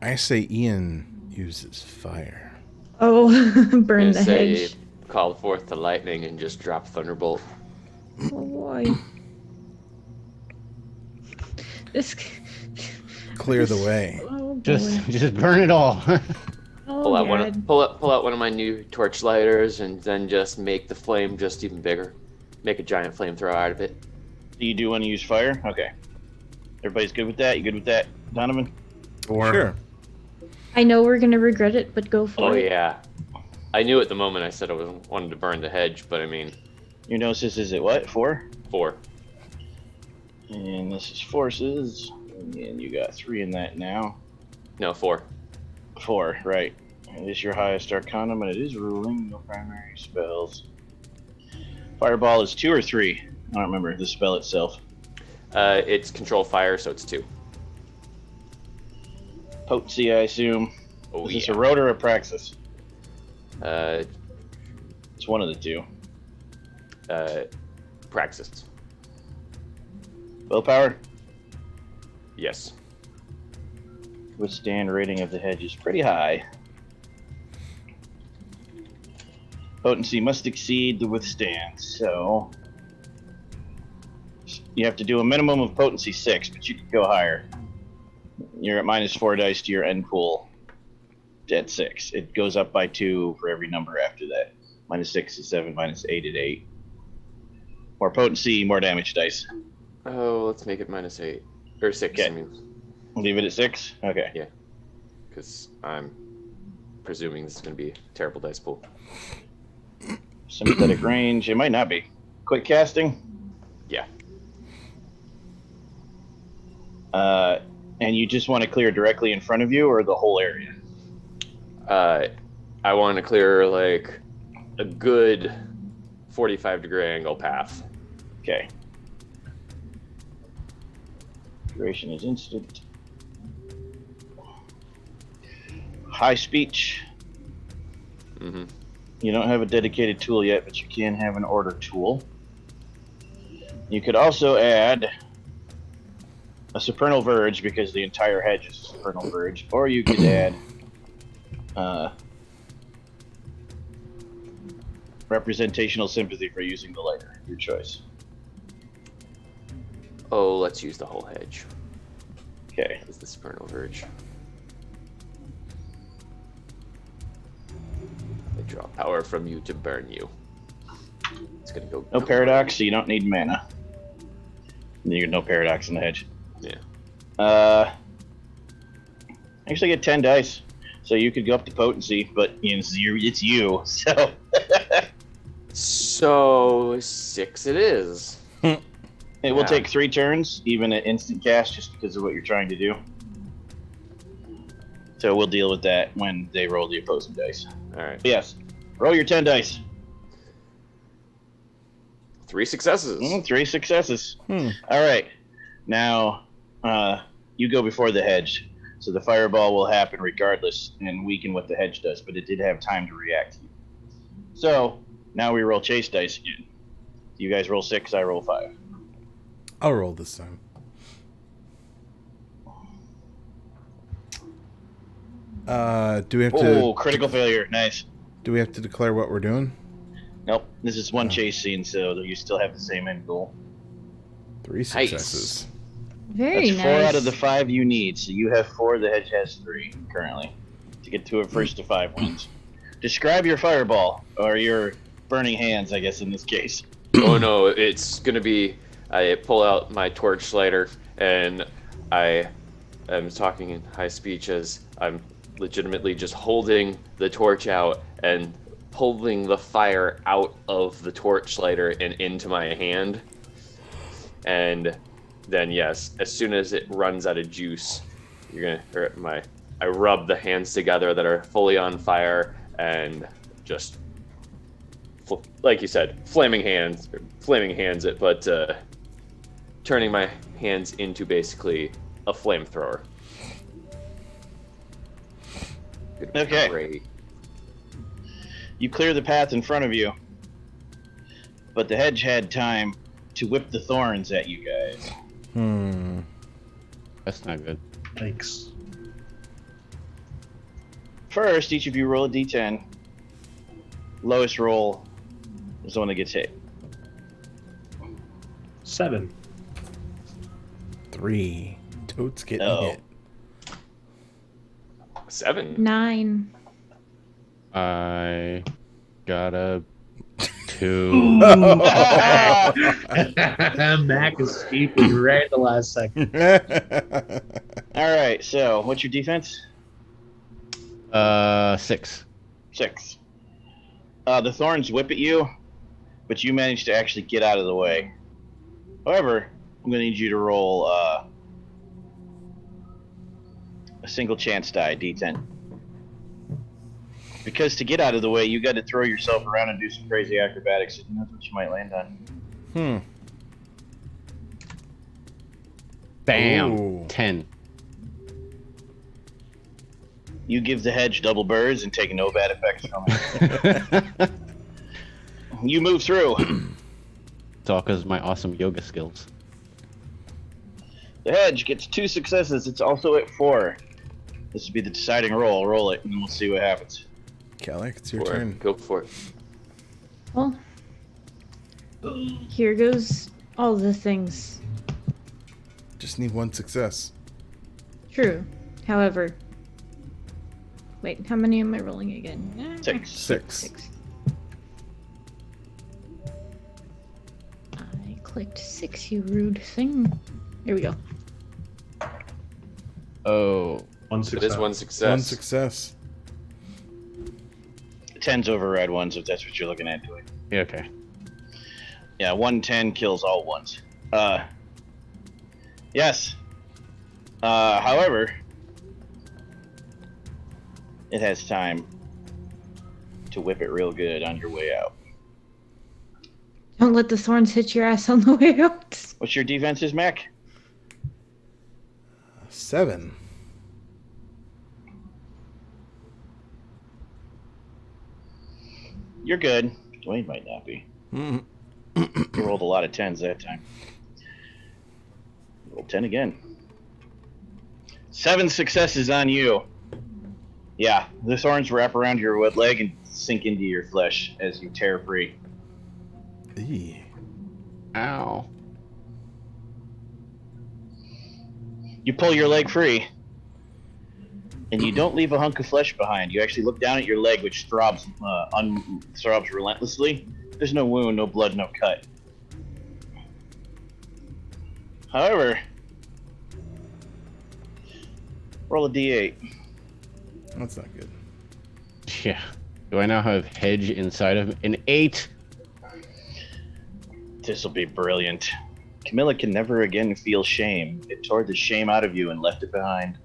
I say Ian uses fire. Oh, burn I'm the gonna say hedge. call forth the lightning and just drop thunderbolt. Oh boy. This. clear the way. Oh, boy. Just burn it all. Oh, Pull out God. pull out one of my new torch lighters, and then just make the flame just even bigger. Make a giant flamethrower out of it. Do you do want to use fire? Okay. Everybody's good with that? You good with that, Donovan? Sure. I know we're gonna regret it, but go for Oh it. yeah, I knew at the moment I said I wanted to burn the hedge, but I mean, Your gnosis is at what? 4? 4. And this is forces. And you got 3 in that now. No, 4. 4, right. It is your highest arcana, and it is ruling. No primary spells. Fireball is 2 or 3? I don't remember the spell itself. It's control fire, so it's 2. Potency, I assume. Oh Is this yeah. a road or a praxis? Uh, It's one of the two. Praxis. Willpower? Yes. Withstand rating of the hedge is pretty high. Potency must exceed the withstand, so you have to do a minimum of potency 6, but you can go higher. You're at -4 dice to your end pool at 6. It goes up by 2 for every number after that. -6 is 7, -8 is 8. More potency, more damage dice. Oh, let's make it -8 or 6. Okay. I mean, Leave it at 6? Okay. because I'm presuming this is going to be a terrible dice pool. Sympathetic range, it might not be. Quick casting? Yeah. And you just want to clear directly in front of you or the whole area? I want to clear like a good 45-degree angle path. Okay. Duration is instant. High speech. Mm-hmm. You don't have a dedicated tool yet, but you can have an order tool. You could also add a supernal verge because the entire hedge is a supernal verge, or you could add representational sympathy for using the lighter. Your choice. Oh, let's use the whole hedge. Okay. As the supernal verge. I draw power from you to burn you. It's gonna go. No paradox, so you don't need mana. You get no paradox in the hedge. Yeah. Actually get 10 dice. So you could go up to potency, but it's you, so. So 6 it is. It will take 3 turns, even at instant cast, just because of what you're trying to do. So we'll deal with that when they roll the opposing dice. All right. But yes, roll your 10 dice. 3 successes. 3 successes. All right. Now, you go before the hedge. So the fireball will happen regardless and weaken what the hedge does, but it did have time to react. So now we roll chase dice again. You guys roll 6, I roll 5. I'll roll this time. Do we have to? Oh, critical failure. Nice. Do we have to declare what we're doing? Nope. This is one chase scene, so you still have the same end goal. 3 successes. Very That's nice. 4 out of the 5 you need. So you have 4. The hedge has 3 currently to get to a first to 5 wins. Describe your fireball or your burning hands, I guess in this case. Oh no, it's gonna be. I pull out my torch lighter and I am talking in high speech as I'm legitimately just holding the torch out and pulling the fire out of the torch lighter and into my hand. And then yes, as soon as it runs out of juice, I rub the hands together that are fully on fire and just, like you said, flaming hands it, but turning my hands into basically a flamethrower. Okay. Great. You clear the path in front of you, but the hedge had time to whip the thorns at you guys. That's not good. Thanks. First, each of you roll a d10. Lowest roll is the one that gets hit. 7. 3. Totes getting Oh. hit. 7. 9. I got a 2. Mac escaping right at the last second. All right. So, what's your defense? 6. 6. The thorns whip at you, but you manage to actually get out of the way. However, I'm going to need you to roll a single chance die, D10. Because to get out of the way, you got to throw yourself around and do some crazy acrobatics. And that's what you might land on. Bam. Ooh. 10. You give the hedge double birds and take no bad effects from it. You move through. It's all because of my awesome yoga skills. The hedge gets 2 successes. It's also at 4. This will be the deciding roll. Roll it, and we'll see what happens. Kellic, it's your turn. Go for it. Well, here goes all the things. Just need 1 success. True. However, wait, how many am I rolling again? 6. 6. I clicked 6, you rude thing. Here we go. Oh. 1 It success. is 1 success. 1 success. 10s override 1s if that's what you're looking at doing. Yeah, okay. Yeah, 110 kills all 1s. Yes. However, it has time to whip it real good on your way out. Don't let the thorns hit your ass on the way out. What's your defenses, Mac? 7. You're good. Dwayne might not be. You rolled a lot of 10s that time. Roll 10 again. 7 successes on you. Yeah, the thorns wrap around your leg and sink into your flesh as you tear free. Eee. Ow. You pull your leg free, and you don't leave a hunk of flesh behind. You actually look down at your leg, which throbs relentlessly. There's no wound, no blood, no cut. However, roll a d8. That's not good. Yeah. Do I now have hedge inside of an 8? This will be brilliant. Camilla can never again feel shame. It tore the shame out of you and left it behind.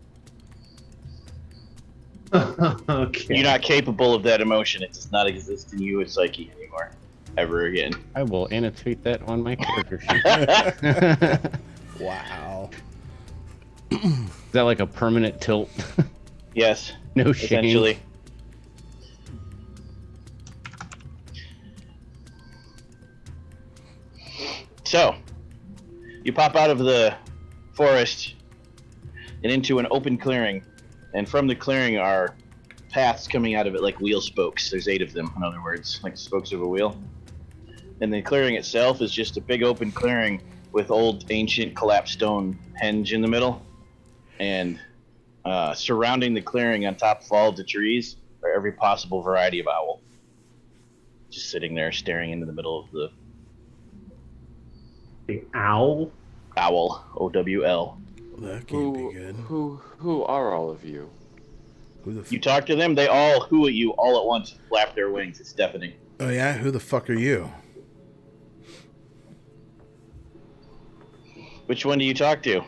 Okay. You're not capable of that emotion. It does not exist in you as psyche anymore. Ever again. I will annotate that on my character sheet. Wow. Is that like a permanent tilt? Yes. No shame. Essentially. So, you pop out of the forest and into an open clearing, and from the clearing are paths coming out of it like wheel spokes. There's 8 of them, in other words, like the spokes of a wheel. And the clearing itself is just a big open clearing with old ancient collapsed stone henge in the middle. And surrounding the clearing on top of all of the trees are every possible variety of owl. Just sitting there staring into the middle of the The owl? owl, O-W-L. That can't be good. Who are all of you? Who the You talk to them, they all hoo at you all at once, flap their wings. It's deafening. Oh yeah? Who the fuck are you? Which one do you talk to?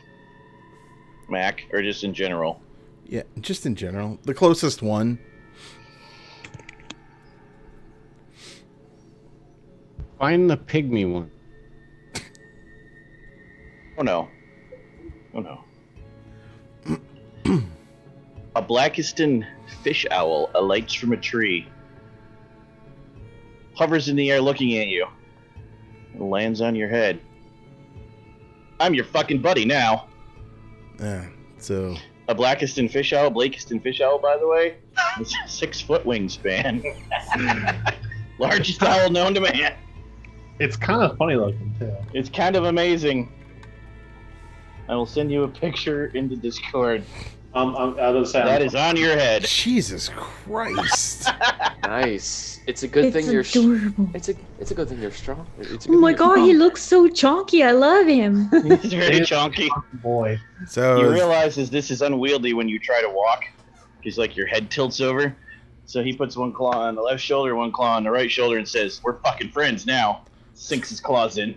Mac, or just in general? Yeah, just in general. The closest one. Find the pygmy one. Oh no. Oh no. A Blackiston fish owl alights from a tree, hovers in the air looking at you, and lands on your head. I'm your fucking buddy now. So A Blackiston fish owl, Blakiston fish owl, by the way, it's a 6-foot wingspan. Largest owl known to man. It's kind of funny looking, too. It's kind of amazing. I will send you a picture into Discord. I was gonna say, That is on your head. Jesus Christ. Nice. It's a good thing you're. adorable. It's a good thing you're strong. It's a Oh good my thing god, you're he strong. looks so chonky. I love him. He's very chunky. boy. So He realizes this is unwieldy when you try to walk, because like your head tilts over. So he puts one claw on the left shoulder, one claw on the right shoulder, and says, "We're fucking friends now." Sinks his claws in.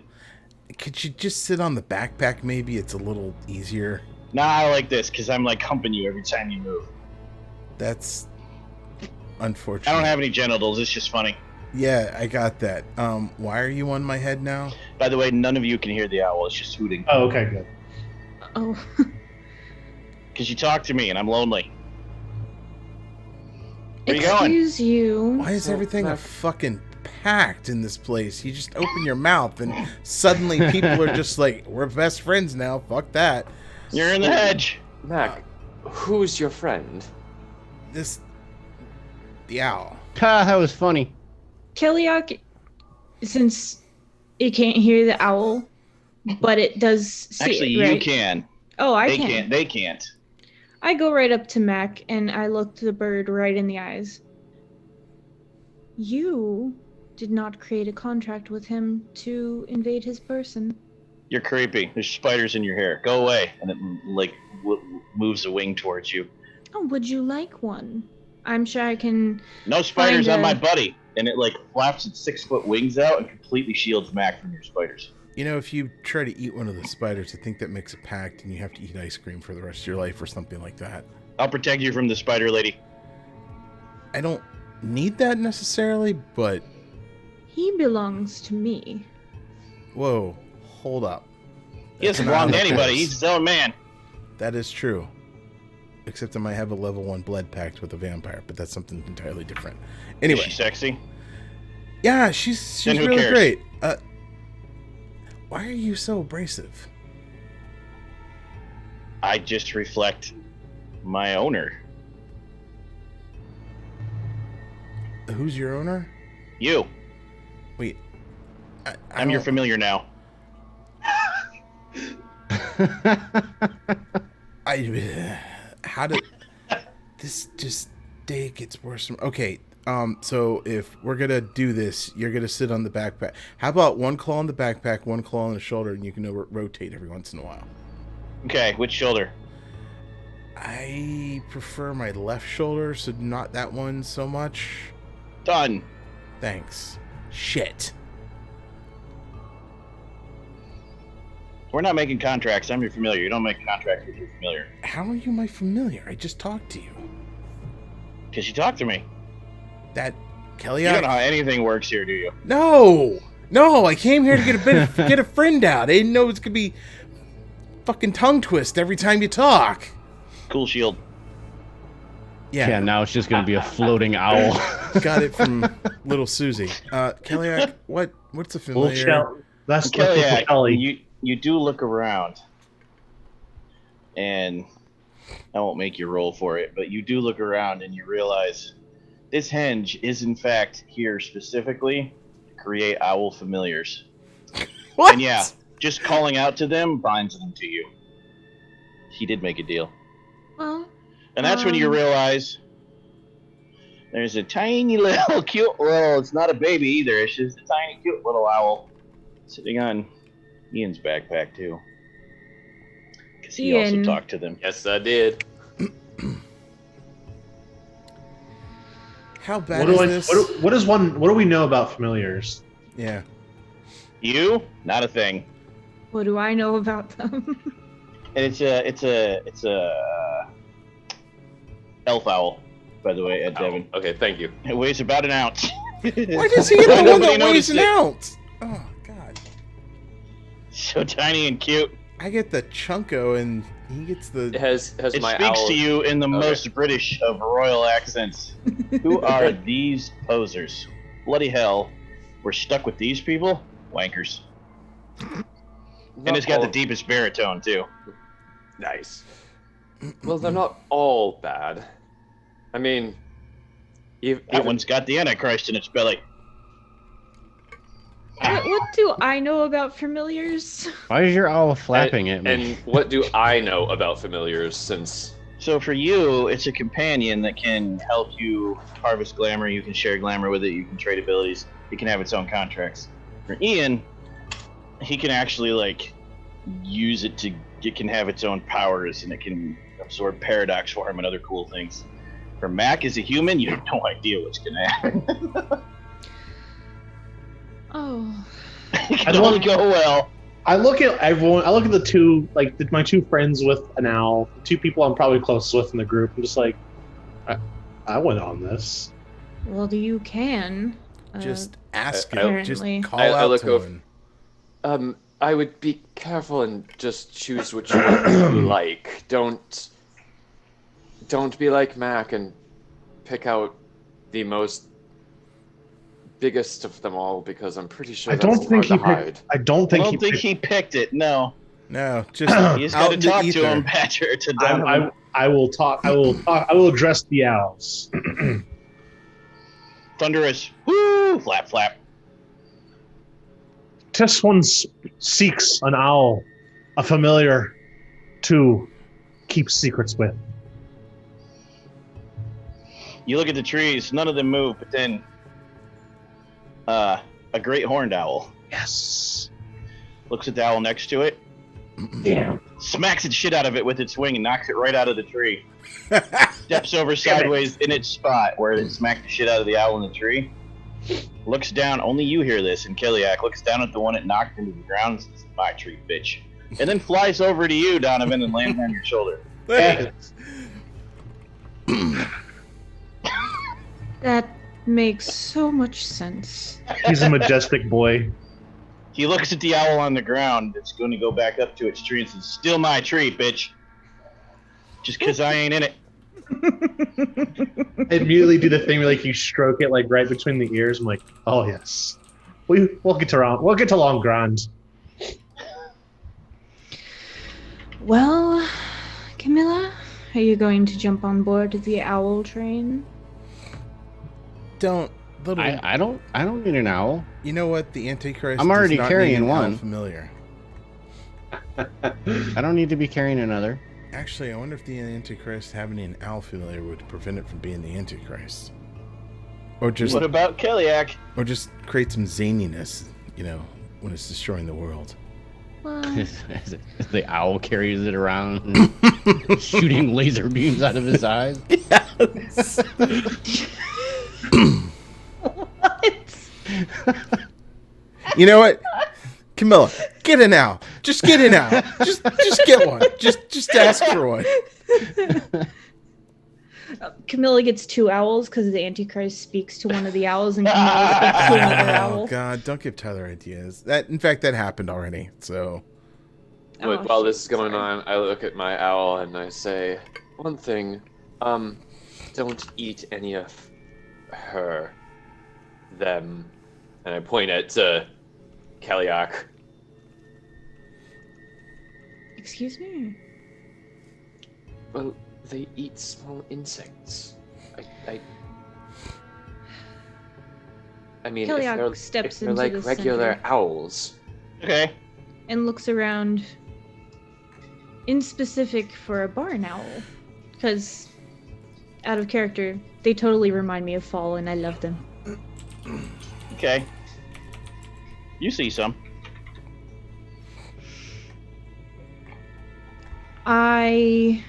could you just sit on the backpack? Maybe it's a little easier. Nah, I like this because I'm like humping you every time you move. That's unfortunate. I don't have any genitals. It's just funny. Yeah, I got that. Why are you on my head now? By the way, none of you can hear the owl. It's just hooting. Oh, okay, good. Oh. Because you talk to me and I'm lonely. Where you going? Excuse you. Why is So, everything Mac- fucking packed in this place? You just open your mouth and suddenly people are just like, we're best friends now. Fuck that. You're in the hedge. Mac, who's your friend? The owl. Ha, that was funny. Kellyak, since it can't hear the owl, but it does see Actually, it, right? you can. Oh, I They can. can't. They can't. I go right up to Mac and I look the bird right in the eyes. You did not create a contract with him to invade his person. You're creepy. There's spiders in your hair. Go away. And it like moves a wing towards you. Oh, would you like one? I'm sure I can. No spiders Find on a- my buddy. And it like flaps its 6-foot wings out and completely shields Mac from your spiders. You know, if you try to eat one of the spiders, I think that makes a pact and you have to eat ice cream for the rest of your life or something like that. I'll protect you from the spider lady. I don't need that necessarily, but He belongs to me. whoa, hold up. He doesn't That's belong to not anybody. this. He's his own man. That is true. Except I might have a level 1 blood pact with a vampire, but that's something entirely different. Anyway, Is she sexy? yeah, she's Then who really cares? great. Why are you so abrasive? I just reflect my owner. Who's your owner? You. Wait, I'm your don't- familiar now. How did this just day gets worse? Okay, so if we're gonna do this, you're gonna sit on the backpack. How about one claw on the backpack, one claw on the shoulder, and you can rotate every once in a while. Okay, which shoulder? I prefer my left shoulder, so not that one so much. Done. Thanks. Shit. We're not making contracts. I'm your familiar. You don't make contracts with your familiar. How are you my familiar? I just talked to you. Because you talk to me. That Kelly. You don't know how anything works here, do you? No, I came here to get a friend out. I didn't know it was gonna be fucking tongue twist every time you talk. Cool shield. Yeah, now it's just gonna be a floating owl. Got it from Little Susie. Kellyak, what's a familiar? Bullshit. That's Kelly, Kelly. you do look around, and I won't make you roll for it, but you do look around and you realize this henge is in fact here specifically to create owl familiars. What? And yeah, just calling out to them binds them to you. He did make a deal. Well, And that's when you realize there's a tiny little cute little, it's not a baby either, it's just a tiny cute little owl sitting on Ian's backpack too. Because he also Ian. talked to them. Yes, I did. How bad What is do this? what do we know about familiars? Yeah. You? Not a thing. what do I know about them? And it's a elf owl, by the way, Ed Devon. Okay, thank you. It weighs about an ounce. Why does he get the one Nobody that weighs noticed an it. ounce? Oh God. So tiny and cute. I get the chunko and he gets It the. has It my speaks owl. to you in the Okay. most British of royal accents. Who are these posers? Bloody hell. We're stuck with these people? Wankers. And it's got the deepest baritone, too. Nice. Well, they're not all bad. I mean, That one's got the Antichrist in its belly. what do I know about familiars? Why is your owl flapping at me? And what do I know about familiars since So for you, it's a companion that can help you harvest glamour. You can share glamour with it. You can trade abilities. It can have its own contracts. For Ian, he can actually like use it to. It can have its own powers, and it can absorb paradox for him and other cool things. For Mac, as a human, you have no idea what's gonna happen. Oh. It can only go well. I look at everyone. I look at the two, like my two friends with an owl, the two people I'm probably closest with in the group. I'm just like, I went on this. Well, you can. Just ask I- it. Just apparently. call I out look to over- him. I would be careful and just choose which one you like. Don't be like Mac and pick out the biggest of them all, because I'm pretty sure I that's don't think hard he to hide. picked. I don't think he picked it. No, No, just you just out got in to the talk to ether. him, Patrick. To Donovan. I will talk. I will address the owls. Thunderous. Woo! Flap, flap. This one seeks an owl, a familiar, to keep secrets with. You look at the trees. None of them move, but then a great horned owl Yes. looks at the owl next to it, Damn. smacks the shit out of it with its wing, and knocks it right out of the tree. Steps over sideways in its spot where it smacked the shit out of the owl in the tree. Looks down. Only you hear this. And Kiliak looks down at the one it knocked into the ground. And says, "My tree, bitch." And then flies over to you, Donovan, and lands on your shoulder. That makes so much sense. He's a majestic boy. He looks at the owl on the ground. It's going to go back up to its tree and says, "Still my tree, bitch. Just 'cause I ain't in it." I immediately do the thing where like you stroke it like right between the ears. I'm like, oh yes, we'll get to long grand. Well, Camilla, are you going to jump on board the owl train? Don't little. I don't need an owl. You know what? The Antichrist. I'm already does not carrying need an one. owl familiar. I don't need to be carrying another. Actually, I wonder if the Antichrist having an owl familiar would prevent it from being the Antichrist, or just What about Kiliak? create some zaniness. You know, when it's destroying the world. Well, The owl carries it around, and shooting laser beams out of his eyes. what? You know what? Camilla, get an owl. Just get an owl. Just get one. Just ask for one. Camilla gets two owls because the Antichrist speaks to one of the owls and Camilla speaks to another Oh owl. God! Don't give Tyler ideas. In fact, that happened already. So Oh, While this is shit, going sorry. on, I look at my owl and I say, one thing, don't eat any of them, and I point at Kaliak. Excuse me? Well, they eat small insects. I mean, Kiliak steps if they're into like the regular center. owls. Okay. And looks around in specific for a barn owl. Because, out of character, they totally remind me of fall and I love them. Okay. You see some. I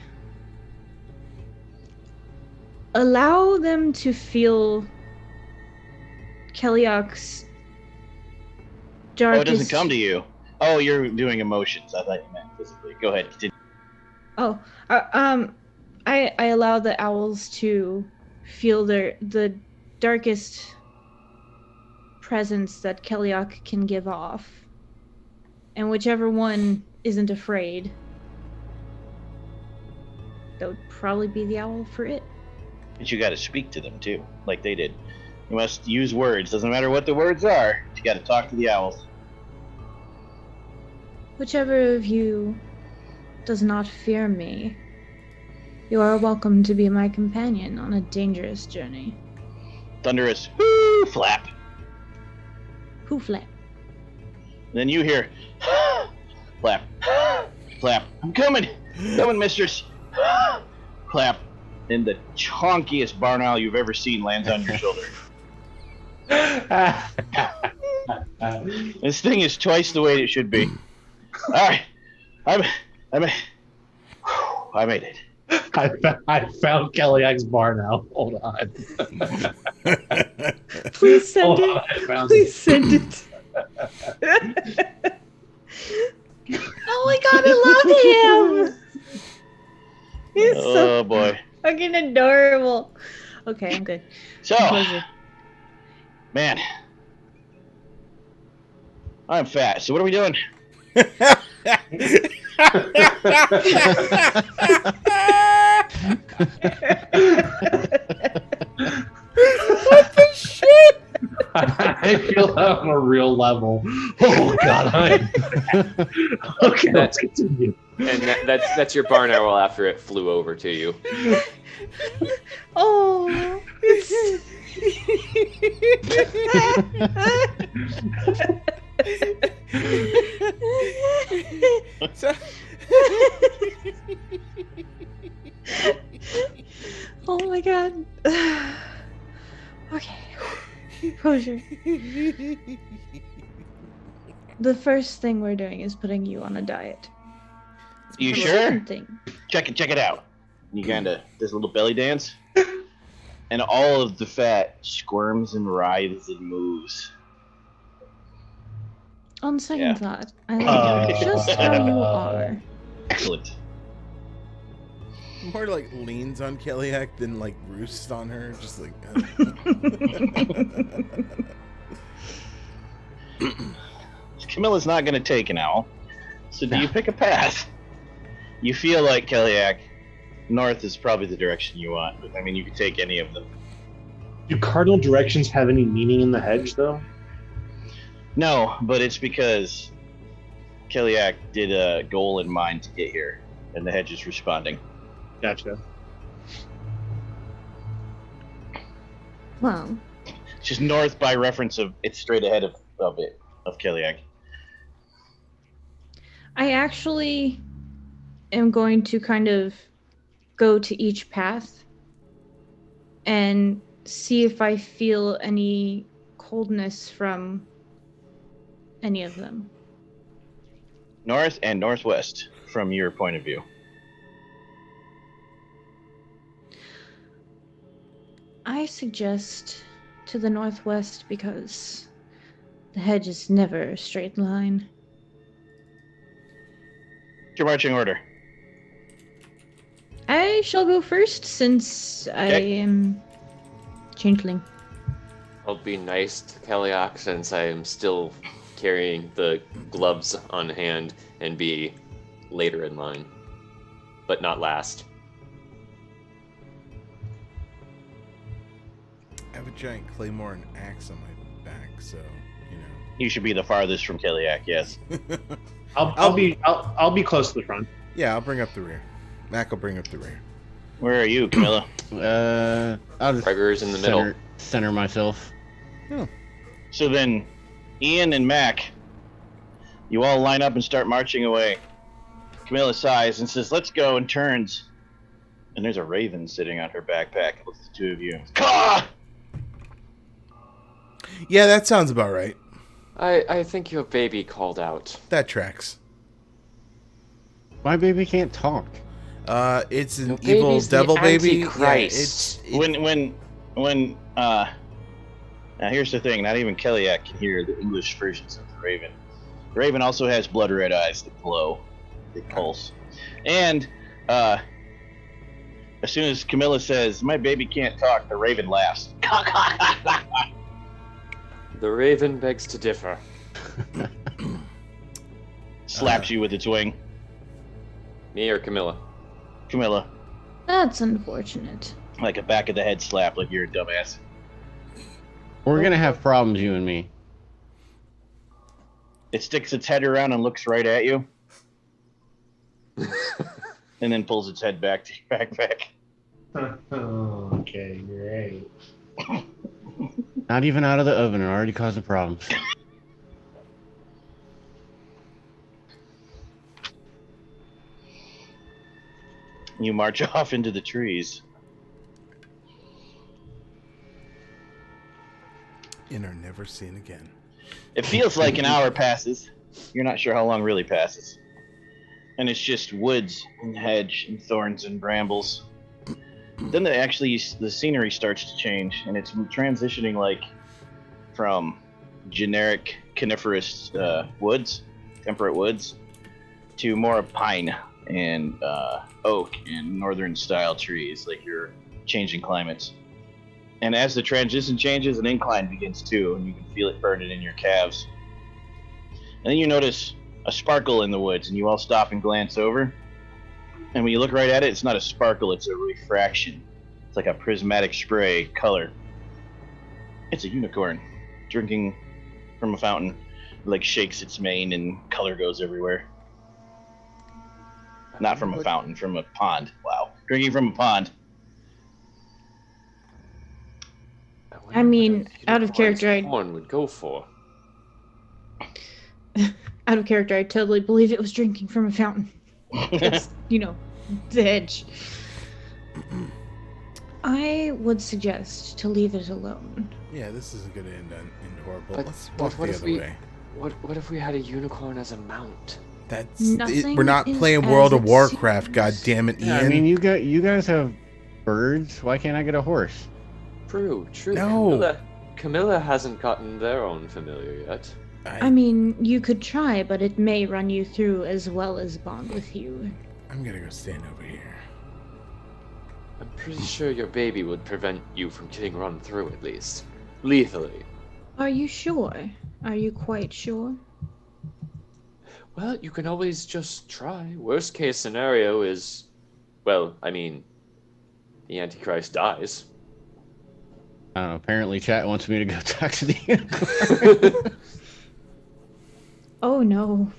allow them to feel Keliak's darkest... Oh, it doesn't come to you. Oh, you're doing emotions. I thought you meant physically. Go ahead. Continue. Oh, I allow the owls to feel the darkest presence that Keliak can give off, and whichever one isn't afraid, that would probably be the owl for it. But you got to speak to them too, like they did. You must use words. Doesn't matter what the words are. You got to talk to the owls. Whichever of you does not fear me, you are welcome to be my companion on a dangerous journey. Thunderous whoo flap. Who flap? Then you hear flap, flap. I'm coming, mistress. clap, and the chunkiest barn owl you've ever seen lands on your shoulder. This thing is twice the weight it should be. All right, I made it. I found Kellyack's bar now. Hold on. Please send Hold it. on, I found Please send it. Oh my god, I love him. He's so Oh boy. fucking adorable. Okay, I'm good. So, Composure. man, I'm fat. So what are we doing? I feel that on a real level. Oh god, okay, let's continue. And that's your barn owl after it flew over to you. Oh, oh my god. Okay. Composure. The first thing we're doing is putting you on a diet. You The sure? second thing. Check it out. And you kind of does a little belly dance, and all of the fat squirms and writhes and moves. On second Yeah. thought, I like you just how you are. Excellent. More like leans on Kellyak than like roosts on her, just like. Camilla's not going to take an owl, so do you pick a path? You feel like Kellyak, north is probably the direction you want, but I mean, you could take any of them. Do cardinal directions have any meaning in the hedge, though? No, but it's because Kellyak did a goal in mind to get here, and the hedge is responding. Gotcha. Well, It's just north by reference of it's straight ahead of Kellyak. I actually am going to kind of go to each path and see if I feel any coldness from any of them. North and northwest, from your point of view. I suggest to the northwest because the hedge is never a straight line. What's your marching order? I shall go first since I Okay. am changeling. I'll be nice to Kellyak since I am still carrying the gloves on hand and be later in line, but not last. I have a giant claymore and axe on my back, so you know. You should be the farthest from Kellyak, yes. I'll be close to the front. Yeah, I'll bring up the rear. Mac will bring up the rear. Where are you, Camilla? I'll just Gregor's in the middle. center myself. So then, Ian and Mac, you all line up and start marching away. Camilla sighs and says, "Let's go," and turns. And there's a raven sitting on her backpack. It looks at the two of you. Caw! Yeah, that sounds about right. I think your baby called out. That tracks. My baby can't talk. It's an Your evil baby's the devil baby. Antichrist. Yeah, Now here's the thing, not even Kellyak can hear the English versions of the raven. The raven also has blood red eyes that glow. They pulse. And, as soon as Camilla says, "My baby can't talk," the raven laughs. The raven begs to differ. Slaps you with its wing. Me or Camilla? Camilla, That's unfortunate. like a back of the head slap, like you're a dumbass. We're gonna have problems, you and me. It sticks its head around and looks right at you. And then pulls its head back to your backpack. Okay, great. Not even out of the oven, and already causing problems. You march off into the trees. And are never seen again. It feels like an hour passes. You're not sure how long really passes. And it's just woods and hedge and thorns and brambles. Then the scenery starts to change, and it's transitioning like from generic coniferous woods, temperate woods, to more pine and oak and northern style trees, like you're changing climates. And as the transition changes, an incline begins too, and you can feel it burning in your calves. And then you notice a sparkle in the woods, and you all stop and glance over. And when you look right at it, it's not a sparkle, it's a refraction. It's like a prismatic spray color. It's a unicorn drinking from a fountain. It like shakes its mane and color goes everywhere. Not from a fountain, from a pond. Wow. Drinking from a pond. I mean, out of character, Horn would go for. out of character, I totally believe it was drinking from a fountain. That's, the edge. I would suggest to leave it alone. Yeah, this isn't going to end horrible. But- Let's but walk what the if other we- way. What if we had a unicorn as a mount? Nothing we're not is playing as World of it Warcraft, seems. God damn it, Ian. Yeah, I mean, you guys have birds. Why can't I get a horse? True. No. Camilla hasn't gotten their own familiar yet. I mean, you could try, but it may run you through as well as bond with you. I'm going to go stand over here. I'm pretty sure your baby would prevent you from getting run through, at least. Lethally. Are you sure? Are you quite sure? Well, you can always just try. Worst case scenario is, well, I mean, the Antichrist dies. I don't know. Apparently, chat wants me to go talk to the unicorn. Oh no.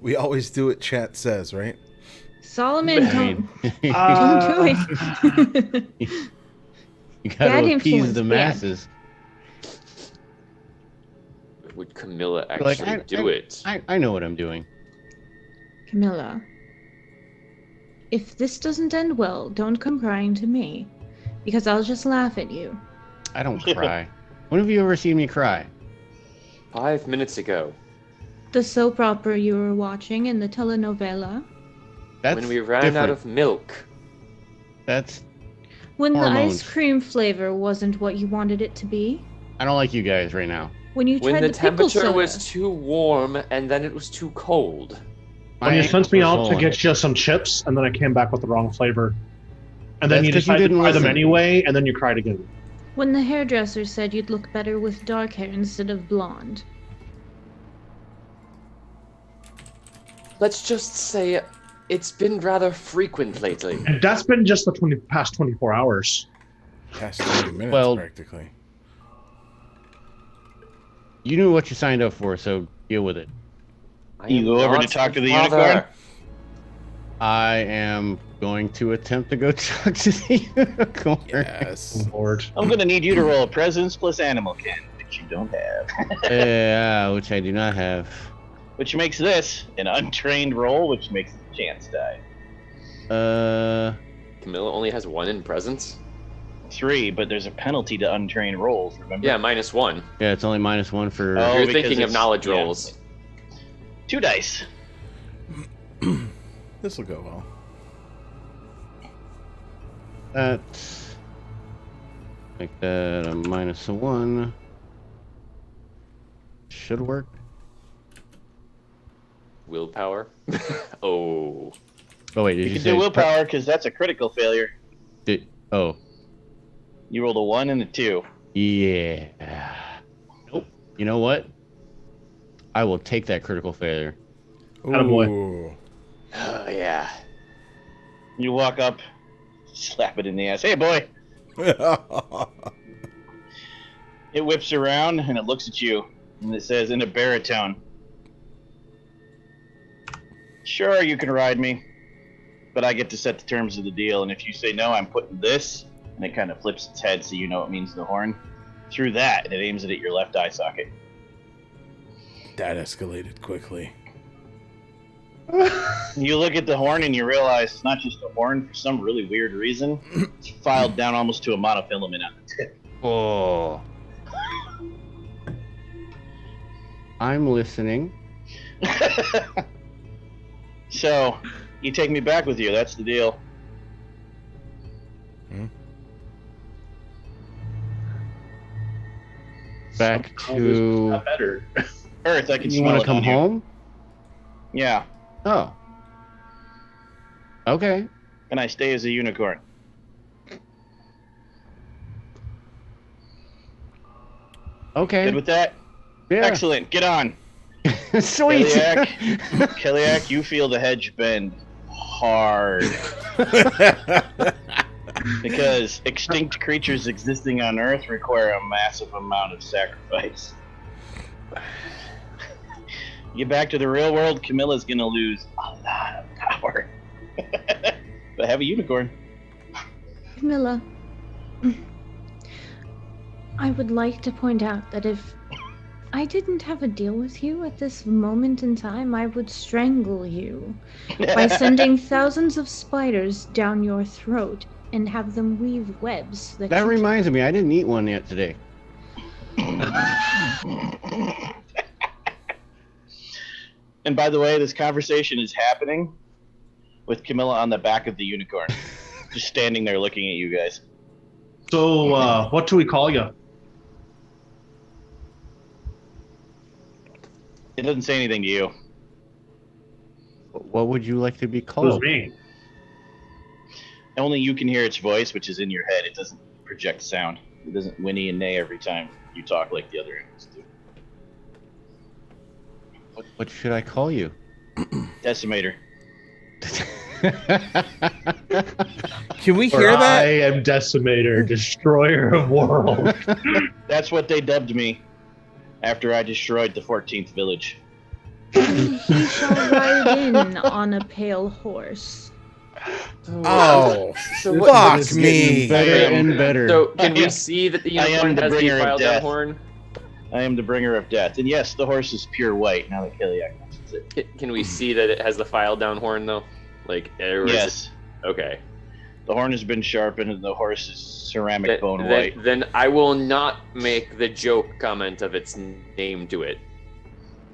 We always do what chat says, right? Solomon, I mean, don't do it. you gotta Bad appease influence, the bad. masses. Would Camilla Like, actually do it? I know what I'm doing. Camilla, if this doesn't end well, don't come crying to me, because I'll just laugh at you. I don't cry. When have you ever seen me cry? 5 minutes ago, The soap opera you were watching and the telenovela. That's when we ran different. out of milk. That's. When the Hormones. ice cream flavor wasn't what you wanted it to be. I don't like you guys right now. When you When tried the the pickle temperature soda. was too warm and then it was too cold. When you My sent me ankles out are to swollen. get you some chips, and then I came back with the wrong flavor. And then That's you 'cause you decided to didn't try them listen. anyway, and then you cried again. When the hairdresser said you'd look better with dark hair instead of blonde. Let's just say it's been rather frequent lately. And that's been just the past 24 hours. Past 20 minutes, Well- practically. You knew what you signed up for, so deal with it. I You am go over not to talk to the father. unicorn? I am going to attempt to go talk to the unicorn. Yes. Lord. I'm gonna need you to roll a presence plus animal kin, which you don't have. Yeah, which I do not have. Which makes this an untrained roll, which makes the chance die. Camilla only has 1 in presence? 3, but there's a penalty to untrained rolls, remember? Yeah, -1. Yeah, it's only -1 for. Oh, You're because thinking of it's- knowledge yeah. rolls. 2 dice. This will go well. That's. Make that a -1. Should work. Willpower? Oh. Oh wait, did You you can say do willpower because that's a critical failure. Oh, You rolled a 1 and a 2. yeah. Nope. You know what? I will take that critical failure. Attaboy. Ooh. Oh, yeah. You walk up, slap it in the ass. Hey, boy! It whips around and it looks at you, and it says in a baritone, "Sure, you can ride me, but I get to set the terms of the deal, and if you say no, I'm putting this," and it kind of flips its head so you know it means the horn, "through that," and it aims it at your left eye socket. That escalated quickly. You look at the horn and you realize it's not just a horn for some really weird reason. It's filed down almost to a monofilament on the tip. Oh. I'm listening. So, you take me back with you. That's the deal. Back Oh, to not better. Earth, I can you smell want it to come on you. home? Yeah. Oh. Okay. And I stay as a unicorn. Okay. Good with that? Yeah. Excellent. Get on. Sweet. Kiliak, you feel the hedge bend hard. Because extinct creatures existing on Earth require a massive amount of sacrifice. Get back to the real world, Camilla's gonna lose a lot of power. But have a unicorn. Camilla, I would like to point out that if I didn't have a deal with you at this moment in time, I would strangle you by sending thousands of spiders down your throat and have them weave webs. That reminds me, I didn't eat one yet today. And by the way, this conversation is happening with Camilla on the back of the unicorn. Just standing there looking at you guys. So, what do we call you? It doesn't say anything to you. What would you like to be Who's called? me? Only you can hear its voice, which is in your head. It doesn't project sound. It doesn't whinny and neigh every time you talk like the other animals do. What should I call you? Decimator. Can we Or hear I that? am Decimator, Destroyer of Worlds. That's what they dubbed me after I destroyed the 14th village. He shall ride in on a pale horse. Oh, So what- fuck is me. Better and better. So can we see that the I am unicorn the has the bringer of file down death. horn? I am the bringer of death. And yes, the horse is pure white, now that Kiliak mentions it. Can we see that it has the file down horn though? Like, or is it- Yes. Okay. The horn has been sharpened and the horse is ceramic bone white. Then I will not make the joke comment of its name to it.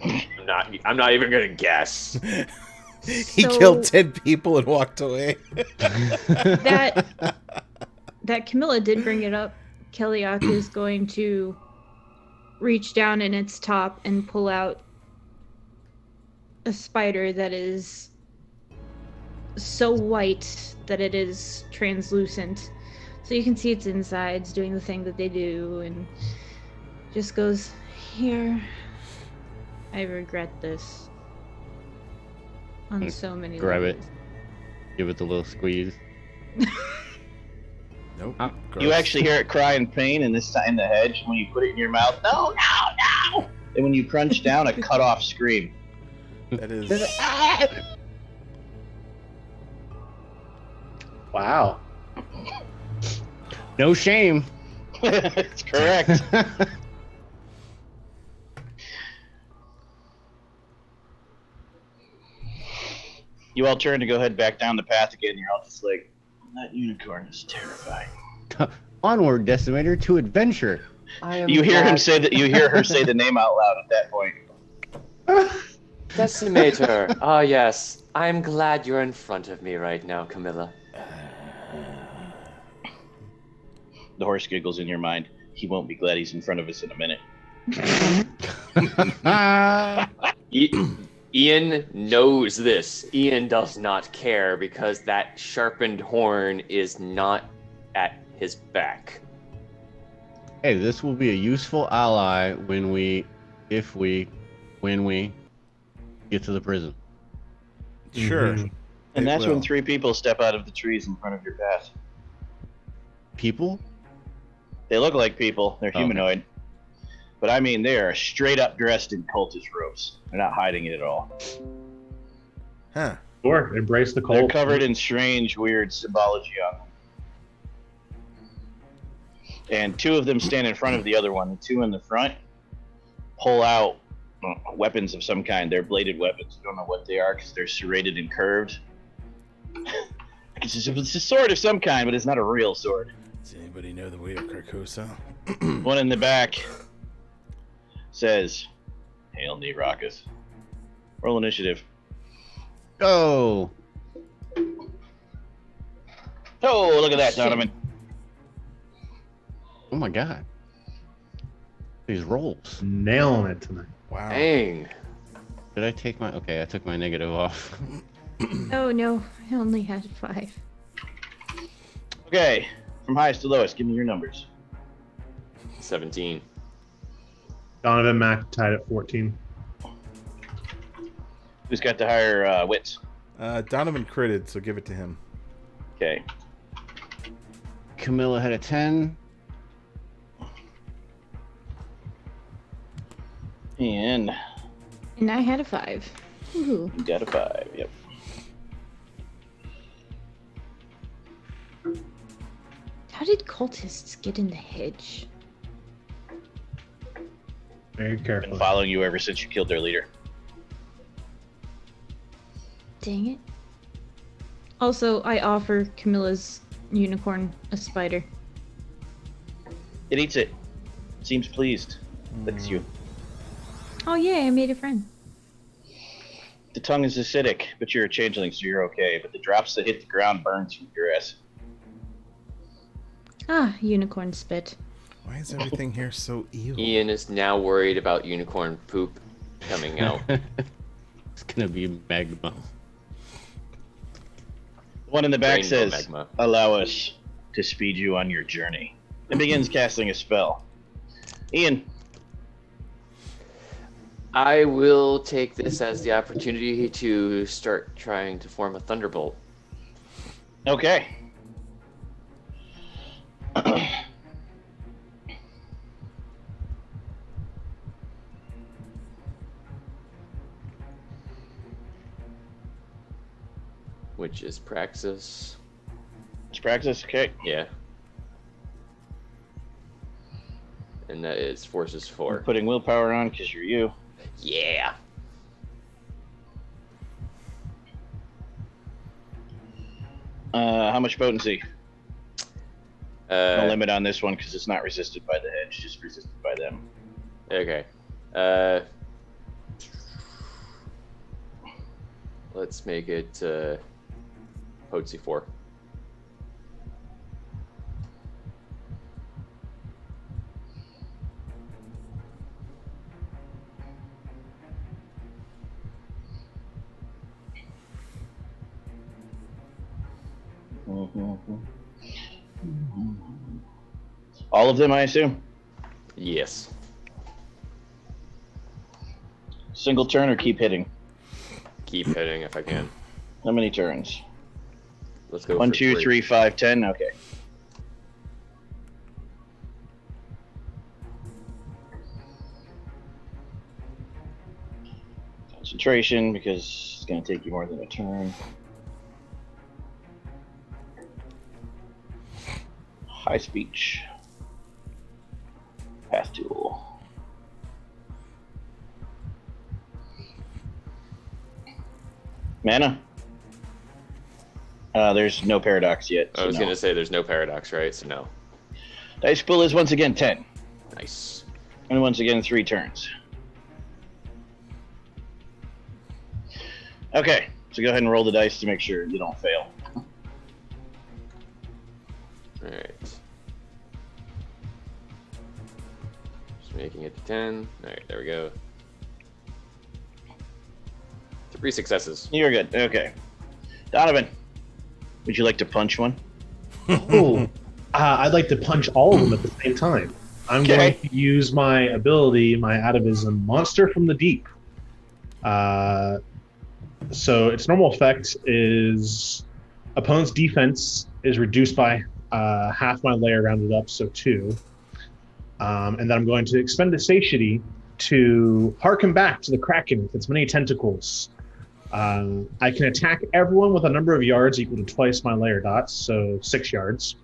I'm not even gonna guess. He So- killed 10 people and walked away. That Camilla did bring it up. Kiliak is going to reach down in its top and pull out a spider that is so white that it is translucent. So you can see its insides doing the thing that they do, and just goes, "Here, I regret this." On so many Grab it. levels. Give it a little squeeze. Nope. You actually hear it cry in pain, and this time the hedge, when you put it in your mouth, no, no, no! And when you crunch down, a cut-off scream. That is. Wow. No shame. It's correct. You all turn to go head back down the path again. You're all just like, that unicorn is terrifying. Onward, Decimator, to adventure. You hear him say that. You hear her say the name out loud at that point. Decimator. Ah, yes. I'm glad you're in front of me right now, Camilla. The horse giggles in your mind. He won't be glad he's in front of us in a minute. Ian knows this. Ian does not care because that sharpened horn is not at his back. Hey, this will be a useful ally when we get to the prison. Sure. Mhm. And It that's will. when 3 people step out of the trees in front of your path. People? They look like people. They're Okay. humanoid. But I mean, they are straight up dressed in cultist robes. They're not hiding it at all. Huh. Sure. Embrace the They're cold. covered in strange, weird symbology on them. And 2 of them stand in front of the other one. The 2 in the front pull out weapons of some kind. They're bladed weapons. You don't know what they are because they're serrated and curved. It's a sword of some kind, but it's not a real sword. Does anybody know the way to Carcosa? One in the back says, "Hail me, Raucous." Roll initiative. Oh, Oh, look at that, Shit. Donovan. oh my God! These rolls. Nailing it tonight. Wow. Dang. Did I take my? Okay, I took my negative off. Oh no, I only had 5. Okay, from highest to lowest, give me your numbers. 17. Donovan Mack tied at 14. Who's got the higher wits? Donovan critted, so give it to him. Okay. Camilla had a 10. And And I had a 5. Ooh. you got a 5. Yep. How did cultists get in the hedge? Very Been careful. following you ever since you killed their leader. Dang it. Also, I offer Camilla's unicorn a spider. It eats it. Seems pleased. Licks you. Oh yeah, I made a friend. The tongue is acidic, but you're a changeling, so you're okay. But the drops that hit the ground burns from your ass. Ah, unicorn spit. Why is everything here so evil? Ian is now worried about unicorn poop coming out. It's gonna be magma. The one in the back Rainbow says, magma. "Allow us to speed you on your journey," and begins casting a spell. Ian, I will take this as the opportunity to start trying to form a thunderbolt. okay. Which is praxis. Let's practice. Okay. Yeah. And that is forces 4. Putting willpower on because you're you. Yeah. How much potency? No Uh, limit on this one because it's not resisted by the hedge, just resisted by them. okay. Let's make it potency 4. All of them, I assume? Yes. Single turn or keep hitting? Keep hitting if I can. How many turns? Let's go 1, for 2, 3, 5, 10. Okay. Concentration, because it's going to take you more than a turn. High speech. Path tool. Mana? There's no paradox yet. I so was no. going to say there's no paradox, right? So no. Dice pool is once again 10. Nice. And once again 3 turns. Okay, so go ahead and roll the dice to make sure you don't fail. Alright. Just making it to 10. Alright, there we go. 3 successes. You're good. Okay. Donovan, would you like to punch one? Oh, I'd like to punch all of them at the same time. I'm Okay. going to use my ability, my atavism, Monster from the Deep. So its normal effect is opponent's defense is reduced by half my layer rounded up, so 2. And then I'm going to expend a satiety to harken back to the Kraken with its many tentacles. I can attack everyone with a number of yards equal to twice my layer dots, so 6 yards,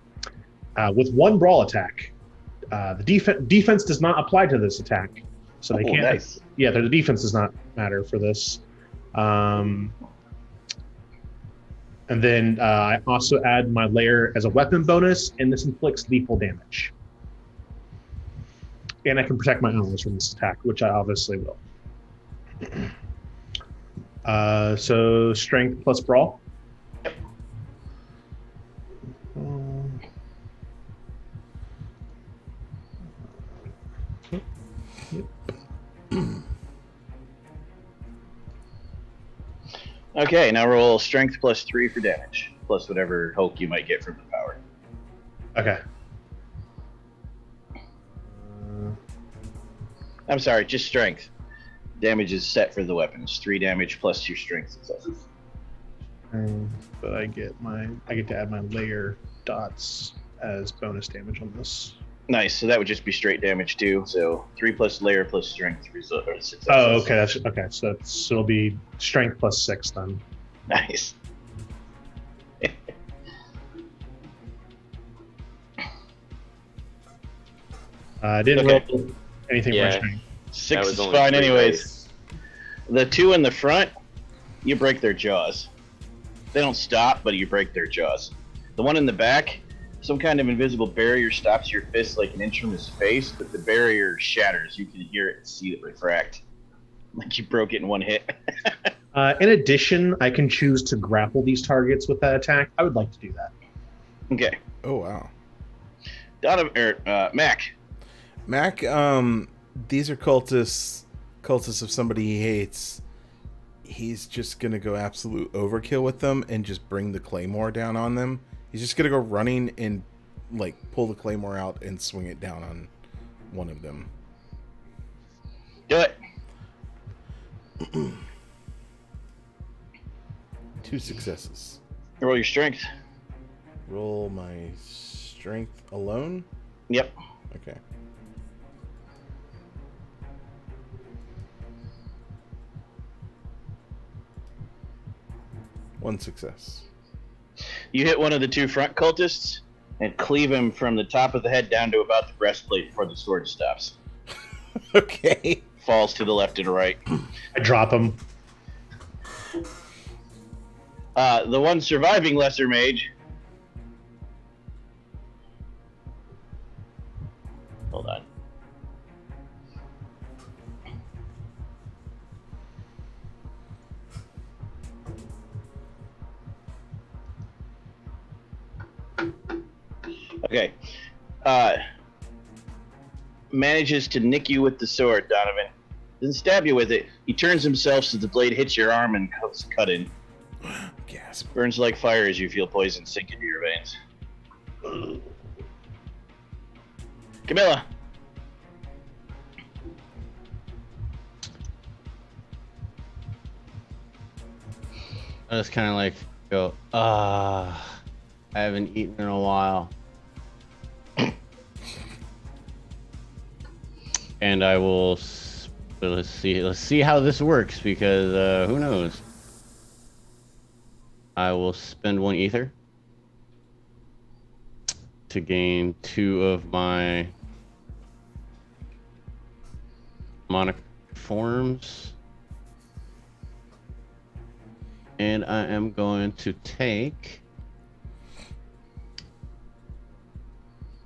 with 1 brawl attack. The defense does not apply to this attack, So they Oh, can't. nice. Yeah, their defense does not matter for this. And then I also add my lair as a weapon bonus, and this inflicts lethal damage. And I can protect my allies from this attack, which I obviously will. So strength plus brawl. Okay, now roll strength plus 3 for damage, plus whatever hulk you might get from the power. Okay. I'm sorry, just strength. Damage is set for the weapons. 3 damage plus your strength successes. But I get to add my layer dots as bonus damage on this. Nice, so that would just be straight damage too. So 3 plus layer plus strength result or successes. Oh, okay. That's okay. So it'll be strength plus 6 then. Nice. I didn't Okay. roll anything for Yeah. strength. 6 That was is only fine 3 anyways. dice. The 2 in the front, you break their jaws. They don't stop, but you break their jaws. The one in the back, some kind of invisible barrier stops your fist like an inch from his face, but the barrier shatters. You can hear it and see it refract. Like you broke it in one hit. In addition, I can choose to grapple these targets with that attack. I would like to do that. Okay. Oh wow. Mac. Mac, these are cultists of somebody he hates. He's just gonna go absolute overkill with them and just bring the claymore down on them. He's just gonna go running and like pull the claymore out and swing it down on one of them. Do it. 2 successes. Roll your strength. Roll my strength alone. Yep. Okay. One success. You hit one of the 2 front cultists and cleave him from the top of the head down to about the breastplate before the sword stops. Okay. Falls to the left and right. I drop them. The one surviving lesser mage. Hold on. Okay. Manages to nick you with the sword, Donovan. Doesn't stab you with it. He turns himself so the blade hits your arm and cuts cut in. Gasp. Burns like fire as you feel poison sink into your veins. Camilla. I just kind of like go, I haven't eaten in a while. And I will, let's see how this works, because who knows? I will spend 1 ether to gain 2 of my demonic forms. And I am going to take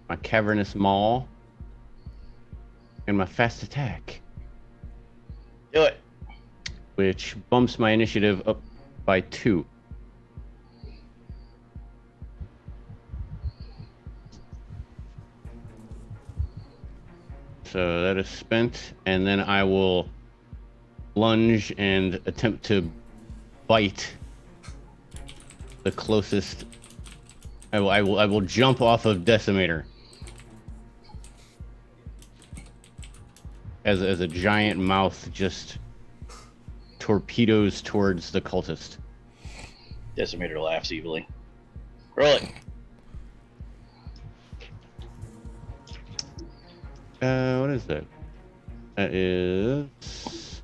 my Cavernous Maul and my Fast Attack, Do it. which bumps my initiative up by 2. So that is spent, and then I will lunge and attempt to bite the closest. I will jump off of Decimator as a giant mouth just torpedoes towards the cultist. Decimator laughs evilly. Roll it. What is that? That is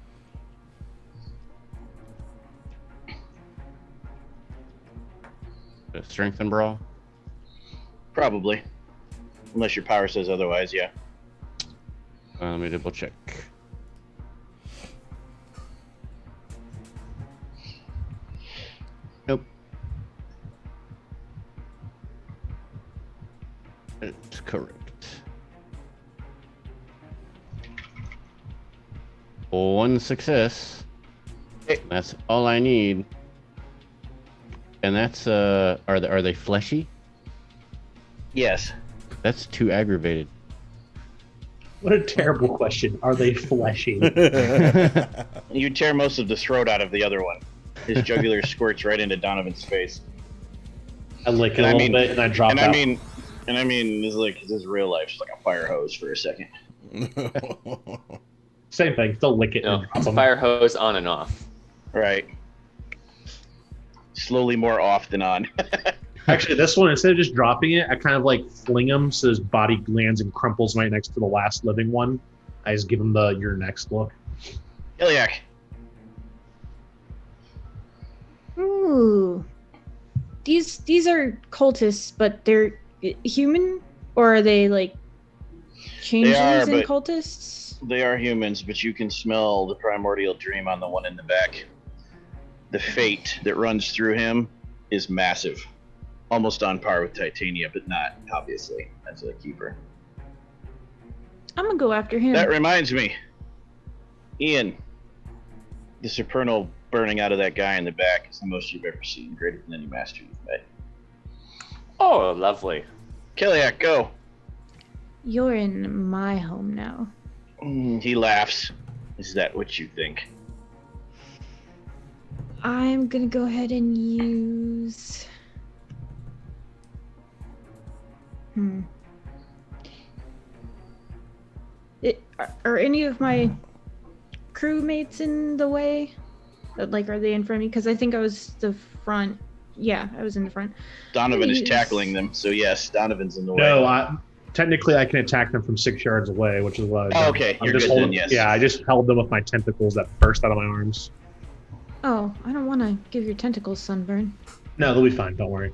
strength and brawl. Probably. Unless your power says otherwise, yeah. Let me double check. Nope. It's correct. One success. Hey. That's all I need. And that's are they fleshy? Yes. That's too aggravated. What a terrible question. Are they fleshy? You tear most of the throat out of the other one. His jugular squirts right into Donovan's face. I lick it a little bit and I drop out. I mean, this is real life. It's like a fire hose for a second. Same thing. Still lick it. No, and drop it's a them. fire hose on and off. Right. Slowly more off than on. Actually, this one, instead of just dropping it, I kind of like fling him so his body lands and crumples right next to the last living one. I just give him the "you're next" look. Iliac. Ooh. These are cultists, but they're human? Or are they like changelings and cultists? They are humans, but you can smell the primordial dream on the one in the back. The fate that runs through him is massive. Almost on par with Titania, but not, obviously, as a keeper. I'm gonna go after him. That reminds me. Ian, the supernal burning out of that guy in the back is the most you've ever seen, greater than any master you've met. Oh, lovely. Kiliak, go. You're in my home now. He laughs. Is that what you think? I'm gonna go ahead and use... Are any of my crewmates in the way? Like, are they in front of me? Because I think I was the front. Yeah, I was in the front. Donovan is tackling them, so yes, Donovan's in the way. No, technically I can attack them from 6 yards away, which is what I've done. Okay, I'm you're just good holding, then, yes. Yeah, I just held them with my tentacles that burst out of my arms. Oh, I don't want to give your tentacles sunburn. No, they'll be fine. Don't worry.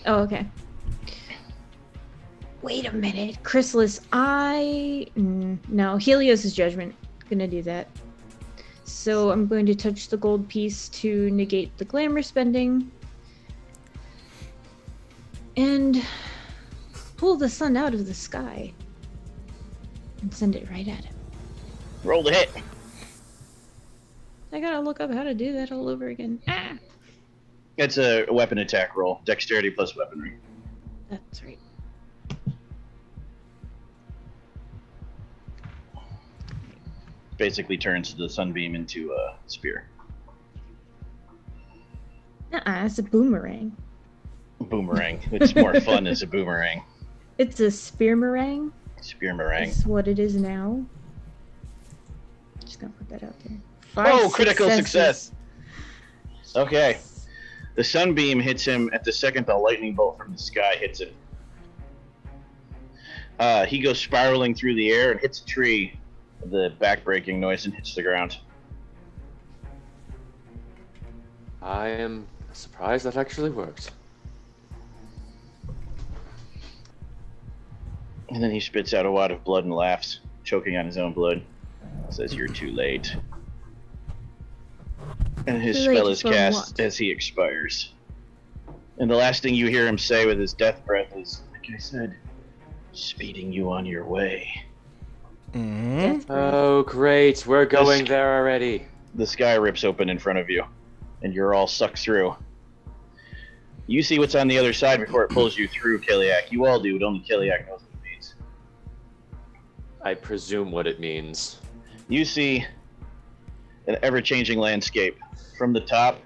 Oh, okay. Wait a minute. Chrysalis, no, Helios' judgment. Gonna do that. So I'm going to touch the gold piece to negate the glamour spending. And pull the sun out of the sky. And send it right at him. Roll the hit. I gotta look up how to do that all over again. Ah! It's a weapon attack roll. Dexterity plus weaponry. That's right. Basically turns the sunbeam into a spear. It's a boomerang. Boomerang. It's more fun as a boomerang. It's a spearmerang. Spearmerang. That's what it is now. Just gonna put that out there. Oh, critical success. Okay. The sunbeam hits him at the second the lightning bolt from the sky hits him. He goes spiraling through the air and hits a tree. The back-breaking noise and hits the ground. I am surprised that actually worked. And then he spits out a wad of blood and laughs, choking on his own blood. Says, "You're too late." And his Too late spell is for cast what? as he expires. And the last thing you hear him say with his death breath is, like I said, speeding you on your way. Mm-hmm. Oh, great. We're going there already. The sky rips open in front of you, and you're all sucked through. You see what's on the other side before it pulls you through, Kiliak. You all do, but only Kiliak knows what it means. I presume what it means. You see an ever-changing landscape. From the top,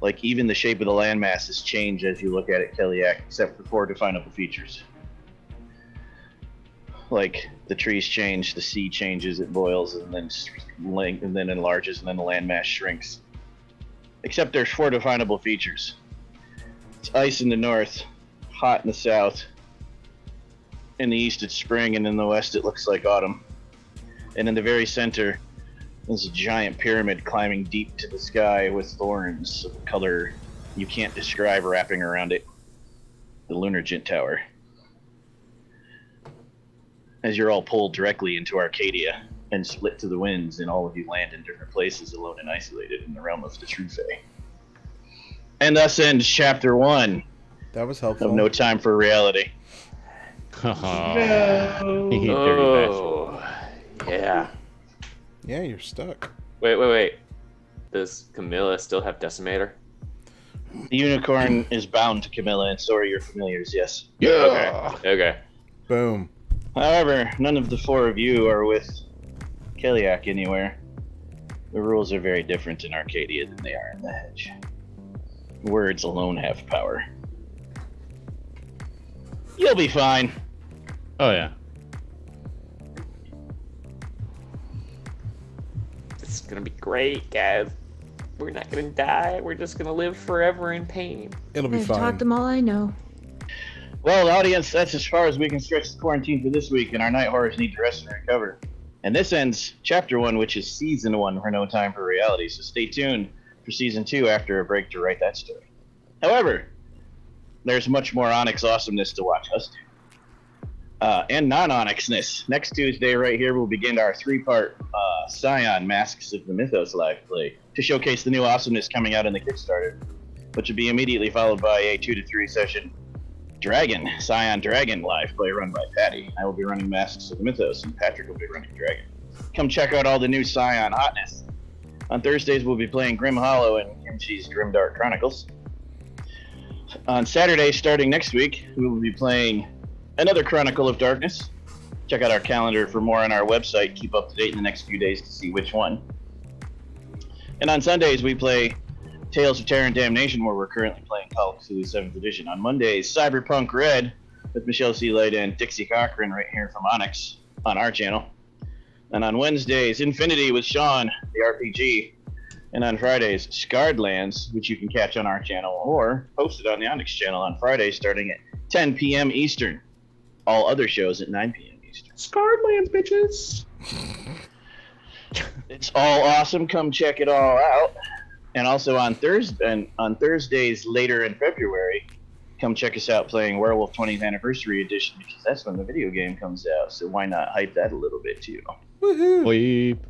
like even the shape of the landmasses change as you look at it, Kiliak, except for 4 definable features. Like the trees change, the sea changes, it boils, and then enlarges, and then the landmass shrinks. Except there's 4 definable features. It's ice in the north, hot in the south. In the east it's spring, and in the west it looks like autumn. And in the very center, there's a giant pyramid climbing deep to the sky with thorns of a color you can't describe wrapping around it. The Lunargent Tower. As you're all pulled directly into Arcadia and split to the winds, and all of you land in different places alone and isolated in the realm of the true Fae. And thus ends Chapter 1 That was of helpful. No Time for Reality. Oh, you dirty bastard. Yeah. Yeah, you're stuck. Wait. Does Camilla still have Decimator? The unicorn is bound to Camilla, and so are your familiars, yes. Yeah. Okay. Boom. However, none of the four of you are with Keliak anywhere. The rules are very different in Arcadia than they are in the Hedge. Words alone have power. You'll be fine. Oh yeah. This is gonna be great, guys. We're not gonna die. We're just gonna live forever in pain. It'll be I've fine. taught them all I know. Well, audience, that's as far as we can stretch the quarantine for this week, and our night horrors need to rest and recover. And this ends Chapter 1, which is Season 1 for No Time for Reality, so stay tuned for Season 2 after a break to write that story. However, there's much more Onyx awesomeness to watch us do. And non-Onyxness. Next Tuesday right here we'll begin our 3-part Scion Masks of the Mythos live play to showcase the new awesomeness coming out in the Kickstarter, which will be immediately followed by a 2 to 3 session Scion Dragon live play run by Patty. I will be running Masks of the Mythos, and Patrick will be running Dragon. Come check out all the new Scion hotness. On Thursdays we'll be playing Grim Hollow and Kimchi's Grimdark Chronicles. On Saturday, starting next week, we will be playing another Chronicle of Darkness. Check out our calendar for more on our website. Keep up to date in the next few days to see which one. And on Sundays, we play Tales of Terror and Damnation, where we're currently playing Call of Cthulhu 7th Edition. On Mondays, Cyberpunk Red with Michelle C. Light and Dixie Cochran right here from Onyx on our channel. And on Wednesdays, Infinity with Sean, the RPG. And on Fridays, Scarred Lands, which you can catch on our channel or posted on the Onyx channel on Fridays starting at 10 p.m. Eastern. All other shows at 9 p.m. Eastern. Scarred Lands, bitches. It's all awesome. Come check it all out. And also on Thursdays later in February, come check us out playing Werewolf 20th Anniversary Edition, because that's when the video game comes out. So why not hype that a little bit too? Woohoo! Weep.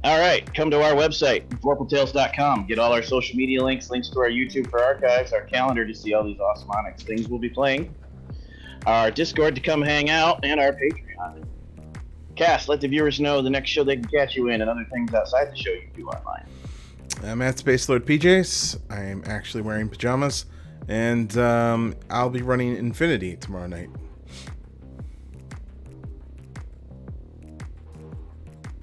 All right, come to our website, vorpaltales.com. Get all our social media links to our YouTube for archives, our calendar to see all these awesome Onyx things we'll be playing, our Discord to come hang out, and our Patreon. Cass, let the viewers know the next show they can catch you in and other things outside the show you do online. I'm at Space Lord PJs. I'm actually wearing pajamas, and I'll be running Infinity tomorrow night.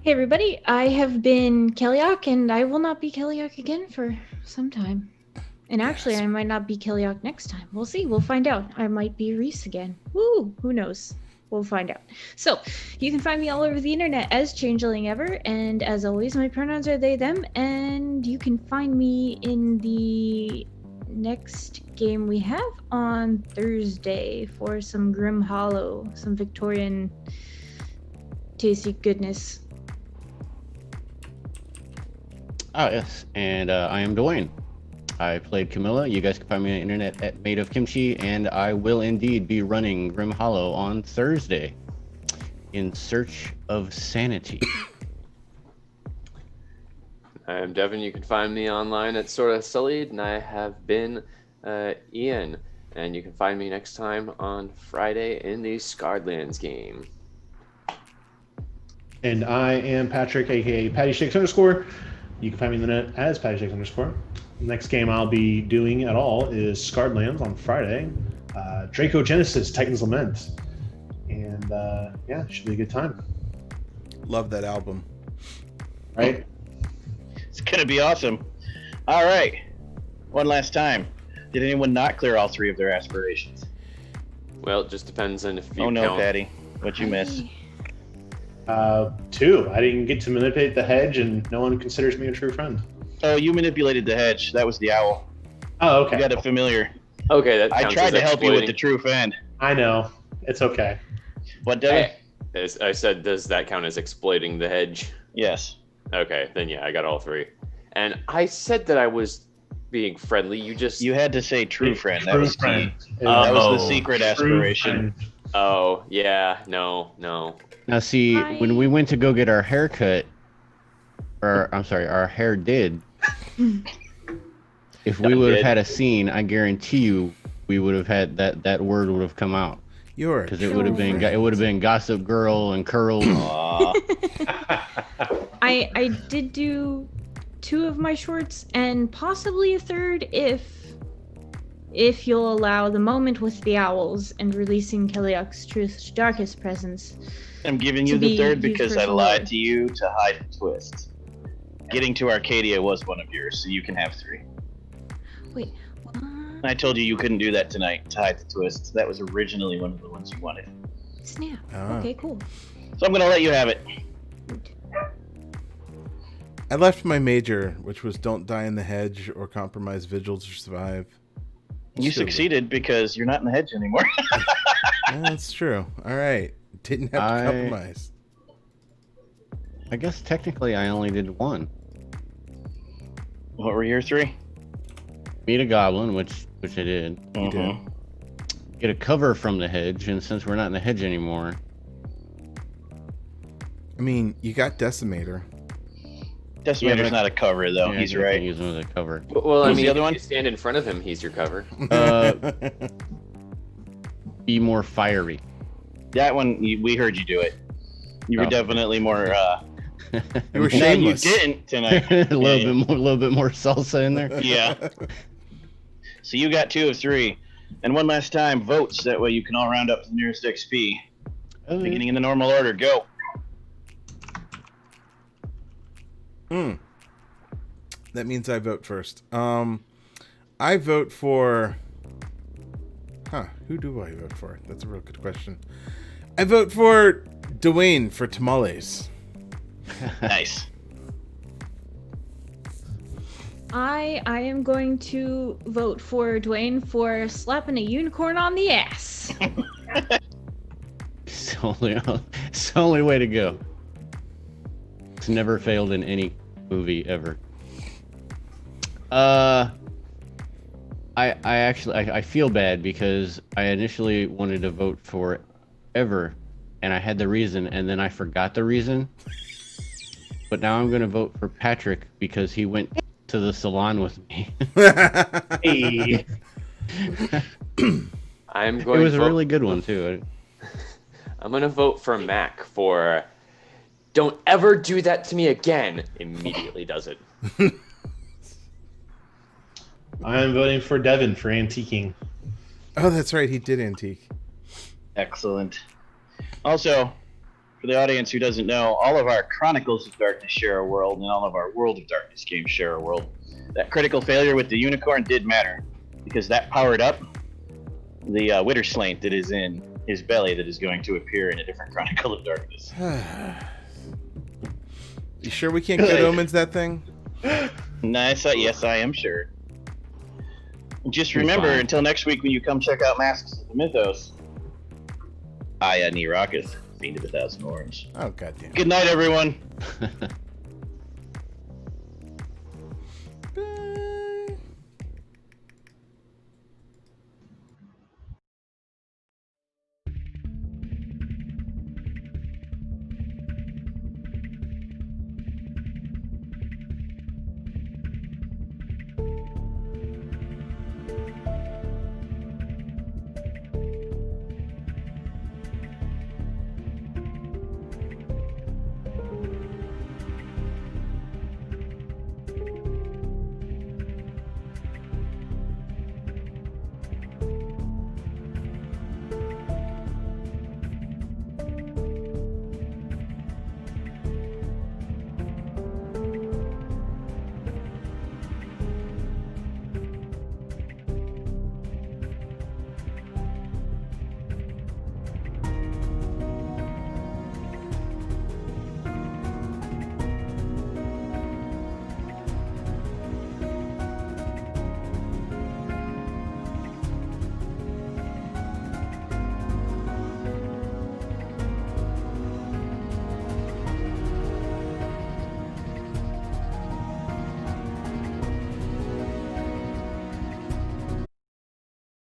Hey everybody, I have been Keliak, and I will not be Keliak again for some time. And actually, I might not be Keliak next time. We'll see. We'll find out. I might be Reese again. Woo! Who knows? We'll find out. So, you can find me all over the internet as ChangelingEver, and as always, my pronouns are they, them, and you can find me in the next game we have on Thursday for some Grim Hollow, some Victorian tasty goodness. Oh, yes. And I am Dwayne. I played Camilla. You guys can find me on the internet at Made of Kimchi, and I will indeed be running Grim Hollow on Thursday in search of sanity. I'm Devin. You can find me online at Sorta Sullied, and I have been Ian. And you can find me next time on Friday in the Scarred Lands game. And I am Patrick, aka Patty Shakes _. You can find me on the net as Patty Shakes _. The next game I'll be doing at all is Scarred Lands on Friday. Draco Genesis, Titan's Lament. And yeah, it should be a good time. Love that album. Right? It's going to be awesome. All right. One last time. Did anyone not clear all 3 of their aspirations? Well, it just depends on if you Oh no, count. Patty. What'd you miss? 2. I didn't get to manipulate the hedge, and no one considers me a true friend. Oh, you manipulated the hedge. That was the owl. Oh, okay. You got a familiar. Okay, that I counts tried as to help you with the exploiting. true friend. I know. It's okay. What, Devin? As I said, does that count as exploiting the hedge? Yes. Okay, then yeah, I got all 3. And I said that I was being friendly. You just You had to say true friend. That True was friend. key. That was the Oh. secret True aspiration. friend. Oh, yeah, no. Now, see, Hi. when we went to go get our hair cut, or I'm sorry, our hair did, If we would have had a scene, I guarantee you, we would have had that word would have come out. Because it would have been Gossip Girl and Curls. I did do 2 of my shorts and possibly a third if you'll allow the moment with the owls and releasing Keliak's truth's darkest presence. I'm giving you the third because I lied to you to hide the twist. Getting to Arcadia was one of yours, so you can have 3. Wait, what? I told you couldn't do that tonight to hide the twist. That was originally one of the ones you wanted. Snap. Oh. Okay, cool. So I'm going to let you have it. I left my major, which was don't die in the hedge or compromise vigils to survive. You succeeded because you're not in the hedge anymore. Yeah, that's true. All right. Didn't have to compromise. I guess technically I only did 1. What were your 3? Meet a goblin, which I did. You did. Get a cover from the hedge, and since we're not in the hedge anymore. I mean, you got Decimator. Decimator's not a cover, though. Yeah, He's you right. can use him as a cover. Well, I Who's mean, the other if one? you stand in front of him, he's your cover. Be more fiery. That one, we heard you do it. You were definitely more. You were shameless. No, you didn't tonight. a little bit more salsa in there. Yeah. So you got 2 of 3, and one last time, votes. That way you can all round up to the nearest XP. Beginning in the normal order. Go. That means I vote first. I vote for. Who do I vote for? That's a real good question. I vote for Dwayne for tamales. Nice. I am going to vote for Dwayne for slapping a unicorn on the ass. It's the only way to go. It's never failed in any movie ever. I actually feel bad because I initially wanted to vote for Ever, and I had the reason, and then I forgot the reason. But now I'm gonna vote for Patrick because he went to the salon with me. Hey. I'm going. It was a really good one too. I'm gonna vote for Mac for "Don't ever do that to me again." Immediately does it. I am voting for Devin for antiquing. Oh, that's right. He did antique. Excellent. Also, for the audience who doesn't know, all of our Chronicles of Darkness share a world, and all of our World of Darkness games share a world. That critical failure with the unicorn did matter, because that powered up the Witter Slaint that is in his belly that is going to appear in a different Chronicle of Darkness. You sure we can't good omens that thing? Nice. Yes, I am sure. Just remember, until next week when you come check out Masks of the Mythos, I, Nerocketh, Fiend of 1,000 Horns. Oh, goddamn. Good night, everyone.